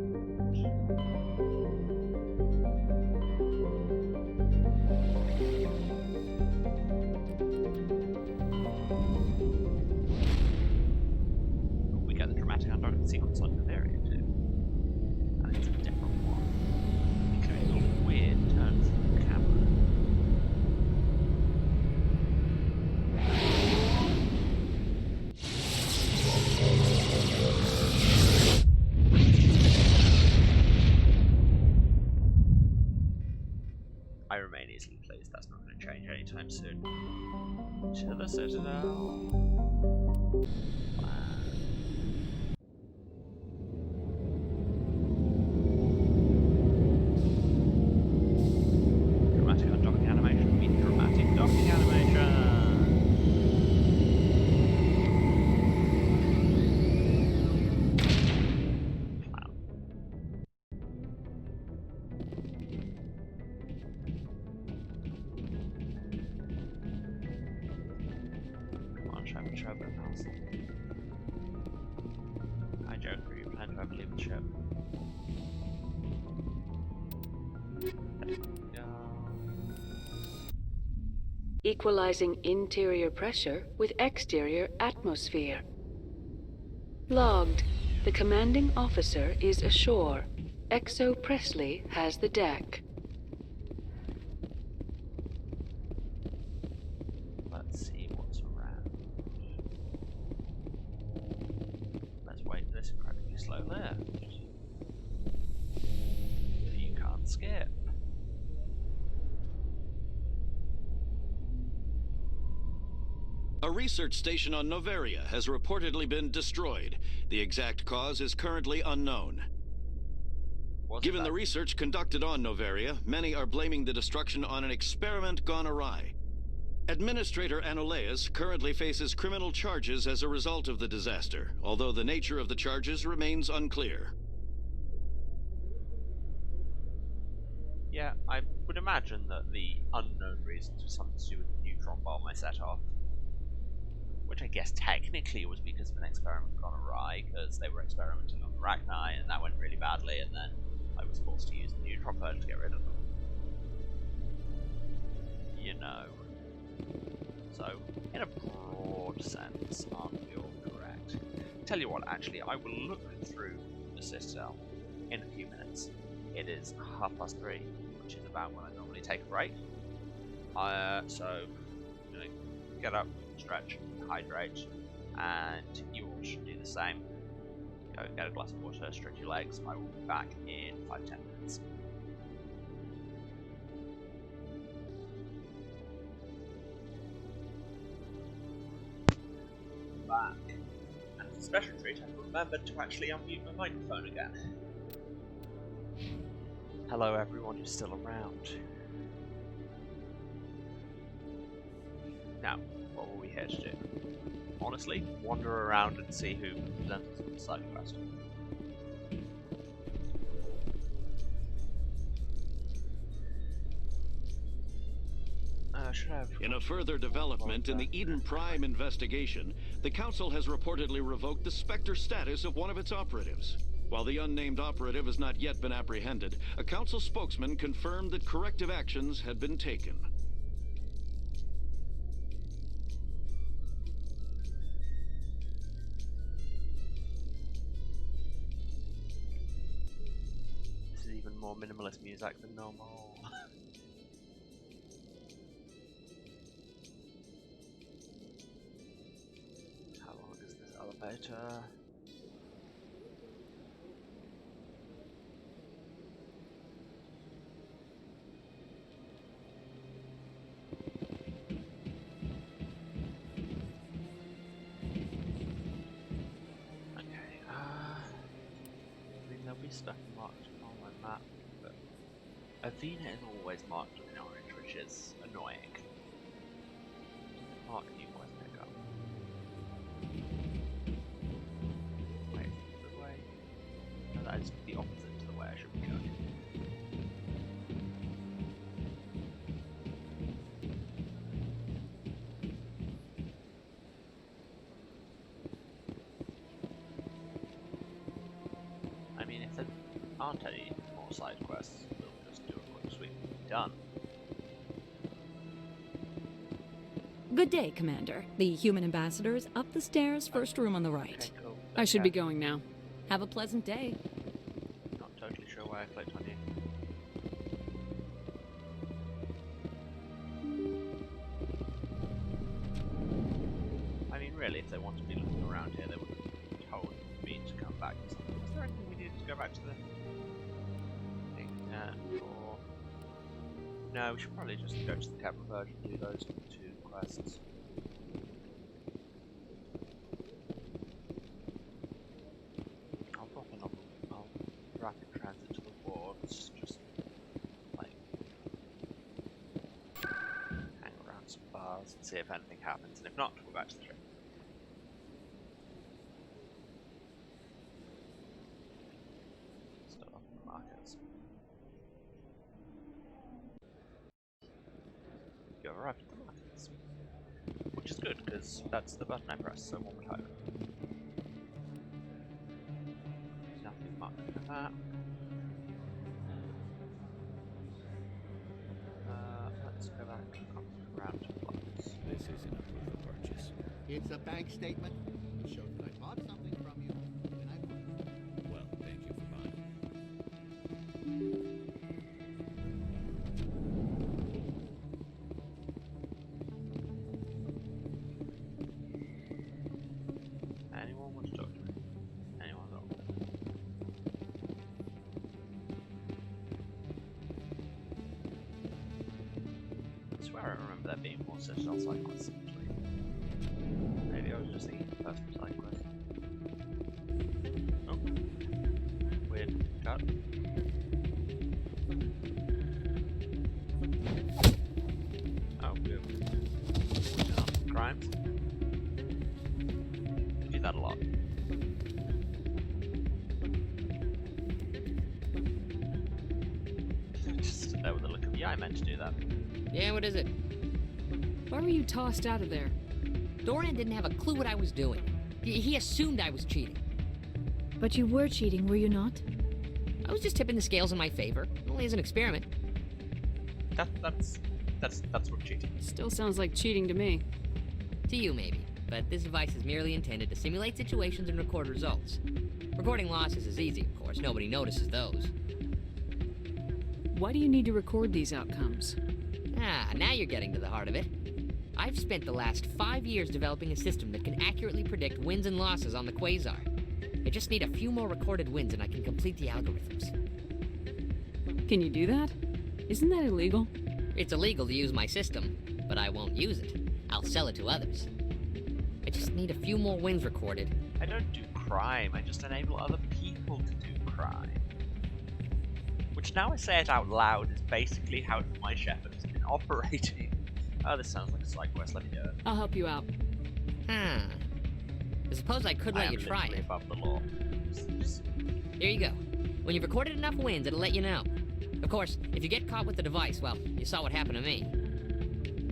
We get the dramatic undocking sequence on Bavaria too. And it's a different one. Including all the weird turns of the camera. I remain easily pleased. That's not going to change anytime soon. To the Citadel. Dramatic undocking animation means dramatic docking animation. Show a bit of house. Hi Joker, you plan to ever leave the ship? Equalizing interior pressure with exterior atmosphere. Logged. The commanding officer is ashore. Exo Presley has the deck. Let's see what's around. Let's wait for this incredibly slow lift. You can't skip. A research station on Noveria has reportedly been destroyed. The exact cause is currently unknown. Given the research conducted on Noveria, many are blaming the destruction on an experiment gone awry. Administrator Anoleus currently faces criminal charges as a result of the disaster, although the nature of the charges remains unclear. Yeah, I would imagine that the unknown reasons were something to do with the neutron bomb I set off. Which I guess technically was because of an experiment gone awry, because they were experimenting on the Arachni and that went really badly, and then I was forced to use the neutron purge to get rid of them. You know. So, in a broad sense, aren't we all correct? Tell you what, actually, I will look through the Citadel in a few minutes. It is 3:30, which is about when I normally take a break. So, you know, get up, stretch, hydrate, and you all should do the same. Go get a glass of water, stretch your legs. I will be back in 5-10 minutes. Back. And as a special treat, I've remembered to actually unmute my microphone again. Hello everyone who's still around. Now, what were we here to do? Honestly, wander around and see who presents us with the side quest. In a further development in the Eden Prime investigation, the Council has reportedly revoked the Spectre status of one of its operatives. While the unnamed operative has not yet been apprehended, a Council spokesman confirmed that corrective actions had been taken. even more minimalist music than normal. How long is this elevator? Stuff marked on my map, but Avena is always marked in orange, which is annoying. Mark you always pick up. Wait, the way? No, that is the opposite to the way I should be going. Aren't any more side quests, we'll just do a quick sweep and be done. Good day, Commander. The human ambassador is up the stairs, first room on the right. Okay, cool. I should be going now. Have a pleasant day. Not totally sure why I clicked on you. I mean, really, if they want to be looking around here, they would have told me to come back to something. Is there anything we needed to go back to the thing? Or... No, we should probably just go to the Captain Virgin and do those two quests. I'll drop in on rapid transit to the wards, just like hang around some bars and see if anything happens, and if not, we'll go back to the trip. Start off in the markets. You have arrived at the markets, which is good because that's the button I pressed, so one would hope. Nothing much for that. Let's go back around to blocks. This isn't a proof of purchase. It's a bank statement. It shows that I bought something from you, and I will. Well, thank you for buying. Anyone want to talk to me? Anyone at all? I swear I remember there being more Citadel side quests in between. Maybe I was just thinking the first side quest. Oh. Weird cut. Oh, good. Crimes. Do that a lot. Just to know with the look of the eye meant to do that. Yeah, what is it? Why were you tossed out of there? Doran didn't have a clue what I was doing. He assumed I was cheating. But you were cheating, were you not? I was just tipping the scales in my favor, only as an experiment. That's what cheating is. Still sounds like cheating to me. To you, maybe. But this device is merely intended to simulate situations and record results. Recording losses is easy, of course. Nobody notices those. Why do you need to record these outcomes? Ah, now you're getting to the heart of it. I've spent the last 5 years developing a system that can accurately predict wins and losses on the Quasar. I just need a few more recorded wins and I can complete the algorithms. Can you do that? Isn't that illegal? It's illegal to use my system, but I won't use it. I'll sell it to others. I just need a few more wins recorded. I don't do crime, I just enable other people to do crime. Which, now I say it out loud, is basically how my shepherd has been operating. Oh, this sounds like a side quest, let me do it. I'll help you out. I suppose I could let you try it. Above the law. Here you go. When you've recorded enough wins, it'll let you know. Of course, if you get caught with the device, well, you saw what happened to me.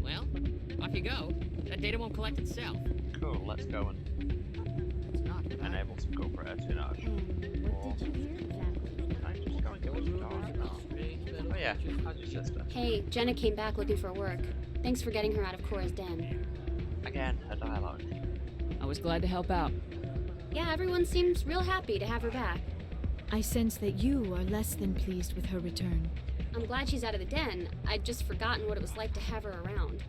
Well, off you go. That data won't collect itself. Cool, let's go and enable some corporate espionage. What did you hear exactly? Can I just go and get what you're talking about? Oh yeah, how's your sister? Hey, Jenna came back looking for work. Thanks for getting her out of Cora's den. Again, a dialogue. I was glad to help out. Yeah, everyone seems real happy to have her back. I sense that you are less than pleased with her return. I'm glad she's out of the den. I'd just forgotten what it was like to have her around.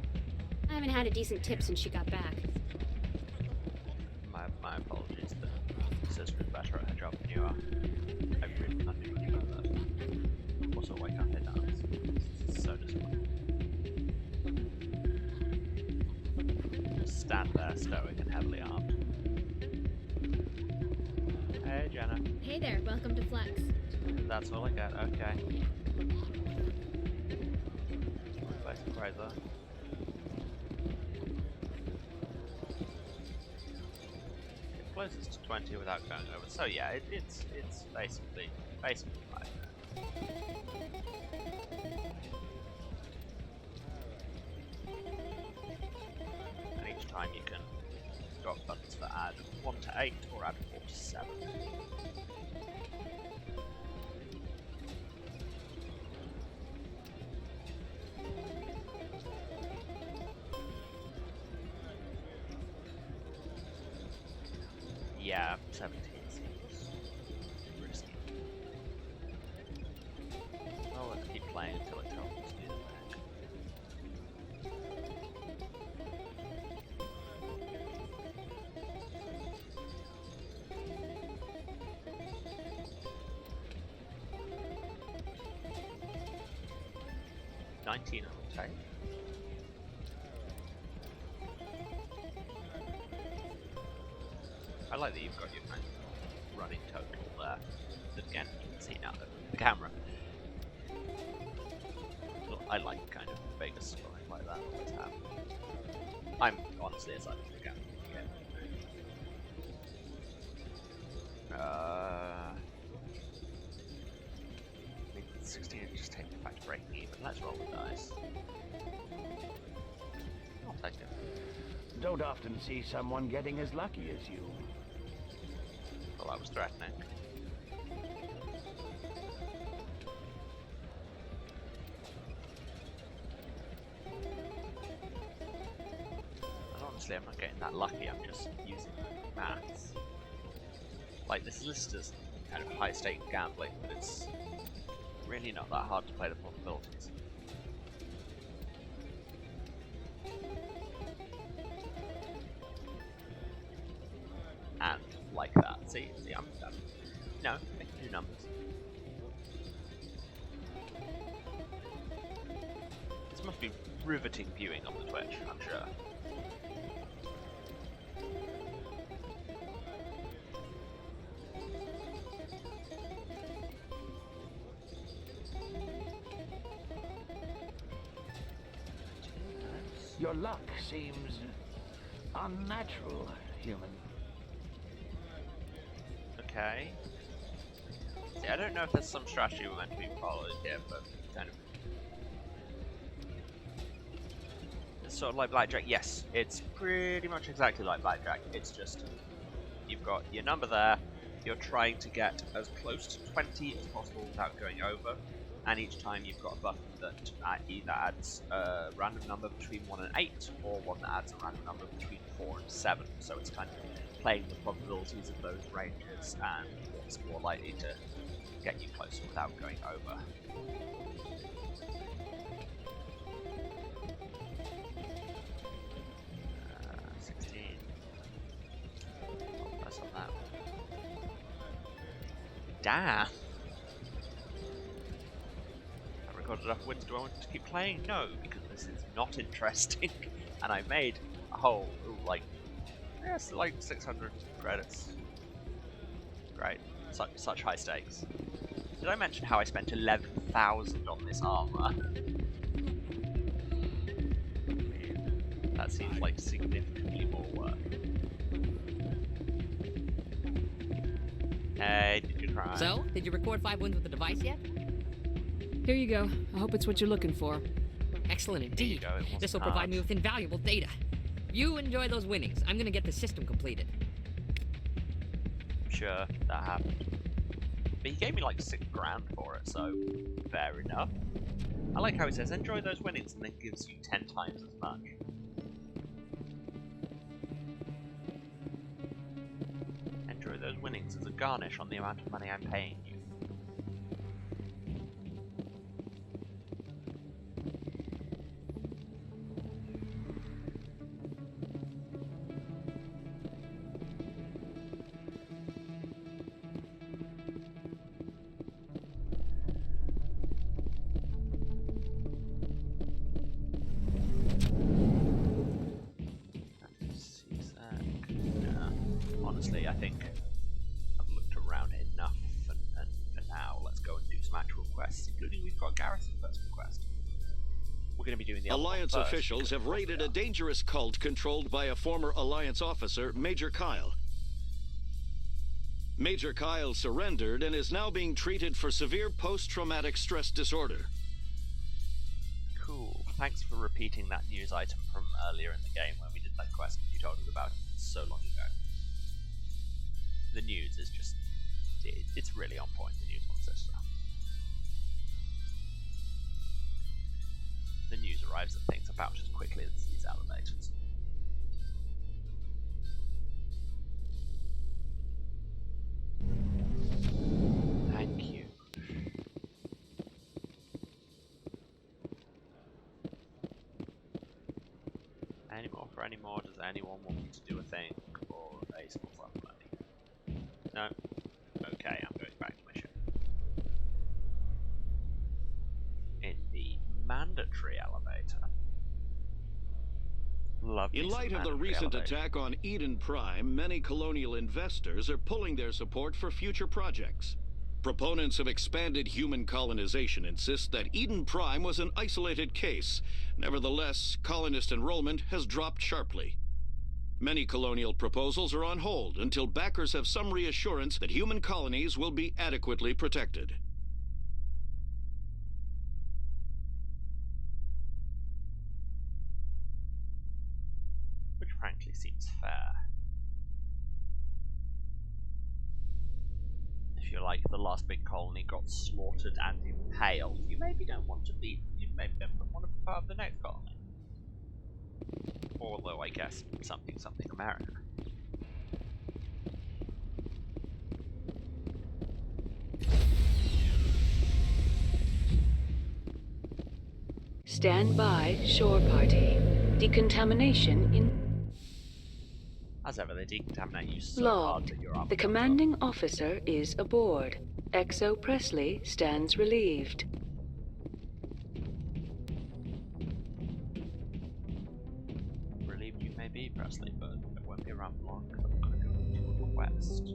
I haven't had a decent tip since she got back. My apologies, but sister is better at her job than you are. I really can't do much about that. Also, why can't I dance? This is so disappointing. Just stand there, stoic and heavily armed. Hey, Jenna. Hey there, welcome to Flex. That's all I got, okay. Play some Fraser. It closes to 20 without going over, so yeah, it's basically like that. And each time you can drop buttons that add 1 to 8 or add 4 to 7. Yeah, 17 seems risky. Oh, let's keep playing until it tells us to do the back. 19 on the tape. I like that you've got your kind of running total there. But again, you can see now that the camera. Well, I like kind of Vegas scoring like that, always have. I'm honestly excited for the camera. I mean, 16 just take me back to breaking even. Let's roll the dice. I'll take it. Don't often see someone getting as lucky as you. Well, that was threatening. And honestly, I'm not getting that lucky, I'm just using maths. Like, this list is kind of high-stake gambling, but it's really not that hard to play the probabilities. And like that. See, I'm no, I can do numbers. This must be riveting viewing on the Twitch, I'm sure. Your luck seems unnatural, human. Okay. See, I don't know if there's some strategy we're meant to be following here, but kind of. It's sort of like Blackjack. Yes, it's pretty much exactly like Blackjack. It's just you've got your number there, you're trying to get as close to 20 as possible without going over, and each time you've got a button that either adds a random number between 1 and 8, or one that adds a random number between 4 and 7. So it's kind of playing the probabilities of those ranges and what's more likely to get you closer without going over. Uh, 16. That's on that. Damn! I recorded enough wins. Do I want to keep playing? No, because this is not interesting. And I made a whole, yes, like 600 credits. Great. Such high stakes. Did I mention how I spent 11,000 on this armor? That seems like significantly more work. Hey, did you try? So, did you record 5 wins with the device yet? Here you go. I hope it's what you're looking for. Excellent indeed. This will provide me with invaluable data. You enjoy those winnings. I'm gonna get the system completed. Sure, that happened. But he gave me like $6 grand for it, so fair enough. I like how he says enjoy those winnings and then gives you 10 times as much. Enjoy those winnings as a garnish on the amount of money I'm paying you. assuming we've got Garrus' first request. We're going to be doing the other one Alliance first, officials have raided a dangerous cult controlled by a former Alliance officer, Major Kyle. Major Kyle surrendered and is now being treated for severe post-traumatic stress disorder. Cool. Thanks for repeating that news item from earlier in the game when we did that quest you told us about so long ago. The news is just... it's really on point, the news on Sister. The news arrives at things about as quickly as these elevators. Thank you. Any more for any more? Does anyone want me to do a thing or a small fun money? No? Okay, I'm going back to my ship. In the mandatory elevator. In light of the recent attack on Eden Prime, many colonial investors are pulling their support for future projects. Proponents of expanded human colonization insist that Eden Prime was an isolated case. Nevertheless, colonist enrollment has dropped sharply. Many colonial proposals are on hold until backers have some reassurance that human colonies will be adequately protected. Which frankly seems fair. If you're like the last big colony got slaughtered and impaled, you maybe don't want to be part of the next colony. Although I guess something America. Stand by, shore party. Decontamination in... As ever, they decontaminate you so hard that you're up. The commanding officer is aboard. XO Presley stands relieved. Relieved you may be, Presley, but it won't be around long because I'm going to go to a quest.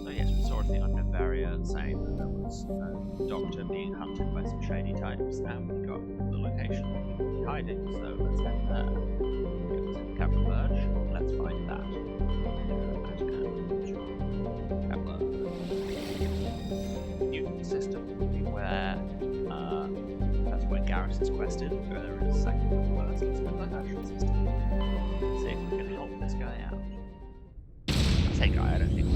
So yes, we saw a thing on Novaria saying that there was a doctor being hunted by some shady types, and we got the location of hiding, so let's head there. It was in Capra Verge, let's find that. Mutant system will be where, that's where Garrus is quested, further in a second, but first let's look at the actual system. See if we can help this guy out. I say guy, I don't think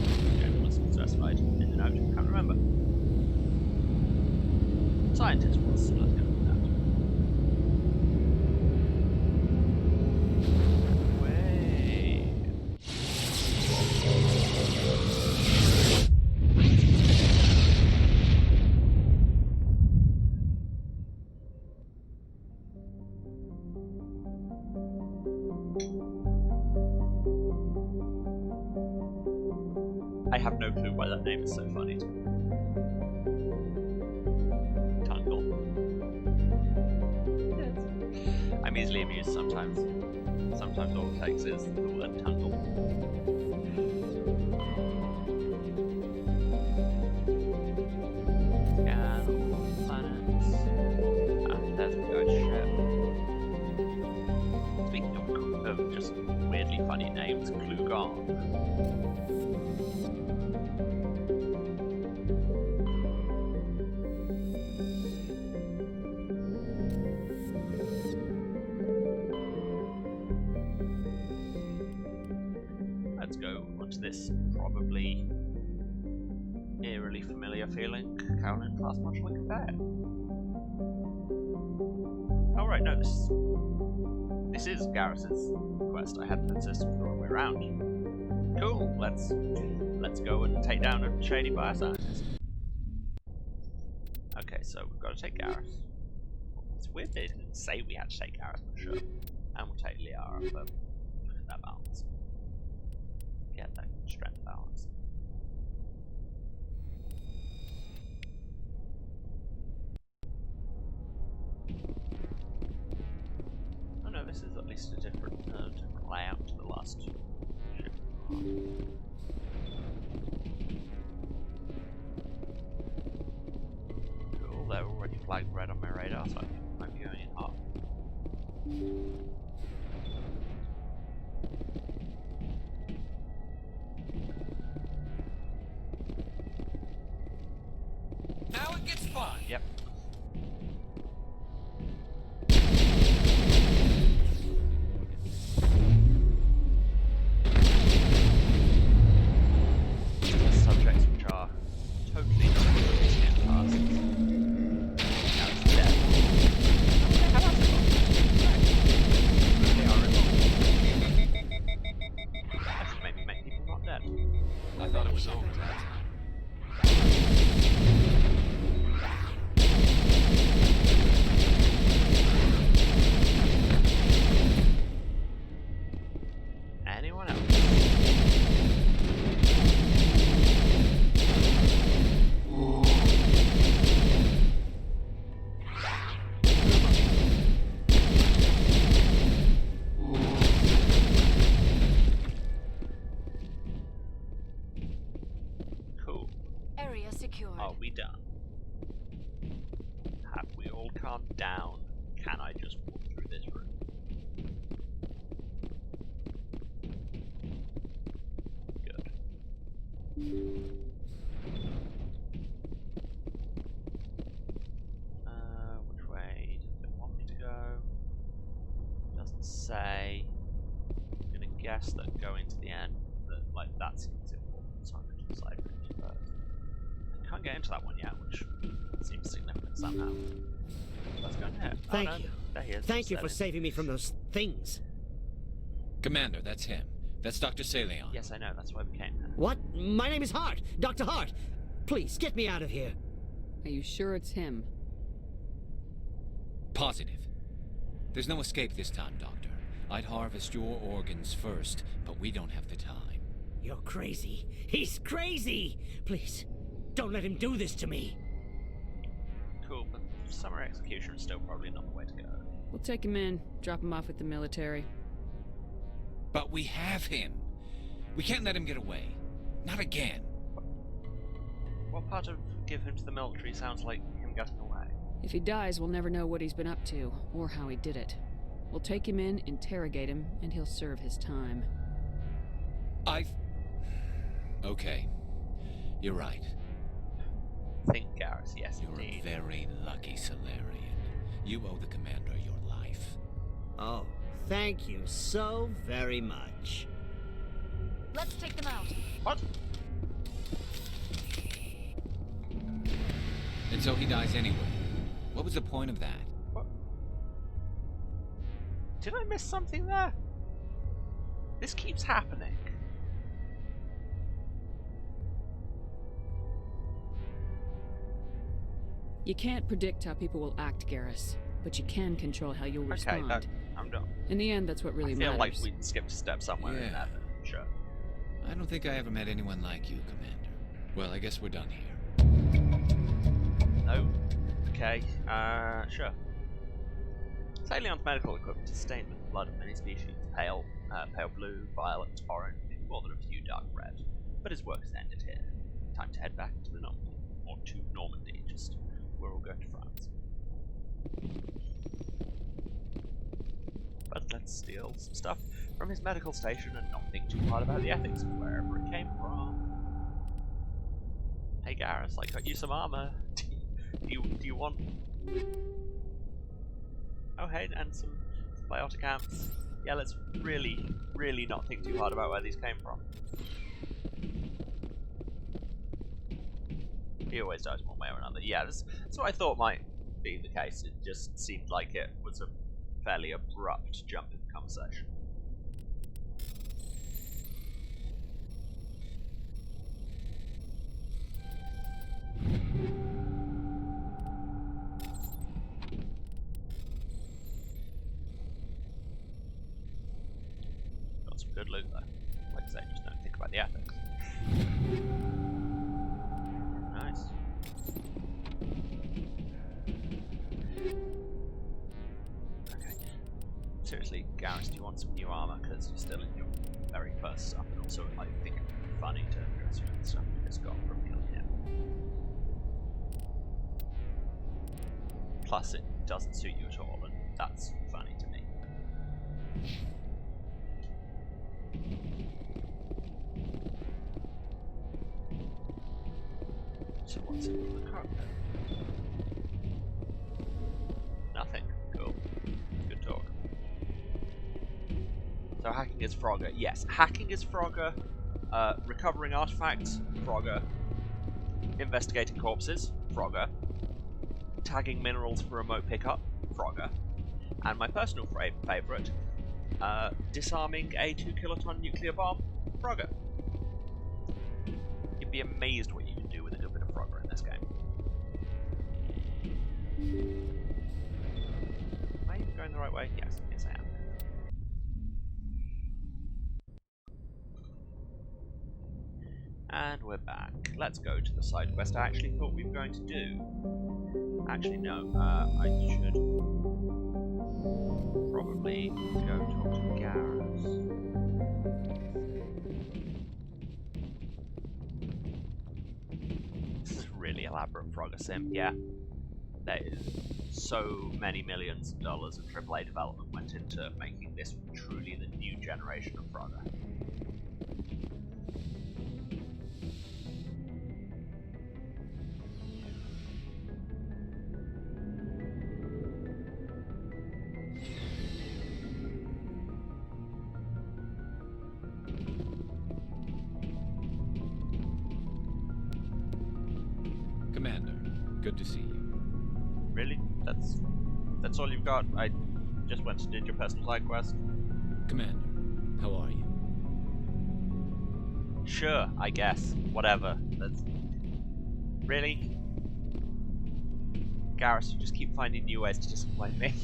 was specified in the note, I can't remember. Scientist was, so let's go with that. Way. I have no clue why that name is so funny to me. Tungle. Yes. I'm easily amused sometimes. Sometimes all it takes is the word Tungle. Scan all the planets. And there's the ghost ship. Speaking of just weirdly funny names, Klugon. This probably eerily familiar feeling. Carolyn Class Marshal Conveyor. Oh right, no, this is Garrus's quest. I had that system the wrong way around. Cool, let's go and take down a shady bioscientist. Okay, so we've got to take Garrus. It's weird they didn't say we had to take Garrus, but sure. And we'll take Liara, but look at that balance. Get that strength balance. Oh no, this is at least a different layout to the last ship. radar, so I might be going in hot. Now it gets fun. Yep. Subjects which are totally not going to scan past. Now it's dead. How about that? They are involved. That should maybe make people not dead. I thought it was over that time. Anyone else? Cool. Area secured. Are we done? Have we all calmed down? Can I just walk through this room? Good. Which way does it want me to go? Doesn't say. I'm gonna guess that going to the end, that like that seems important, so I'm going to decide which first. I can't get into that one yet, which seems significant somehow. Let's go in here. Thank oh, no. you. There he is. Thank you for saving me from those things. Commander, that's him. That's Dr. Saleon. Yes, I know. That's why we came here. What? My name is Hart. Dr. Hart. Please, get me out of here. Are you sure it's him? Positive. There's no escape this time, Doctor. I'd harvest your organs first, but we don't have the time. You're crazy. He's crazy! Please, don't let him do this to me. Cool, but summer execution is still probably not the way to go. We'll take him in, drop him off with the military. But we have him. We can't let him get away. Not again. What part of give him to the military sounds like him getting away? If he dies, we'll never know what he's been up to, or how he did it. We'll take him in, interrogate him, and he'll serve his time. Okay. You're right. Think, Garrus, yes, You're indeed. a very lucky Solarian. You owe the Commander your life. Oh, thank you so very much. Let's take them out. What? And so he dies anyway. What was the point of that? What? Did I miss something there? This keeps happening. You can't predict how people will act, Garrus, but you can control how you'll respond. Okay, I'm done. In the end, that's what really I feel matters. like we skipped a step somewhere in that. Sure. I don't think I ever met anyone like you, Commander. Well, I guess we're done here. No. Okay, sure. Saleon's medical equipment is stained with the blood of many species. Pale blue, violet, orange, more than a few dark red. But his work is ended here. Time to head back to the Normandy. Or to Normandy, just we're all going to France. But let's steal some stuff from his medical station and not think too hard about the ethics of wherever it came from. Hey Garrus, I got you some armor. Do you want? Oh hey, and some biotic amps. Yeah, let's really not think too hard about where these came from. He always dies one way or another. Yeah, that's what I thought might be the case. It just seemed like it was a fairly abrupt jump in the conversation. Got some good loot though. Like I say, just don't think about the ethics. Nice. Okay. Seriously, Garrus, do you want some new armor? Because you're still in your very first stuff, and also I think it would be funny to dress you in stuff you just got from me on him. Plus, it doesn't suit you at all, and that's funny to me. So what's in the cockpit? Nothing. Cool. Good talk. So hacking is Frogger. Yes, hacking is Frogger. Recovering artifacts, Frogger. Investigating corpses, Frogger. Tagging minerals for remote pickup, Frogger. And my personal favourite, disarming a 2-kiloton nuclear bomb, Frogger. You'd be amazed what you can do with a good bit of Frogger in this game. Am I even going the right way? Yes, I am. And we're back. Let's go to the side quest I actually thought we were going to do. Actually, no. I should probably go talk to Garrus. This is really elaborate Frogger sim, yeah. There is so many millions of dollars of AAA development went into making this truly the new generation of Frogger. Commander, good to see you. Really? That's all you've got? I just went and did your personal side quest. Commander, how are you? Sure, I guess. Whatever. That's... Really? Garrus, you just keep finding new ways to disappoint me.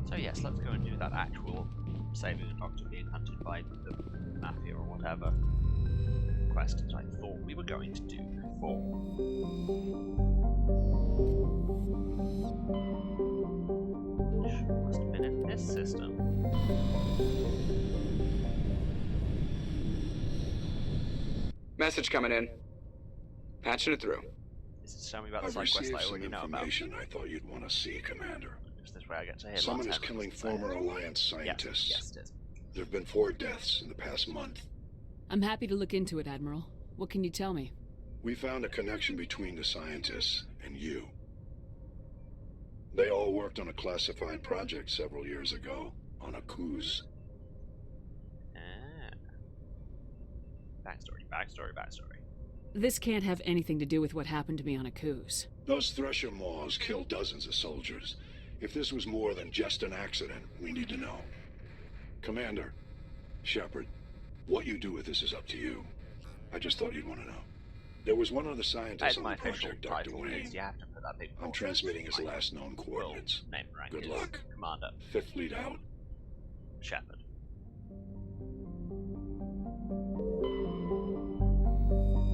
So yes, let's go and do that actual saving a doctor being hunted by the mafia or whatever quest that I thought we were going to do before. Which must have been in this system. Message coming in. Patching it through. This is telling me about the side quest I already know about. I thought you'd want to see, Commander. Is this where I get to hear Someone is killing former Alliance scientists. Yes, it is. There have been 4 deaths in the past month. I'm happy to look into it, Admiral. What can you tell me? We found a connection between the scientists and you. They all worked on a classified project several years ago, on a cruise. Backstory. This can't have anything to do with what happened to me on Akuz. Those Thresher Maws killed dozens of soldiers. If this was more than just an accident, we need to know. Commander, Shepard, what you do with this is up to you. I just thought you'd want to know. There was one other scientist on the project, Dr. Wayne. I'm transmitting his last known coordinates. Good luck. Commander. 5th Fleet out. Shepard.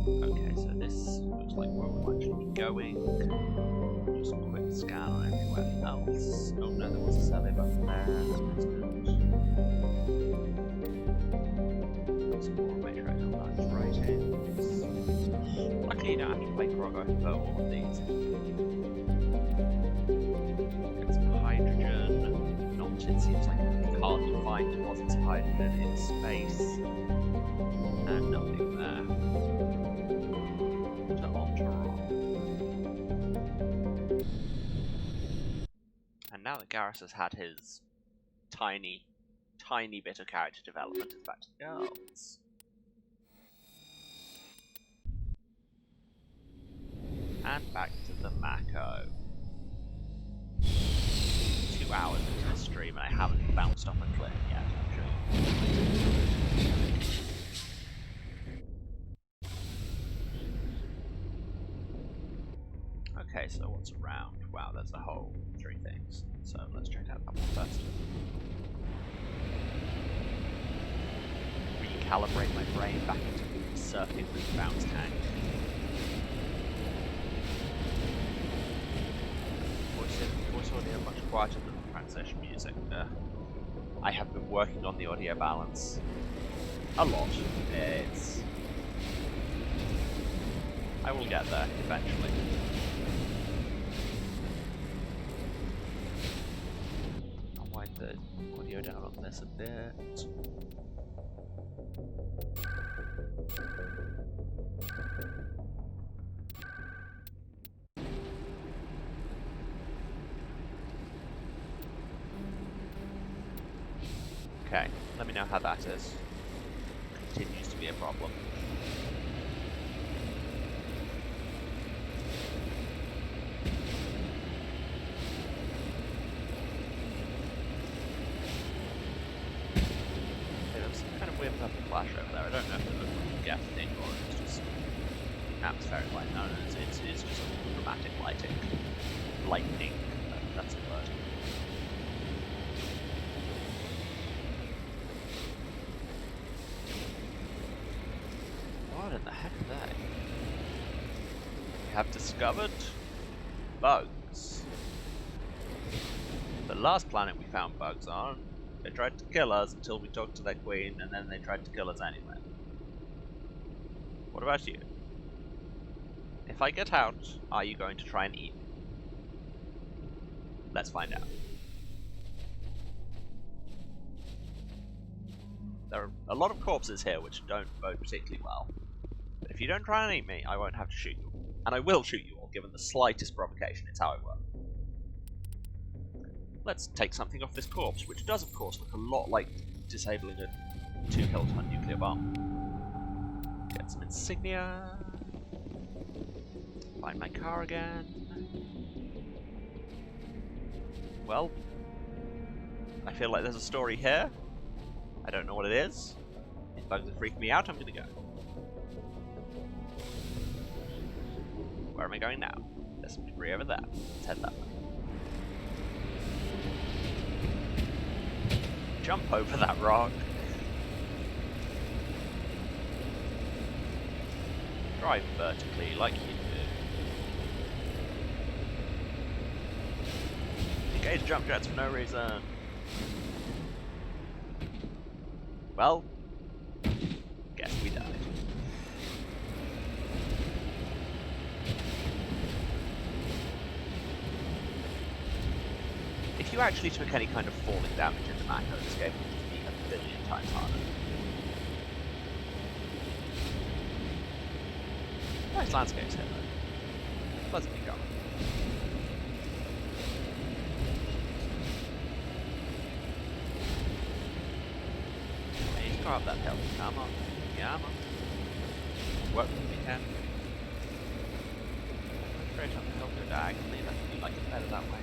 Okay, so this looks like where we'll actually be going. Just a quick scan on everywhere else. Oh no, there was a survey button there. That's good. Some more make sure I don't have writings. Luckily you don't have to play Krogo for all of these. Get some hydrogen. Not, it seems like it's hard to find deposits of hydrogen in space. And nothing there. And now that Garrus has had his tiny bit of character development, it's back to the girls. And back to the Mako. 2 hours into the stream and I haven't bounced off a cliff yet, actually. Okay, so what's around? Wow, there's a whole 3 things. So let's check out that one first. Recalibrate my brain back into surfing with the bounce tank. audio much quieter than the transition music. I have been working on the audio balance a lot. I will get there eventually. I'll wind the audio down on this a bit. Okay, let me know how that is. Continues to be a problem. Okay, there's some kind of weird purple flash over there. I don't know if it looks like a gas thing or it's just atmospheric light. No, it's just dramatic lighting. Lightning. That's a word. What in the heck are they? We have discovered bugs. The last planet we found bugs on, they tried to kill us until we talked to their queen, and then they tried to kill us anyway. What about you? If I get out, are you going to try and eat me? Let's find out. There are a lot of corpses here which don't bode particularly well. But if you don't try and eat me, I won't have to shoot you. And I will shoot you all, given the slightest provocation. It's how I work. Let's take something off this corpse, which does, of course, look a lot like disabling a 2-kiloton nuclear bomb. Get some insignia. Find my car again. Well, I feel like there's a story here. I don't know what it is. If bugs are freaking me out, I'm gonna go. Where am I going now? There's some debris over there. Let's head that way. Jump over that rock. Drive vertically like you do. Engage jump jets for no reason. Well, guess we died. If you actually took any kind of falling damage in the Mako, this game would just be a billion times harder. Nice landscapes here, though. Pleasantly going. Go up that hill. Come on. Come on. Work with me, can. Straight up the hill, go diagonally. That would be like it better that way.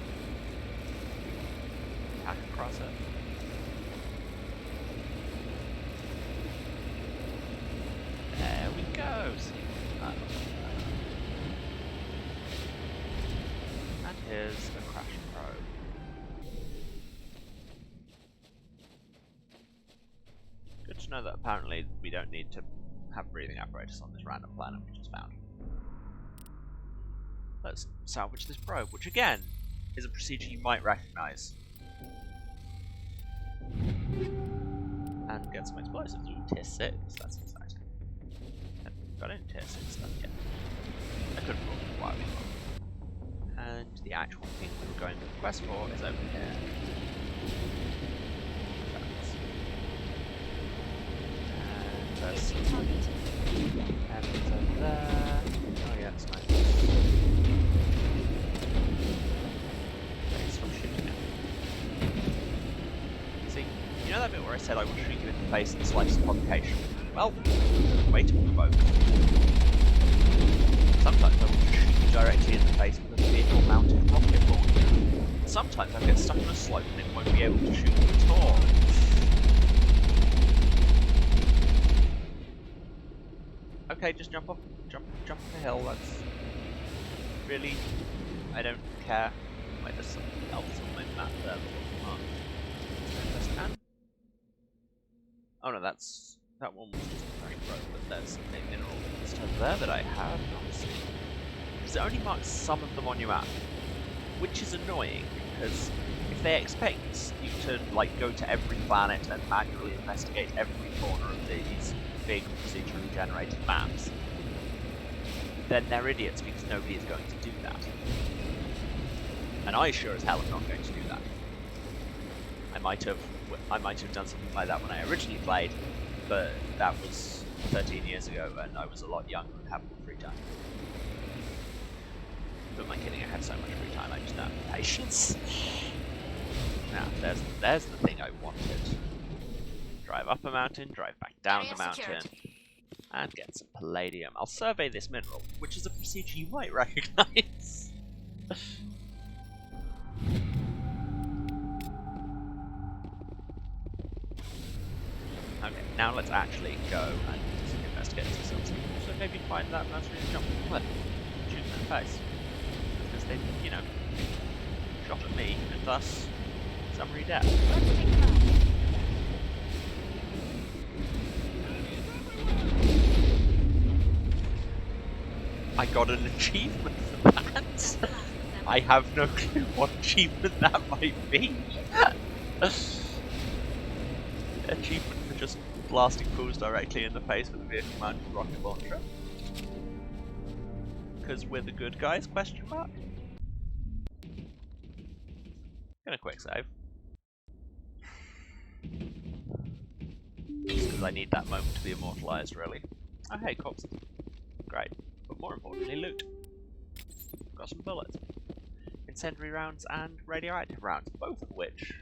Hack across it. There we go. See that looks better. And here's a crash probe. Good to know that apparently we don't need to have breathing apparatus on this random planet we just found. Let's salvage this probe, which again is a procedure you might recognize. And get some explosives. Ooh, tier 6, that's exciting. Haven't got any tier 6 stuff yet. I could have brought it a while before. And the actual thing we were going to quest for is over here. And it's over there. Oh yeah, it's nice. Okay, stop shooting at me. See, you know that bit where I said I would shoot you in the face in the slightest provocation? Well, way to provoke. Sometimes I will shoot you directly in the face with a vehicle-mounted rocket launcher. Sometimes I'll get stuck on a slope and it won't be able to shoot you at all. Okay, just jump off the hill. That's really, I don't care. Wait, there's something else on my map there. Oh no, that one was just a very road, but there's a mineral just over there that I have not seen. Because it only marks some of them on your map, which is annoying because if they expect you to like go to every planet and manually investigate every corner of these big procedurally generated maps, then they're idiots because nobody is going to do that. And I sure as hell am not going to do that. I might have done something like that when I originally played, but that was 13 years ago and I was a lot younger and had more free time. Who am I kidding? I had so much free time, I just don't have the patience. Now, there's the thing I wanted. Drive up a mountain, drive back down the mountain, and get some palladium. I'll survey this mineral, which is a procedure you might recognize. Okay, now let's actually go and investigate this ourselves. So maybe find that mercenary jump from the cliff. Shoot them in the face. Because they, you know, shot at me, and thus, summary death. I got an achievement for that. I have no clue what achievement that might be. Achievement for just blasting fools directly in the face with a vehicle-mounted rocket launcher. Because we're the good guys? Question mark. Gonna quick save. Just because I need that moment to be immortalized, really. Oh hey, corpses. Great. But more importantly, loot. Got some bullets. Incendiary rounds and radioactive rounds, both of which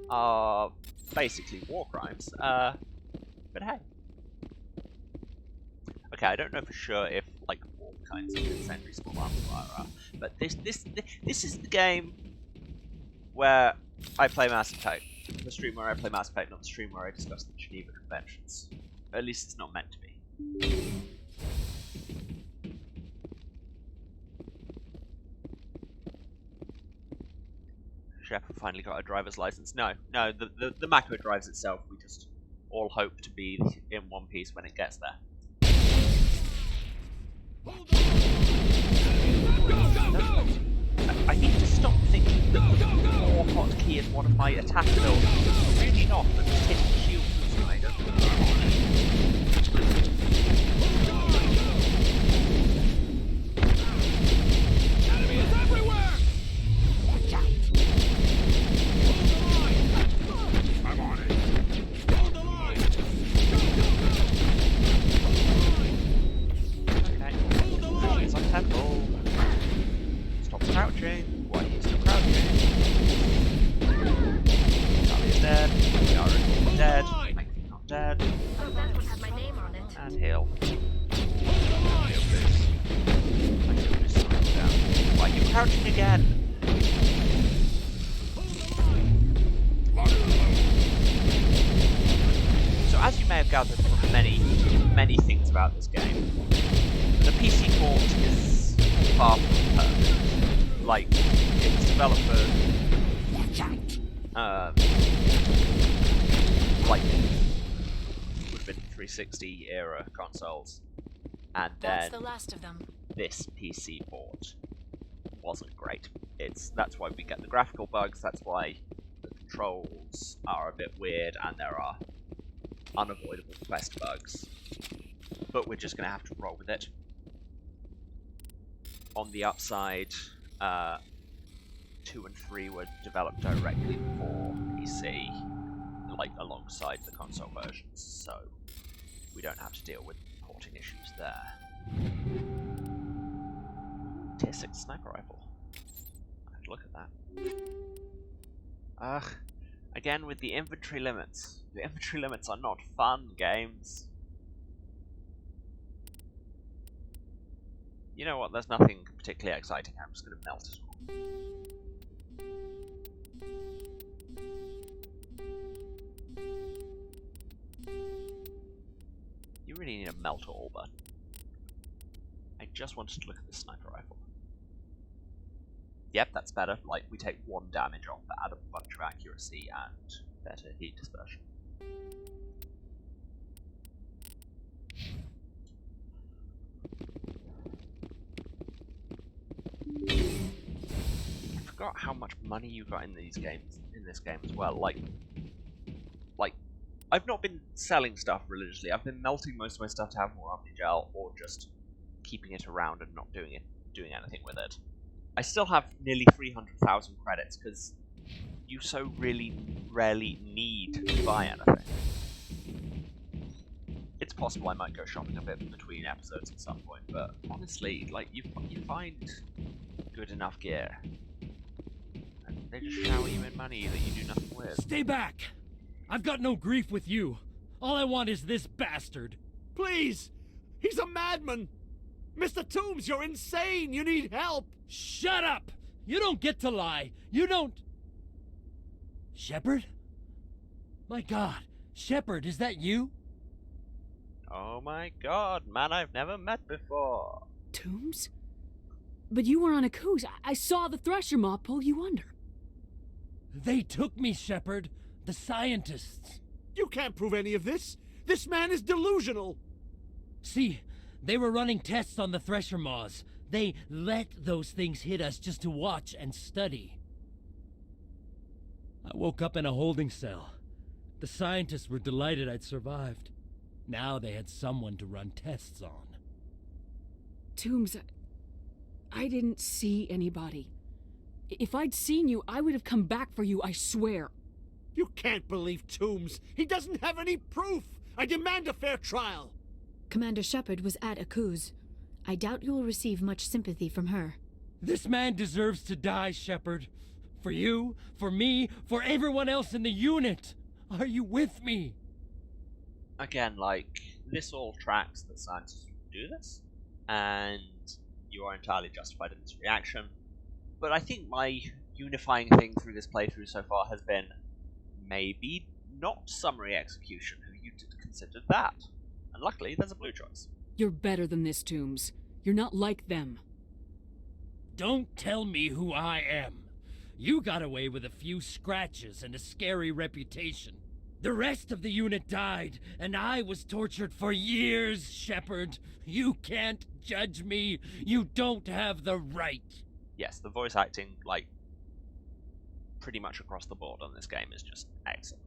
are basically war crimes. But hey. Okay, I don't know for sure if like all kinds of incendiary small arms are, but this is the game where I play Mass Effect. The stream where I play Mass Effect, not the stream where I discuss the Geneva Conventions. At least it's not meant to be. Shepard finally got a driver's license. No, the Mako drives itself. We just all hope to be in one piece when it gets there. I need to stop thinking that the war hotkey is one of my attack builds. It's really not, but just hitting Q kind of. Enemy is everywhere! Watch out! I'm on it. Hold the line! Okay. Hold the line! It's on temple. Stop crouching. Why are you still crouching? Charlie is dead. We are dead. Mike is not dead. Oh, that one had my name on it. And heal. Why are you crouching again? So as you may have gathered from many things about this game, the PC port is far from perfect. Like, it was developed for like would have been 360 era consoles, and then That's the last of them. this PC port wasn't great. That's why we get the graphical bugs, that's why the controls are a bit weird, and there are unavoidable quest bugs. But we're just going to have to roll with it. On the upside, 2 and 3 were developed directly for PC, like alongside the console versions, so we don't have to deal with porting issues there. Tier 6 sniper rifle. I have to look at that. Again with the inventory limits. The inventory limits are not fun, games. You know what, there's nothing particularly exciting, I'm just going to melt it all. You really need a melt all button. I just wanted to look at the sniper rifle. Yep, that's better. Like, we take 1 damage off, but add a bunch of accuracy and better heat dispersion. forgot how much money you got in these games, in this game as well. Like, I've not been selling stuff religiously. I've been melting most of my stuff to have more Omni Gel, or just keeping it around and not doing anything with it. I still have nearly 300,000 credits because you so really rarely need to buy anything. It's possible I might go shopping a bit between episodes at some point, but honestly, like, you find good enough gear, and they just shower you in money that you do nothing with. Stay back! I've got no grief with you. All I want is this bastard. Please! He's a madman! Mr. Toombs, you're insane! You need help! Shut up! You don't get to lie. You don't... Shepard? My God, Shepard, is that you? Oh my God, man I've never met before. Toombs? But you were on a cruise. I saw the Thresher Maw pull you under. They took me, Shepard. The scientists. You can't prove any of this. This man is delusional. See, they were running tests on the Thresher Maws. They let those things hit us just to watch and study. I woke up in a holding cell. The scientists were delighted I'd survived. Now they had someone to run tests on. Toombs, I didn't see anybody. If I'd seen you, I would have come back for you, I swear. You can't believe Toombs. He doesn't have any proof. I demand a fair trial. Commander Shepard was at Akuz. I doubt you will receive much sympathy from her. This man deserves to die, Shepard. For you, for me, for everyone else in the unit. Are you with me? Again, like, this all tracks that scientists would do this, and you are entirely justified in this reaction. But I think my unifying thing through this playthrough so far has been maybe not summary execution. Have you considered that? And luckily, there's a blue choice. You're better than this, Toombs. You're not like them. Don't tell me who I am. You got away with a few scratches and a scary reputation. The rest of the unit died, and I was tortured for years, Shepard. You can't judge me. You don't have the right. Yes, the voice acting, like, pretty much across the board on this game is just excellent.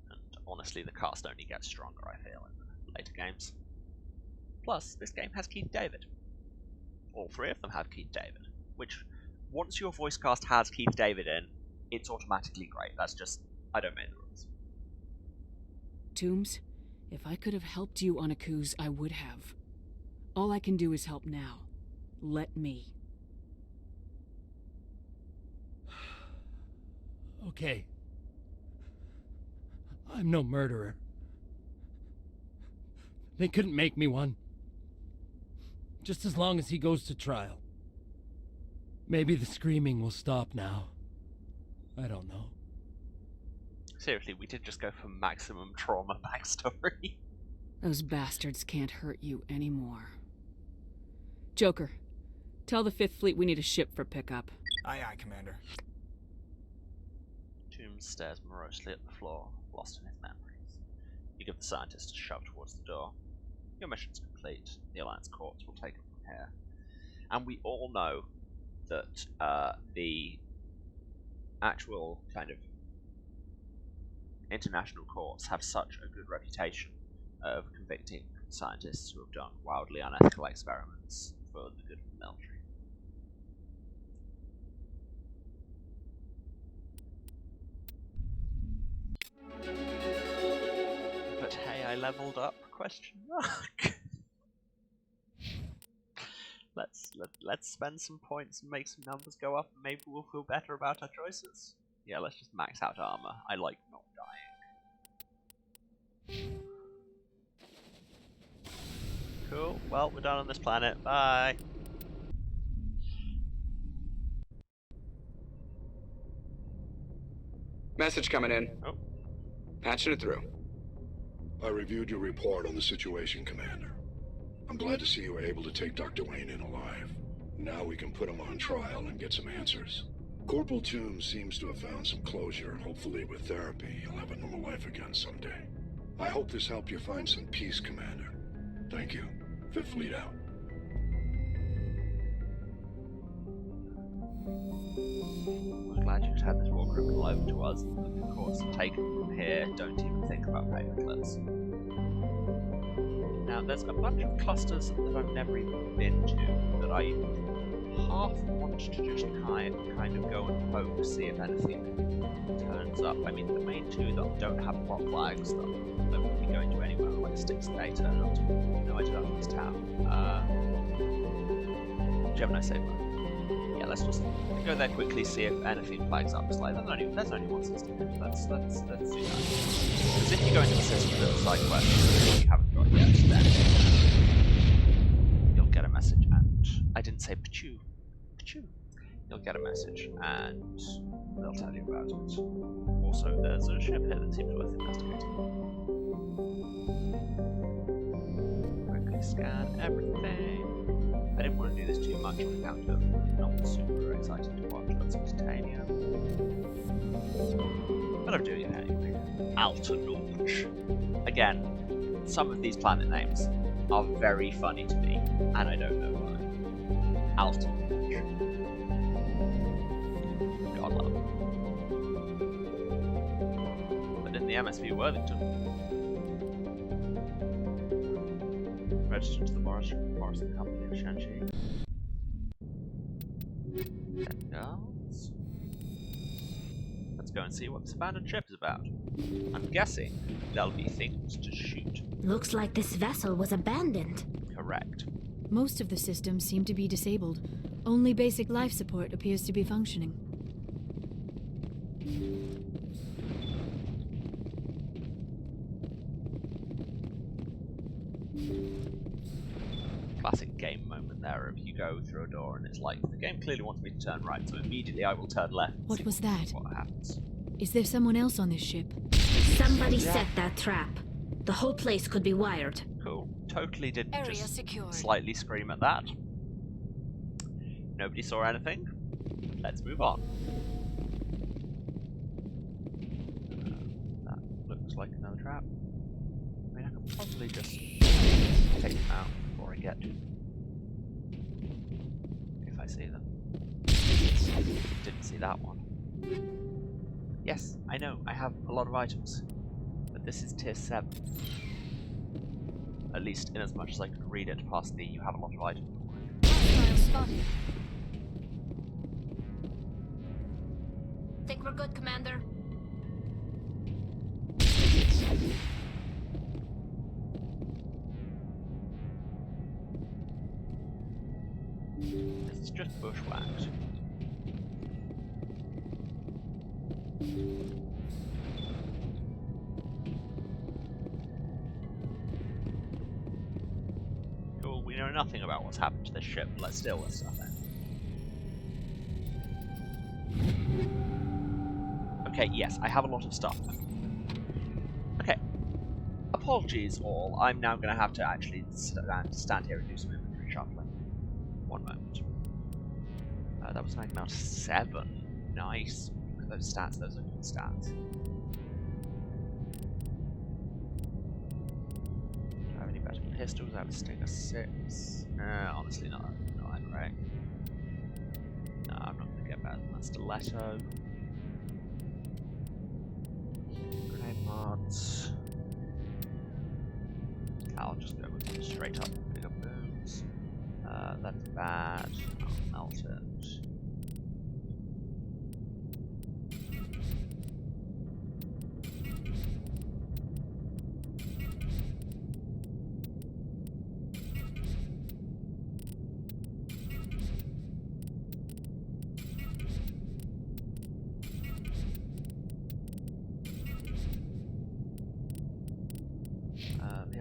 And honestly, the cast only gets stronger, I feel, in the later games. Plus, this game has Keith David. All three of them have Keith David, which, once your voice cast has Keith David in, it's automatically great. That's just, I don't make the rules. Toombs, if I could have helped you on Akuz, I would have. All I can do is help now. Let me. Okay. I'm no murderer. They couldn't make me one. Just as long as he goes to trial. Maybe the screaming will stop now. I don't know. Seriously, we did just go for maximum trauma backstory. Those bastards can't hurt you anymore. Joker, tell the 5th Fleet we need a ship for pickup. Aye, aye, Commander. Toombs stares morosely at the floor, lost in his memories. You give the scientist a shove towards the door. Your mission's complete. The Alliance courts will take it from here. And we all know that the actual kind of international courts have such a good reputation of convicting scientists who have done wildly unethical experiments for the good of the military. But hey, I leveled up? Question mark. Let's spend some points and make some numbers go up, and maybe we'll feel better about our choices. Yeah, let's just max out armor. I like not dying. Cool. Well, we're done on this planet. Bye. Message coming in. Oh. Patching it through. I reviewed your report on the situation, Commander. I'm glad to see you were able to take Dr. Wayne in alive. Now we can put him on trial and get some answers. Corporal Toombs seems to have found some closure, and hopefully with therapy, he'll have a normal life again someday. I hope this helped you find some peace, Commander. Thank you. 5th Fleet out. We're glad you had this war criminal over to us. Of course, take it from here. Don't even think about paperclips. Now, there's a bunch of clusters that I've never even been to that I half want to just kind of go and poke, see if anything turns up. I mean, the main two that don't have plot flags that we'll be going to anywhere, like Sticks and Day turn up. No idea about this town. Gemini Saber. Yeah, let's just go there quickly, see if anything flags up. It's like there's only one system. Let's do that. Because if you go into the system with a side quest that you haven't got yet, then you'll get a message, and I didn't say pachoo. You'll get a message, and they'll tell you about it. Also, there's a ship here that seems worth investigating. Quickly scan everything. I didn't want to do this too much on account of not super excited to watch. That's titanium. But I'm doing it anyway. Altanouch. Again, some of these planet names are very funny to me, and I don't know why. Altanouch. God love. But in the MSV Worthington, registered to the Morrison Company in Shanxi. Guards. Let's go and see what this abandoned ship is about. I'm guessing there'll be things to shoot. Looks like this vessel was abandoned. Correct. Most of the systems seem to be disabled. Only basic life support appears to be functioning. Classic game moment there of you go through a door and it's like, the game clearly wants me to turn right, so immediately I will turn left. What was that? What happens? Is there someone else on this ship? Somebody set that trap. The whole place could be wired. Cool. Totally didn't Area just secured. Slightly scream at that. Nobody saw anything. Let's move on. That looks like another trap. I mean, I could probably just take them out before I get to them. If I see them. Didn't see that one. Yes, I know, I have a lot of items. But this is tier 7. At least in as much as I could read it past the you have a lot of items. Think we're good, Commander? This is just bushwhacked. Cool, we know nothing about what's happened to this ship. Let's deal with stuff then. Okay, yes, I have a lot of stuff. Okay. Apologies all, I'm now going to have to actually stand here and do some inventory shuffling. One moment. That was knocking out 7. Nice. Look at those stats, those are good stats. Do I have any better pistols? I have a Stinger 6. Honestly, not that great. No, I'm not going to get better than that stiletto. Grenade mods. I'll just go with straight up bigger booms. That's bad. I'll melt it.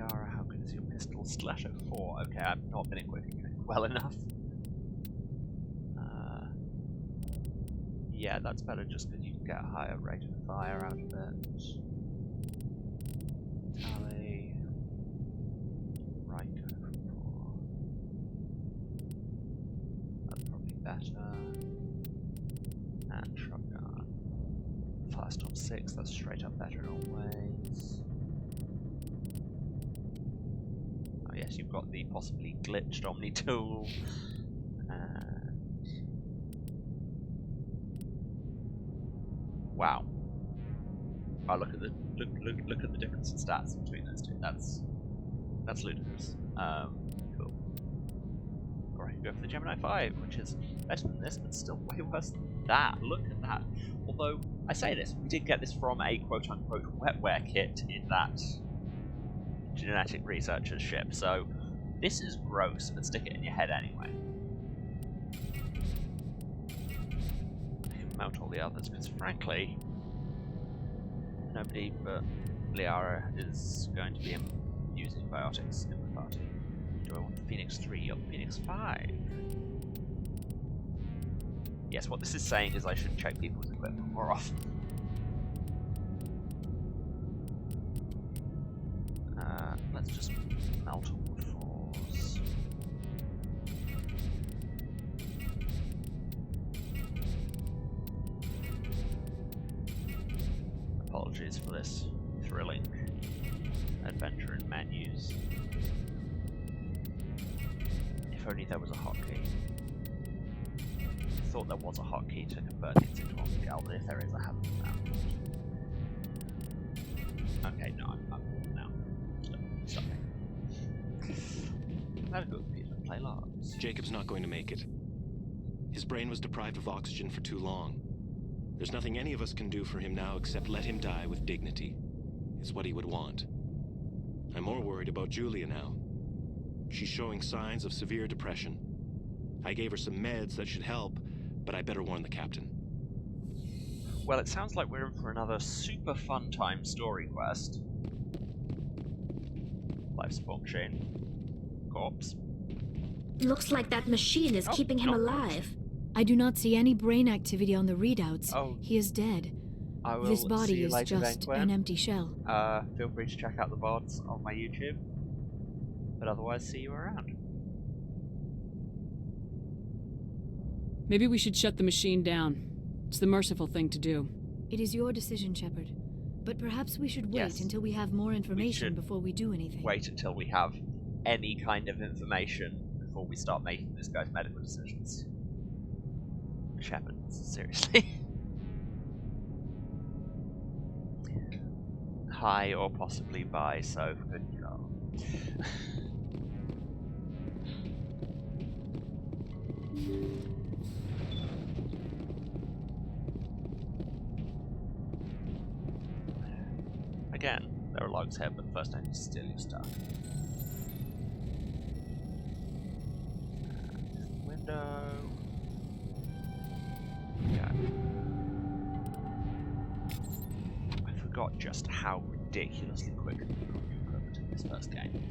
How good is your pistol? Stiletto 4. Okay, I've not been equipping it well enough. Yeah, that's better just because you can get a higher rate of fire out of it. Tally. Right, go for 4. That's probably better. And shotgun. Fast on 6, that's straight up better in all ways. Oh yes, you've got the possibly glitched Omni tool. Wow. Oh, look at the difference in stats between those two. That's ludicrous. Cool. Or I can go for the Gemini 5, which is better than this, but still way worse than that. Look at that. Although, I say this, we did get this from a quote-unquote wetware kit in that genetic researcher's ship, so this is gross, but stick it in your head anyway. I can mount all the others, because frankly, nobody but Liara is going to be using biotics in the party. Do I want the Phoenix 3 or the Phoenix 5? Yes, what this is saying is I should check people's equipment more often. Let's just melt all the 4s. Apologies for this thrilling adventure in menus. If only there was a hotkey. I thought there was a hotkey to convert it into one gel, but if there is, I haven't found it. Okay, no, I'm now. Stop it. That'll go with Peter and play logs. Jacob's not going to make it. His brain was deprived of oxygen for too long. There's nothing any of us can do for him now except let him die with dignity. It's what he would want. I'm more worried about Julia now. She's showing signs of severe depression. I gave her some meds that should help, but I better warn the captain. Well, it sounds like we're in for another super fun time story quest. Life support machine. Corpse. Looks like that machine is keeping him alive. I do not see any brain activity on the readouts. Oh. He is dead. I will This see body you is later just then, Gwen. an empty shell. Feel free to check out the VODs on my YouTube. But otherwise, see you around. Maybe we should shut the machine down. It's the merciful thing to do. It is your decision, Shepard. But perhaps we should wait until we have more information before we do anything. Wait until we have any kind of information before we start making this guy's medical decisions. Shepard, seriously. Hi, or possibly bye, so good job. Again, there are logs here, but first I need to steal your stuff. Window. Yeah. I forgot just how ridiculously quick the equipment in this first game.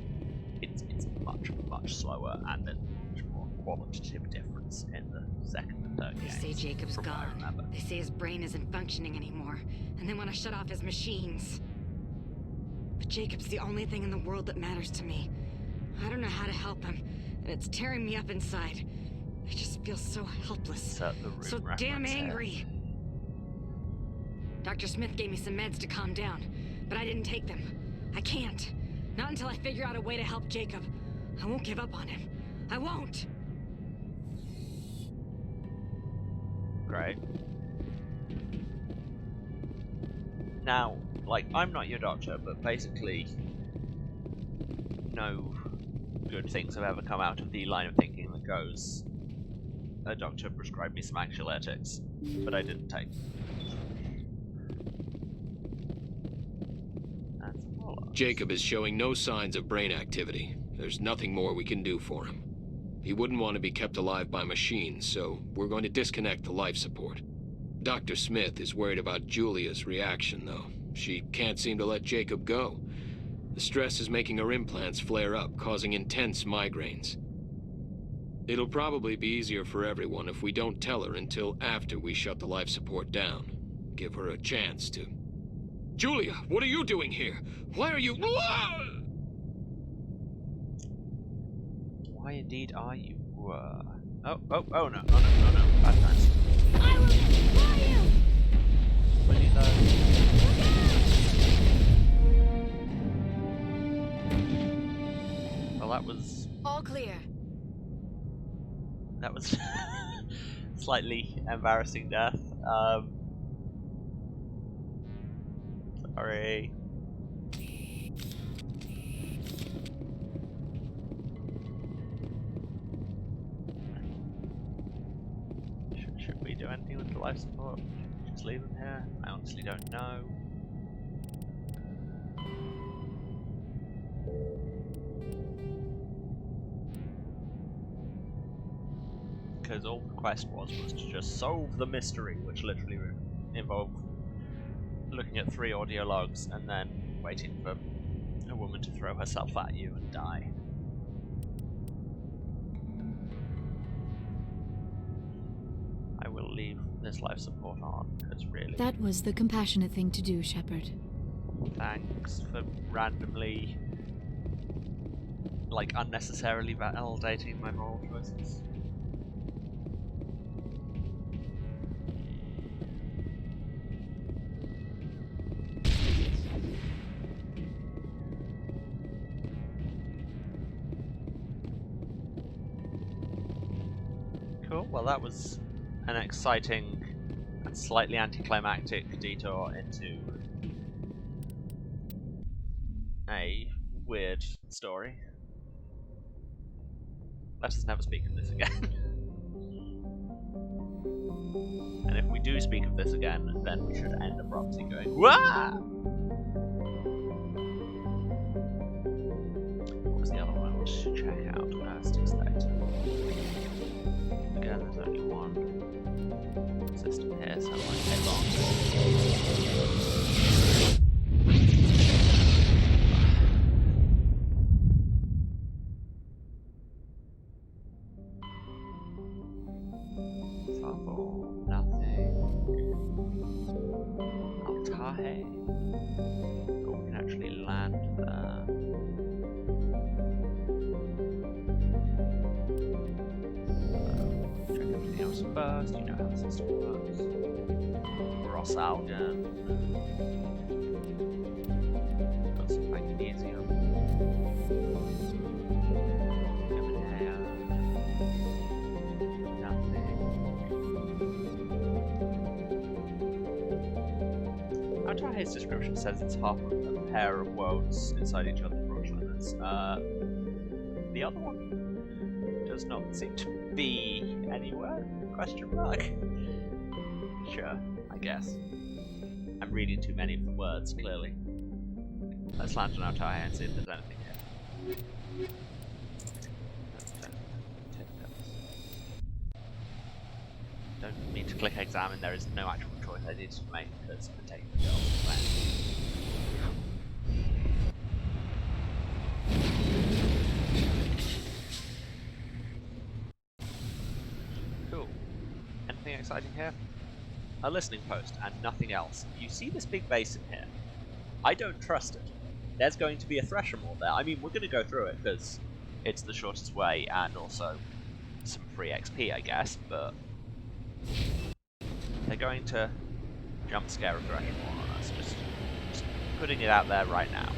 It's much, much slower, and there's much more qualitative difference in the second and third games. They say Jacob's gone. They say his brain isn't functioning anymore, and they want to shut off his machines. But Jacob's the only thing in the world that matters to me. I don't know how to help him, and it's tearing me up inside. I just feel so helpless, so damn angry. Dr. Smith gave me some meds to calm down, but I didn't take them. I can't. Not until I figure out a way to help Jacob. I won't give up on him. I won't! Great. Now, like, I'm not your doctor, but basically, no good things have ever come out of the line of thinking that goes, a doctor prescribed me some anxiolytics, but I didn't take them. Jacob is showing no signs of brain activity. There's nothing more we can do for him. He wouldn't want to be kept alive by machines, so we're going to disconnect the life support. Dr. Smith is worried about Julia's reaction, though. She can't seem to let Jacob go. The stress is making her implants flare up, causing intense migraines. It'll probably be easier for everyone if we don't tell her until after we shut the life support down. Give her a chance to... Julia, what are you doing here? Why are you... Why indeed are you? Oh no, bad times. I will destroy you! Really though. Well, that was... All clear. That was slightly embarrassing death. Hurry. Should we do anything with the life support? Just leave them here? I honestly don't know. Because all the quest was to just solve the mystery, which literally involved looking at 3 audio logs and then waiting for a woman to throw herself at you and die. I will leave this life support on, because really... That was the compassionate thing to do, Shepard. Thanks for randomly, like, unnecessarily validating my moral choices. Cool, well that was an exciting and slightly anticlimactic detour into a weird story. Let us never speak of this again. And if we do speak of this again, then we should end abruptly going, "Wah!" What was the other one I wanted to check out? Stick State. Again, there's only one system here, so I won't take long. Nothing. Altahe. But we can actually land there. Check everything else first. You know how the system works. Ross Algan. Got some magnesium. His description says it's half a pair of worlds inside each other for Oshlanders. The other one does not seem to be anywhere? Question mark? Sure, I guess. I'm reading too many of the words, clearly. Let's land on Altair and see if there's anything here. Don't mean to click examine, there is no actual choice I need to make because I'm taking the girl plan. Cool. Anything exciting here? A listening post and nothing else. You see this big basin here? I don't trust it. There's going to be a thresher moor there. I mean, we're going to go through it because it's the shortest way and also some free XP, I guess, but they're going to jump scare a thresher moor on us. Just putting it out there right now.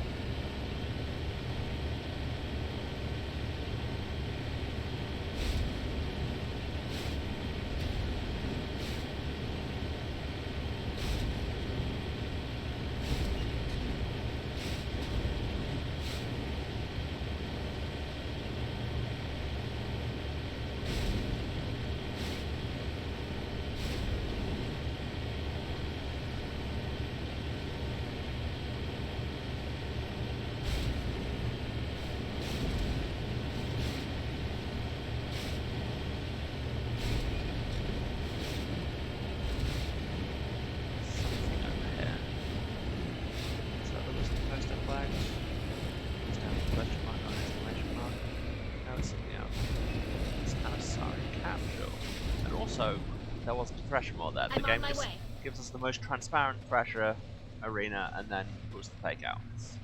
There wasn't a thresher moor there. The game just gives us the most transparent thresher arena and then pulls the fake out. It's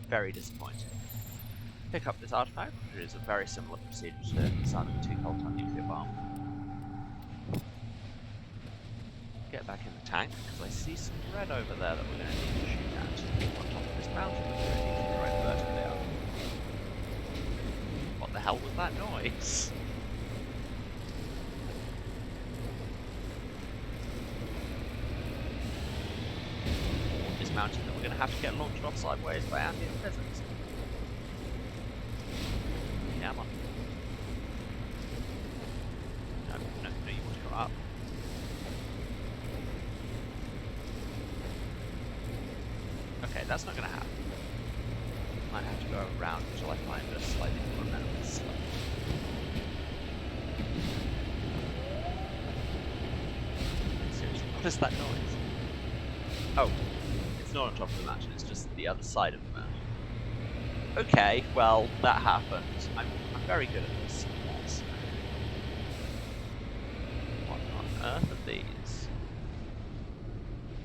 very disappointing. Pick up this artifact, which is a very similar procedure to disarming a 2-kiloton nuclear bomb. Get back in the tank, because I see some red over there that we're going to need to shoot at. On top of this mountain, we're going to need to direct vertically up. What the hell was that noise? Mountain that we're going have to get launched off sideways by ambient physics. Yeah, I'm on. No, you want to go up. Okay, that's not going to happen. Might have to go around until I find a slightly more amenable slope. Seriously, what is that noise? Oh, it's not on top of the mountain, it's just the other side of the mountain. Okay, well, that happened. I'm very good at this. Yes. What on earth are these?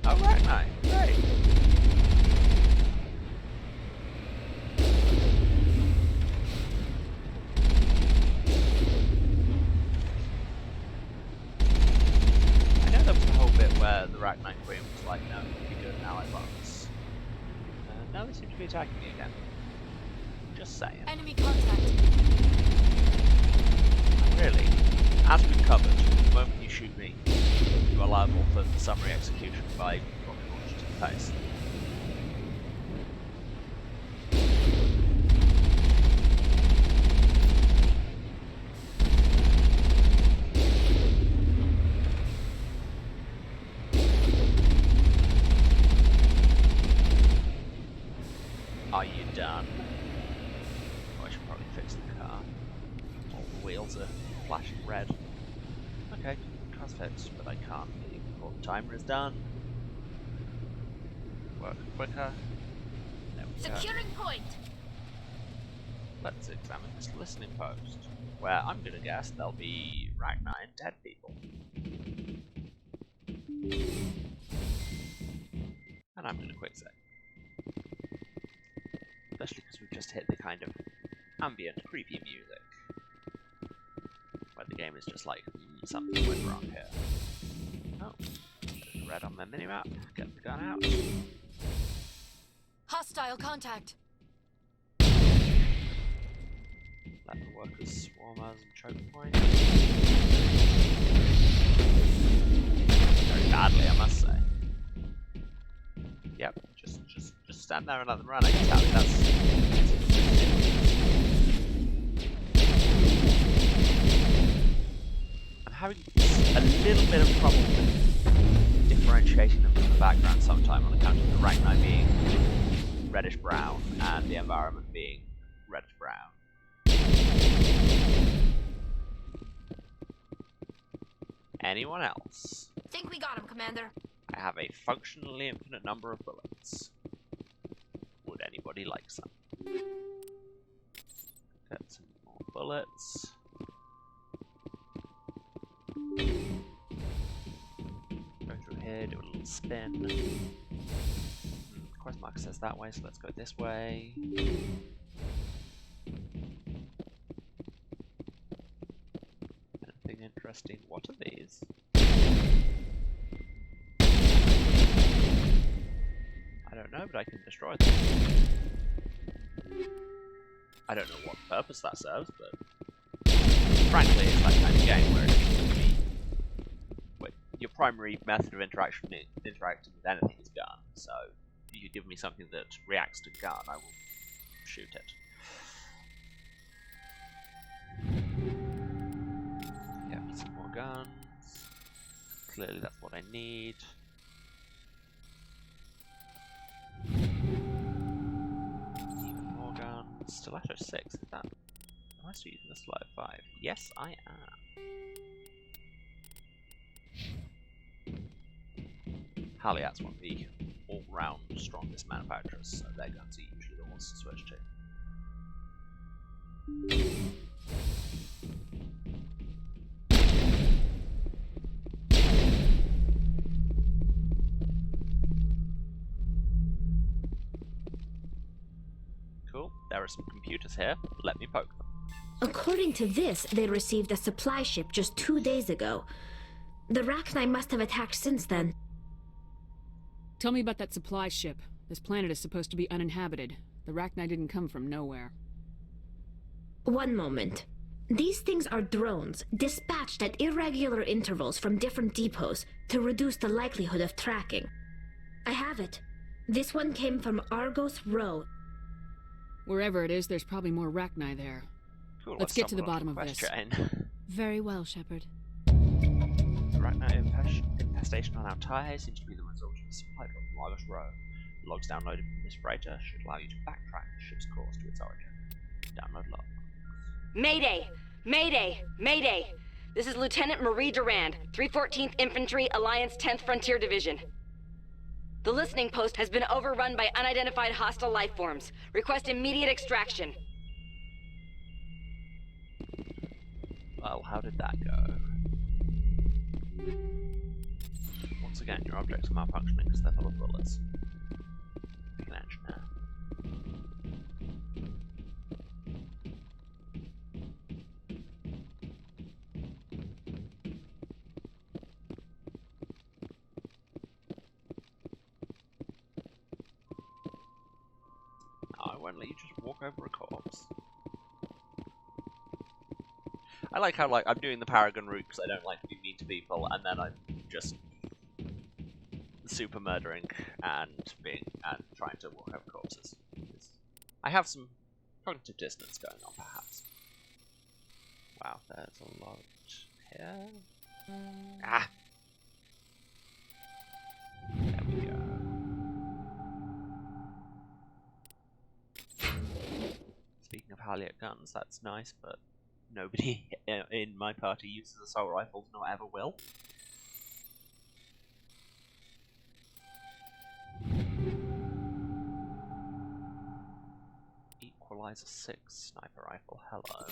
Oh, right, no. Great. I know there was a whole bit where the Arachnite Queen was like, no, you'll be good now, I promise. Now they seem to be attacking me again. Just saying. Enemy contact. Really, as we've covered, the moment you shoot me, you are liable for summary execution by rocket launch to the face. Are you done? Oh, I should probably fix the car. All the wheels are flashing red. Okay, car's fixed, but I can't leave before the timer is done. Work quicker. There we go. Securing point. Let's examine this listening post, where I'm gonna guess there'll be Ragnar and dead people. And I'm gonna quick save. Especially because we've just hit the kind of ambient, creepy music. Where the game is just like, something went wrong here. Oh, there's red on my minimap. Get the gun out. Hostile contact. Let the workers swarm us and choke points. Very badly, I must say. Yep, just stand there and let them run. I can tell you that's. I'm having a little bit of trouble with differentiating them from the background sometime on account of the Ragnar being reddish brown and the environment being reddish brown. Anyone else? Think we got him, Commander. I have a functionally infinite number of bullets. Would anybody like some? Get some more bullets. Go through here, do a little spin. Quest marker says that way, so let's go this way. Anything interesting? What are these? I don't know, but I can destroy them. I don't know what purpose that serves, but frankly, it's that kind of game where it seems to be your primary method of interacting with anything is gun. So if you give me something that reacts to gun, I will shoot it. Yeah, some more guns. Clearly, that's what I need. Stiletto 6, is that? Am I still using the Stiletto 5? Yes, I am. Haliat's one of the all-round strongest manufacturers, so their guns are usually the ones to switch to. Cool, there are some computers here. Let me poke them. According to this, they received a supply ship just 2 days ago. The Arachnite must have attacked since then. Tell me about that supply ship. This planet is supposed to be uninhabited. The Arachnite didn't come from nowhere. One moment. These things are drones, dispatched at irregular intervals from different depots to reduce the likelihood of tracking. I have it. This one came from Argos Row. Wherever it is, there's probably more Rachni there. Cool, Let's get to the bottom of this. Very well, Shepard. Rachni infestation on our TIE seems to be the result of a supply drop from Argos Row. The logs downloaded from this freighter should allow you to backtrack the ship's course to its origin. Download log. Mayday! Mayday! Mayday! This is Lieutenant Marie Durand, 314th Infantry, Alliance 10th Frontier Division. The listening post has been overrun by unidentified hostile life forms. Request immediate extraction. Well, how did that go? Once again, your objects are malfunctioning because they're full of bullets. Pick an engine now. I won't let you just walk over a corpse. I like how, like, I'm doing the Paragon route because I don't like to be mean to people, and then I'm just super murdering and trying to walk over corpses. I have some cognitive dissonance going on, perhaps. Wow, there's a lot here. Ah! There we go. Speaking of Halliot guns, that's nice, but nobody in my party uses assault rifles, nor ever will. Equalizer 6 sniper rifle, hello.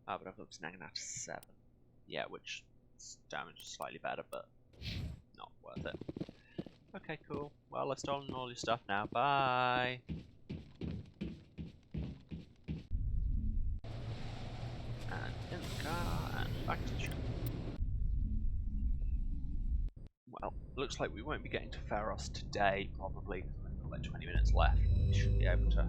Oh, but I've looked snagging out to 7. Yeah, which damage is slightly better, but not worth it. Okay, cool. Well, I've stolen all your stuff now. Bye! And in the car, and back to the ship. Well, looks like we won't be getting to Pharos today, probably. We've got like 20 minutes left. We should be able to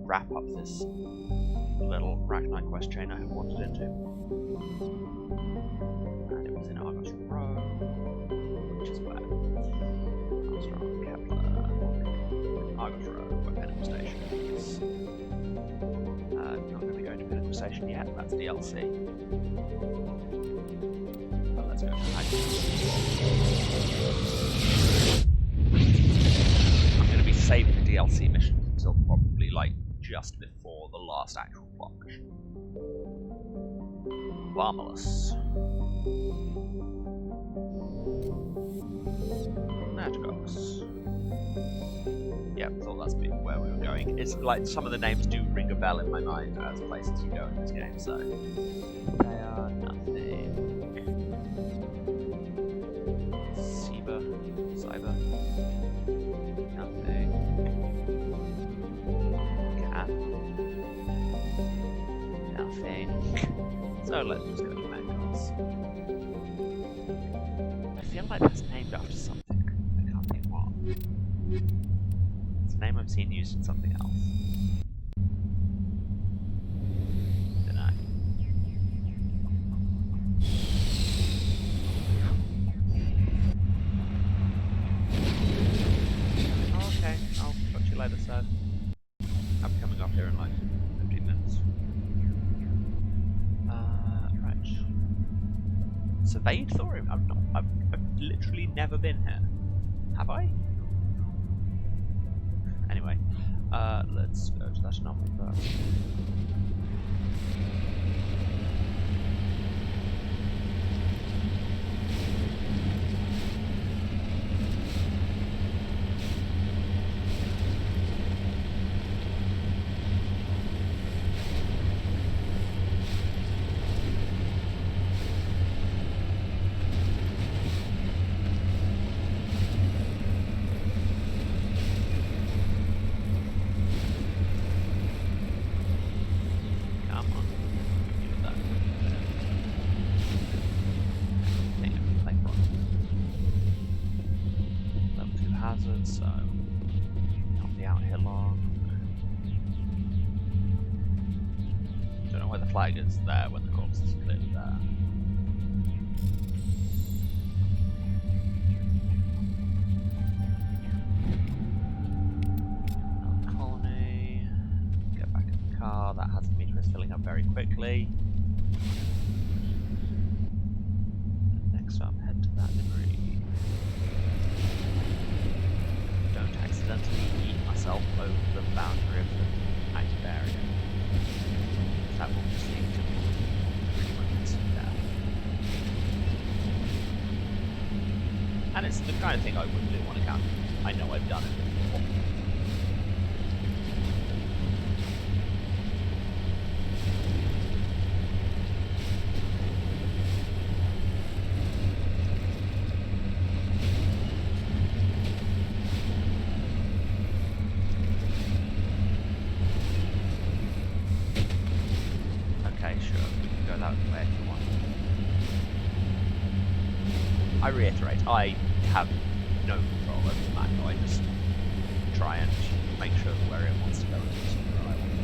wrap up this little Rachni quest chain I have wandered into. And it was in Argos Row, which is where Armstrong, Kepler, Argos Row, where Pinnacle Station is. Not going to be going to Pinnacle Station yet, that's DLC. But let's go to I'm going to be saving the DLC mission until probably like just before the last actual plot mission. Marvelous. That goes. Yeah, thought that's where we were going. It's like some of the names do ring a bell in my mind as places you go in this game, so they are nothing. Cyber, nothing. Cat, nothing. So let's just go to Mancos. I feel like that's named after something. I can't think what. It's a name I've seen used in something else. Don't know. Okay, I'll talk to you later, sir. I'll be coming up here in like 15 minutes. Right. Surveyed Thorium? I've literally never been here. Have I? Anyway, let's go to that anomaly first. So not be out here long. Don't know where the flag is there when the corpse is clearly there. very quickly. Next up, head to that debris. Don't accidentally eat myself over the boundary of the active area. That will just lead to pretty much instant death. And it's the kind of thing I wouldn't do on account. I know I've done it before. Okay, sure, we can go that way if you want. I reiterate, I have no control over the map, I just try and make sure that where it wants to go is where I want to go.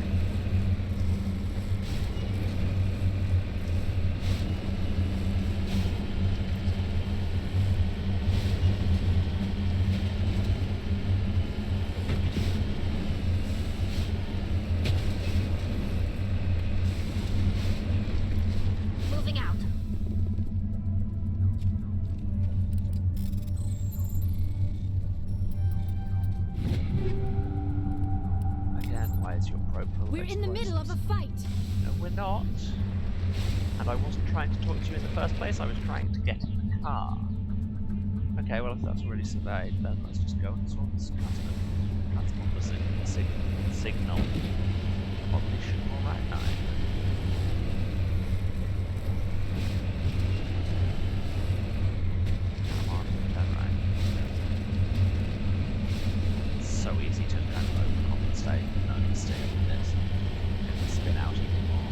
Moving out. Again, why is your probe full of We're in the middle of a fight. No, we're not. And I wasn't trying to talk to you in the first place, I was trying to get in the car. Okay, well if that's already surveyed, then let's just go and sort this transport the signal. Obviously, alright now. Come on, turn right. It's so easy to kind of overcompensate and understand this. And spin out even more.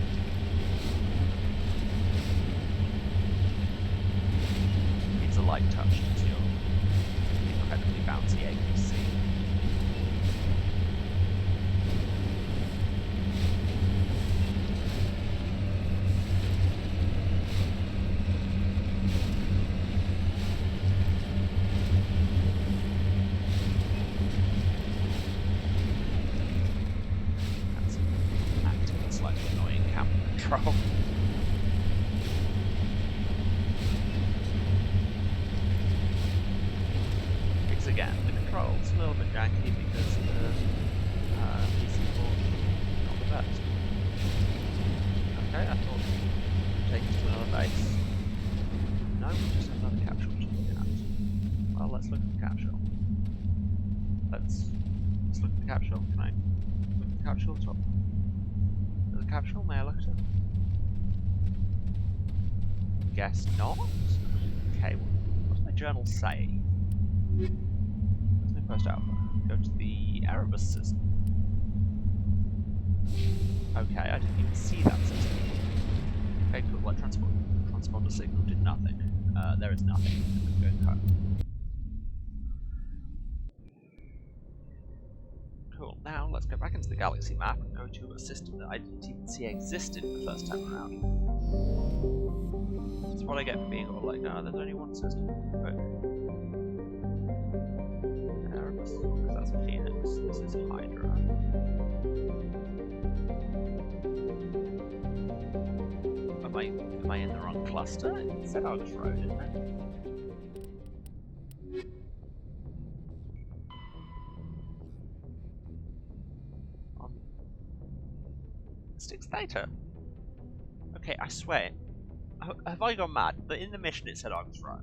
It's a light touch to your incredibly bouncy APC. That's active and slightly annoying camera control. Because again, the control's a little bit janky because the PC port is not the best. Okay, I thought we'd take it to another base. No, we just have another capsule to look at. Well, let's look at the capsule. Let's look at the capsule. Can I look at the capsule top? The capsule, may I look at it? Guess not? Okay, what does my journal say? There's no post alpha. Go to the Erebus system. Okay, I didn't even see that system. Okay, cool. What transponder signal did nothing. There is nothing. Go home. Cool. Now let's go back into the galaxy map and go to a system that I didn't even see existed the first time around. That's what I get for being all like, no, there's only one system. But Erebus, because that's Phoenix. This is Hydra. Am I in the wrong cluster? It said I was road, didn't it? Six Theta. Okay, I swear. Have I gone mad? But in the mission it said I was right.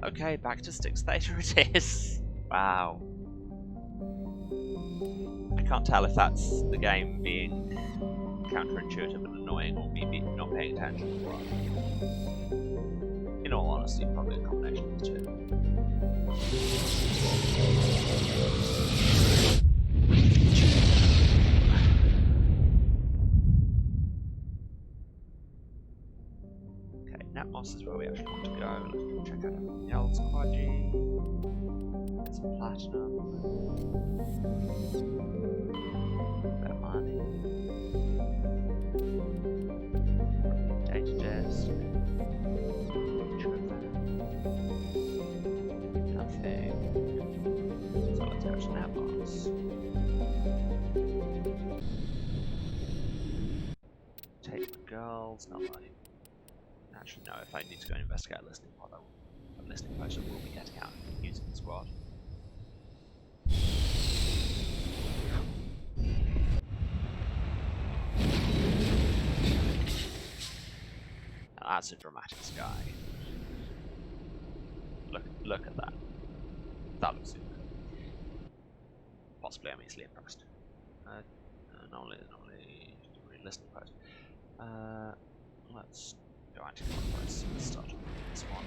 Okay, back to Six Theta it is. Wow. I can't tell if that's the game being counterintuitive and annoying or me not paying attention. In all honesty, probably a combination of the two. Natmos is where we actually want to go. Let's go check out everything else. Quadgy. Get some platinum. Bit of money. Data disk. Nothing. So let's go to Natmos. it's not like... Actually, no, if I need to go and investigate a listening pod, a listening post I will be getting out using the squad. Now that's a dramatic sky. Look at that. That looks super. Possibly I'm easily impressed. Normally listening post. Let's go anti-clockwise. Let's start on this one.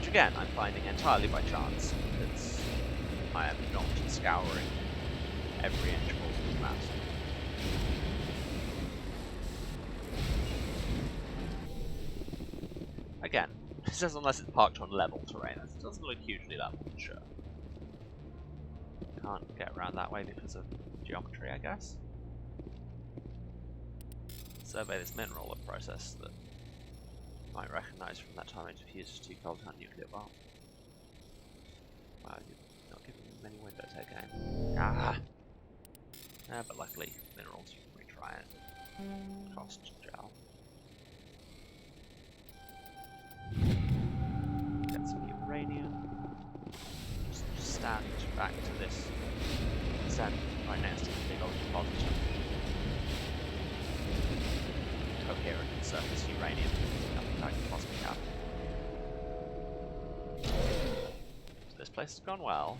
Again, I'm finding entirely by chance, because I am not scouring every inch of the map. Again, it says unless it's parked on level terrain. It doesn't look hugely level, sure. Can't get around that way because of geometry, I guess. Survey this mineral process that might recognise from that time it diffuses 2 kiloton nuclear bomb. Wow, you're not giving me many windows here, game. Ah! But luckily, minerals you can retry it. Cost gel. Get some uranium. Just stand back to this. Stand right next to the big old deposit. Coherent surface uranium. I can possibly have. So this place has gone well.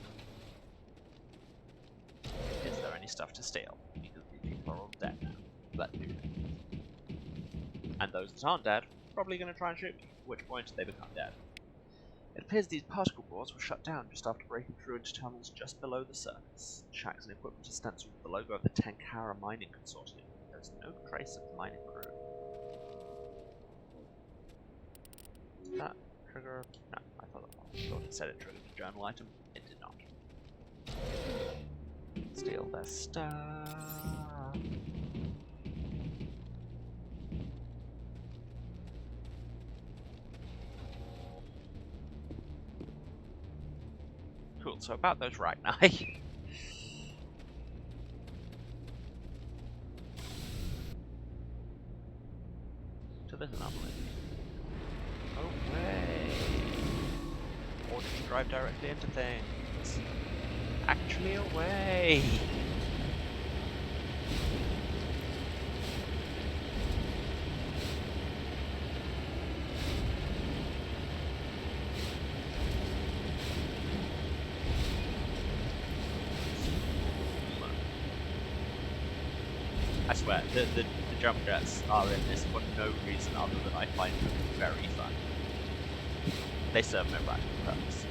Is there any stuff to steal? Because these people are all dead now. Let's do it. And those that aren't dead, probably going to try and shoot me, at which point they become dead. It appears these particle boards were shut down just after breaking through into tunnels just below the surface. Shacks and equipment are stenciled with the logo of the Tenkara Mining Consortium. There's no trace of the mining crew. Did that trigger? No, I thought it said it triggered the journal item. It did not. Steal their stuff. Cool, so about those Ragni. To this anomaly. Oh, way! Or did you drive directly into things? Actually, away! I swear, the jump jets are in this for no reason other than I find them very fun. They serve no practical purpose.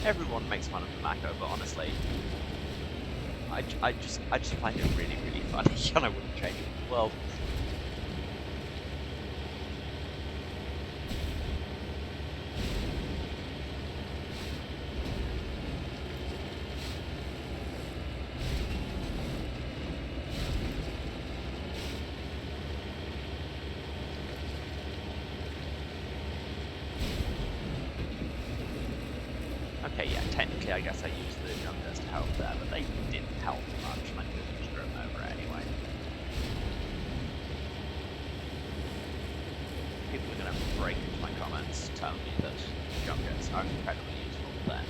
Everyone makes fun of the Mako, but honestly, I just find it really, really funny, and I wouldn't change it. Well. Okay, yeah, technically I guess I used the jump jets to help there, but they didn't help much, and I could have just driven over it anyway. People are going to break into my comments telling me that jump jets are incredibly useful, then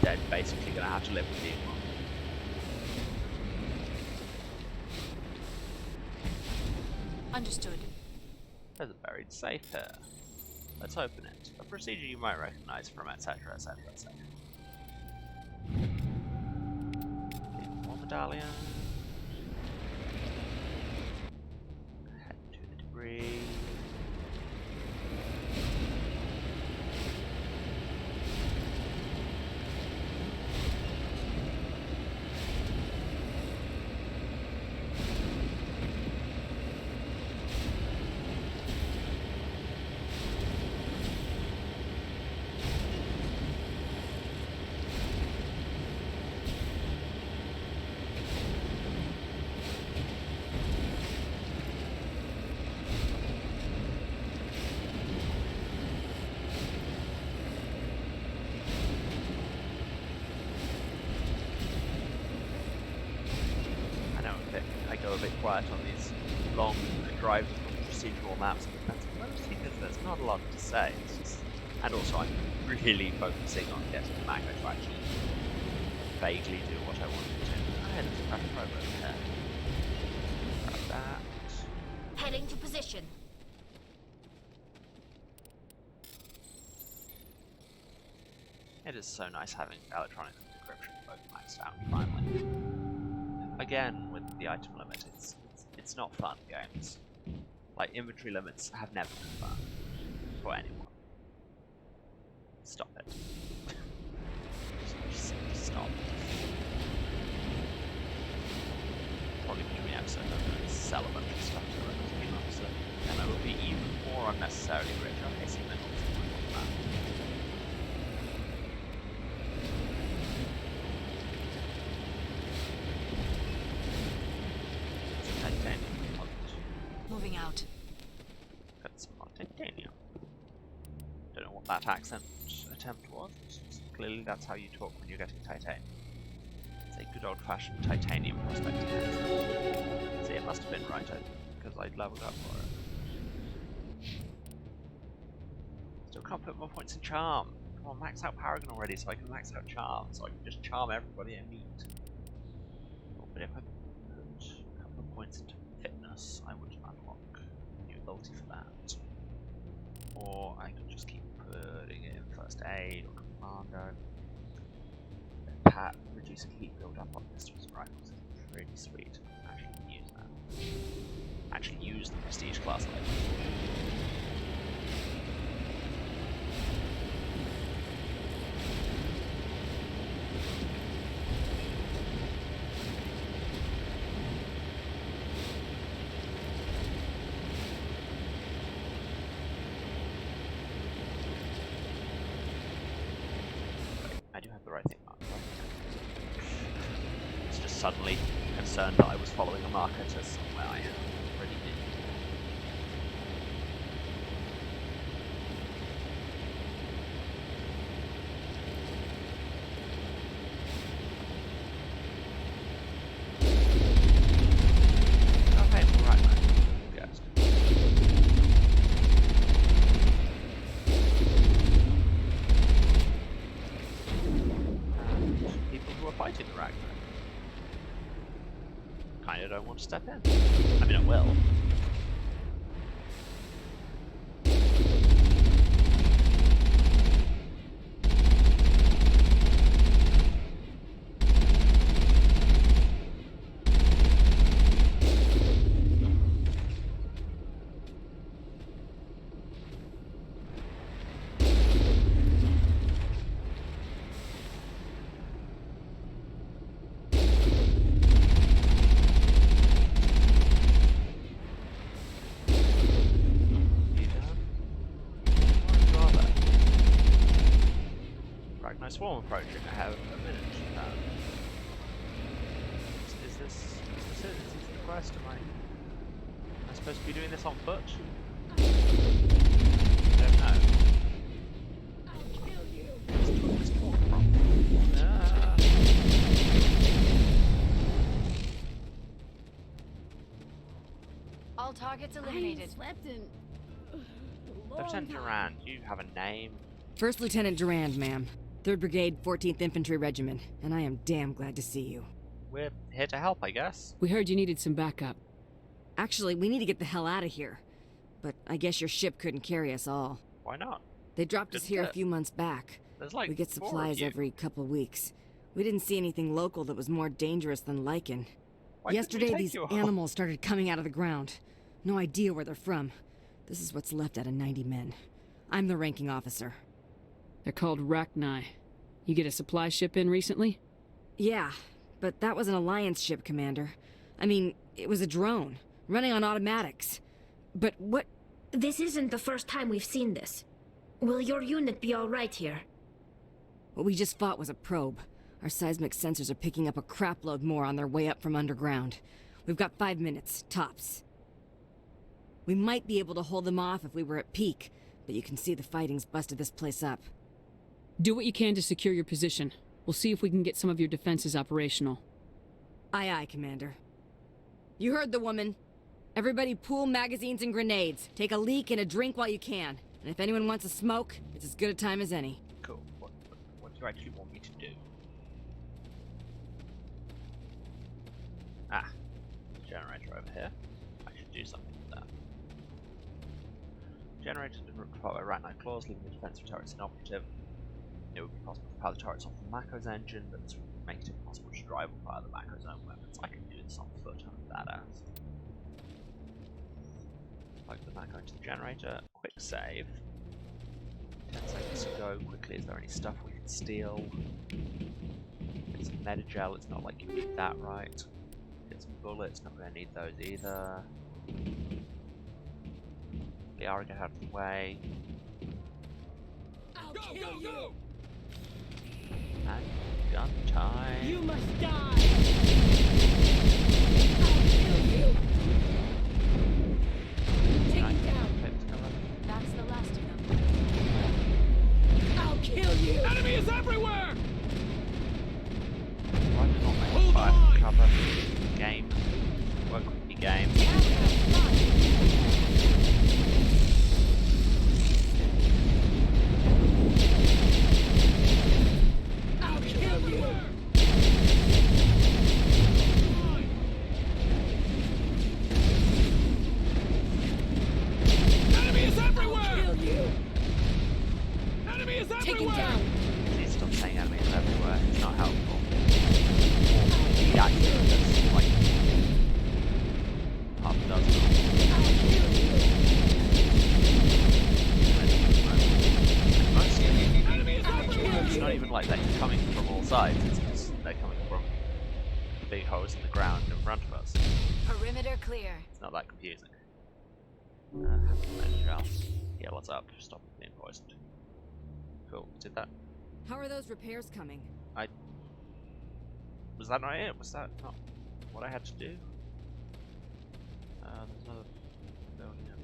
they're basically going to have to live with being one. Understood. There's a buried safe here. Let's open it. A procedure you might recognize from etc. etc. etc. More medallion. Head to the debris. A bit quiet on these long drives on procedural maps, but that's mostly because there's not a lot to say. It's just, and also I'm really focusing on getting the manga to actually vaguely do what I want it to. Oh, there's a crash probe over there. Grab that. Heading to position. It is so nice having electronic decryption both maxed out finally. Again, with the item limit, it's not fun, games. Like, inventory limits have never been fun. For anyone. Stop it. just stop. Probably between episodes I'm going to sell a bunch of stuff to the rest of the team officer, and I will be even more unnecessarily rich on AC minerals than I want that. Moving out. Got some more titanium. Don't know what that accent attempt was. Clearly that's how you talk when you're getting titanium. It's a good old-fashioned titanium prospecting accent. See, it must have been right, because I'd leveled up for it. Still can't put more points in charm. Come on, max out Paragon already so I can max out charm, so I can just charm everybody I meet. Oh, but if I put a couple of points into fitness, I would unlock a new ability for that. Or I could just keep putting it in first aid or commando. Pat, reducing heat build up on pistols and rifles is pretty sweet. Actually use that. Actually use the prestige class item. Suddenly concerned that I was following a marker to somewhere I had already been. Okay, right, yes. And people who are fighting the Ragnar. Kinda don't want to step in. I mean, I will. Swarm approaching. I have a minute. Is this it? Is this the quest? Am I supposed to be doing this on foot? I don't know. I'll kill you. Where's this talk from? All targets eliminated. I slept in Lieutenant Durand, you have a name? First Lieutenant Durand, ma'am. 3rd Brigade, 14th Infantry Regiment, and I am damn glad to see you. We're here to help, I guess. We heard you needed some backup. Actually, we need to get the hell out of here. But I guess your ship couldn't carry us all. Why not? They dropped us here a few months back. There's like we get 4 of supplies you. every couple weeks. We didn't see anything local that was more dangerous than lichen. Why couldn't we Yesterday, take these you all? animals started coming out of the ground. No idea where they're from. This is what's left out of 90 men. I'm the ranking officer. They're called Larceny. You get a supply ship in recently? Yeah, but that was an Alliance ship, Commander. I mean, it was a drone, running on automatics. But what... This isn't the first time we've seen this. Will your unit be all right here? What we just fought was a probe. Our seismic sensors are picking up a crapload more on their way up from underground. We've got 5 minutes, tops. We might be able to hold them off if we were at peak, but you can see the fighting's busted this place up. Do what you can to secure your position. We'll see if we can get some of your defenses operational. Aye, aye, Commander. You heard the woman. Everybody pool magazines and grenades. Take a leak and a drink while you can. And if anyone wants a smoke, it's as good a time as any. Cool. What do you actually want me to do? Ah. Generator over here. I should do something with that. Generator didn't require arachnite claws, leaving the defensive turrets inoperative. It would be possible to power the turrets off the Mako's engine, but this would make it impossible to drive or fire the Mako's own weapons. I can do this on foot, I'm badass. Plug the Mako into the generator, quick save. 10 seconds to go, quickly, is there any stuff we can steal? Get some metagel, it's not like you need that, right? Get some bullets, not going to need those either. Liara, get out of the way. I'll kill you! And gun time. You must die! I'll kill you! Take it down. That's the last of them. I'll kill you! Enemy is everywhere! Why did not make fire cover? Game. Work with the game. I'll kill you! Enemy is everywhere! I'll kill you! Enemy is everywhere! Take him down! Please stop saying enemy is everywhere. It's not helpful. Yeah, that's like half a dozen. It's not even like they're coming from all sides, it's just they're coming from big holes in the ground in front of us. Perimeter clear. It's not that confusing. Yeah, what's up? Stop being poisoned. Cool, did that. How are those repairs coming? Was that not it? Was that not what I had to do? There's another building up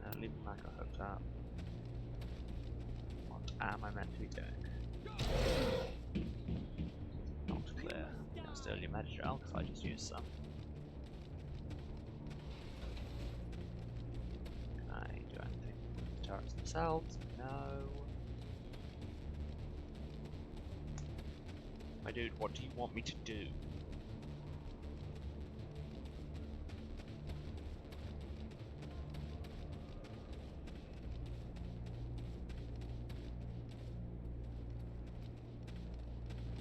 there. Leave the Mako hooked up. What am I meant to be doing? Not clear. Still your metagel, because I just used some. Can I do anything with the turrets themselves? No. My dude, what do you want me to do?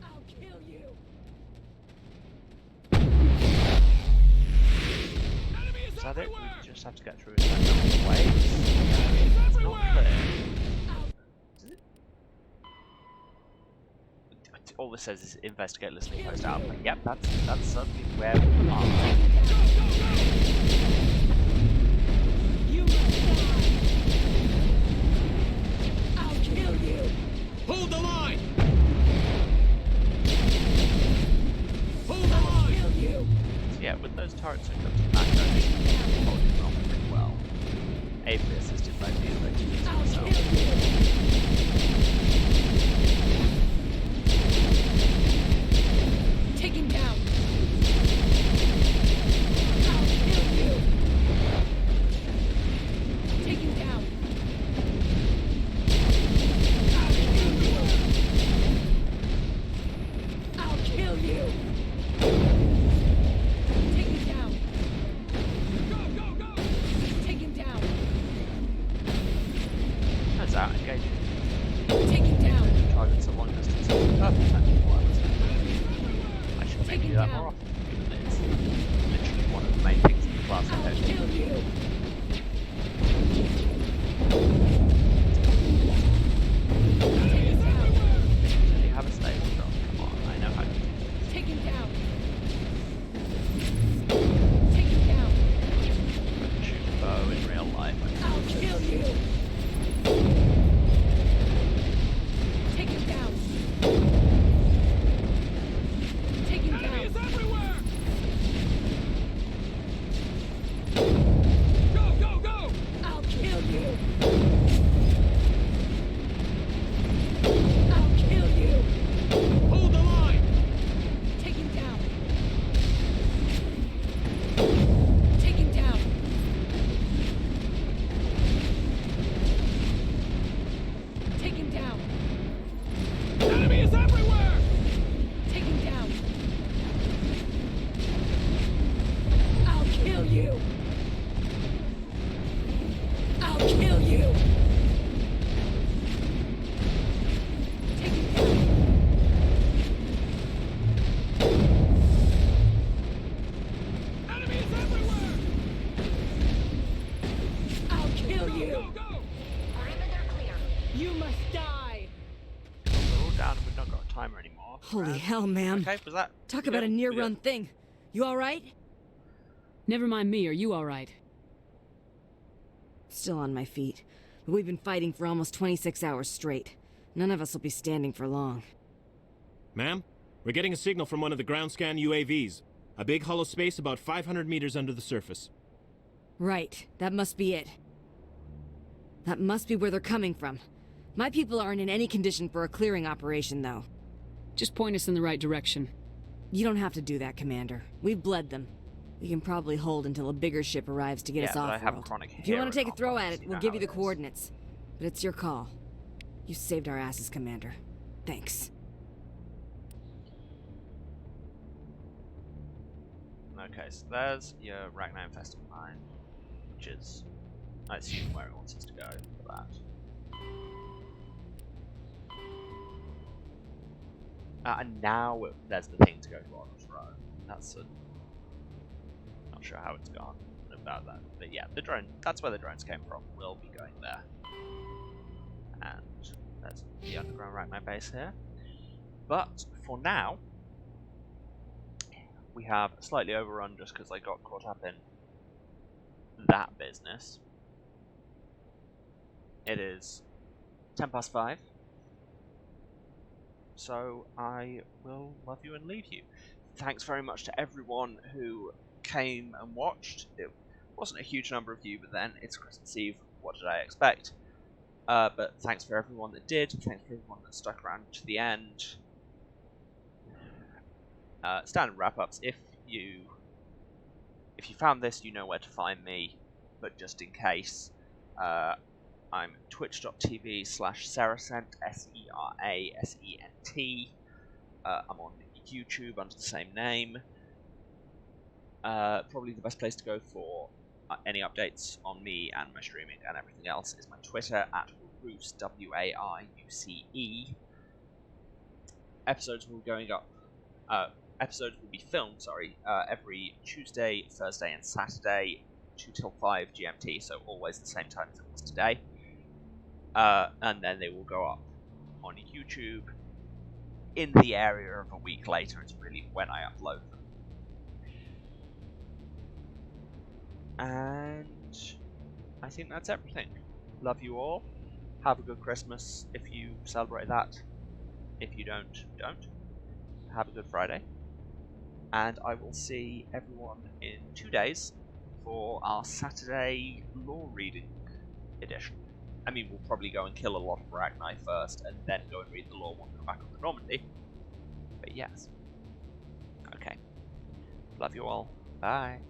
I'll kill you! Is that it? We just have to get through that way. It's not clear. Is it? All this says is investigate listening post out. Like, yep, that's certainly where we are. You must die! I'll kill you! Hold the line! Hold the line! I'll kill you! So yeah, with those turrets hooked up to the Mako, they're holding on pretty well. Ably assisted by the electricians themselves. Take him down! I'll out engaging. Take it down. Targets at long distance. Perfect. I should maybe do that more often. It's literally one of the main things in the class. I'll kill you. Do you have a stable drop? Come on, I know how to do this. Take him down. Take him down. Shoot a bow in real life. I'll kill you. Take him down. Take him down. Enemies everywhere. Go, go, go. I'll kill you. I'll kill you. Hold the line. Take him down. Take him down. Take him down. Enemy is everywhere. Take him down. I'll kill you. I'll kill you. Take him down. Enemy is everywhere. I'll kill you. Go, go, go. Perimeter clear. You must die. We're all down and we've not got a timer anymore. Holy hell, man. Okay, was that? Talk about a near-run thing. You alright? Never mind me, are you alright? Still on my feet. But we've been fighting for almost 26 hours straight. None of us will be standing for long. Ma'am, we're getting a signal from one of the ground scan UAVs. A big hollow space about 500 meters under the surface. Right, that must be it. That must be where they're coming from. My people aren't in any condition for a clearing operation, though. Just point us in the right direction. You don't have to do that, Commander. We've bled them. We can probably hold until a bigger ship arrives to get us off-world. If you want to take a throw at it, we'll give you the coordinates. But it's your call. You saved our asses, Commander. Thanks. Okay, so there's your Ragnar infested mine, which is, I assume, where it wants us to go for that. And now there's the thing to go to Arnold's Row. That's a... Not sure how it's gone about that. But yeah, the drone, that's where the drones came from. We'll be going there. And there's the underground Ragnar base here. But for now, we have slightly overrun just because I got caught up in that business. It is 5:10. So I will love you and leave you. Thanks very much to everyone who came and watched. It wasn't a huge number of you, but then it's Christmas Eve. What did I expect? But thanks for everyone that did. Thanks for everyone that stuck around to the end. Standard wrap-ups. If you found this, you know where to find me. But just in case, I'm twitch.tv/Serasent, SERASENT. I'm on YouTube under the same name. Probably the best place to go for any updates on me and my streaming and everything else is my Twitter @Waiuce, WAIUCE. Episodes will be going up. Episodes will be filmed, every Tuesday, Thursday, and Saturday, 2 till 5 GMT, so always the same time as it was today. And then they will go up on YouTube in the area of a week later. It's really when I upload them. And I think that's everything. Love you all. Have a good Christmas if you celebrate that. If you don't. Have a good Friday. And I will see everyone in 2 days for our Saturday lore reading edition. I mean, we'll probably go and kill a lot of Ragnar first, and then go and read the lore when we come back on the Normandy. But yes. Okay. Love you all. Bye.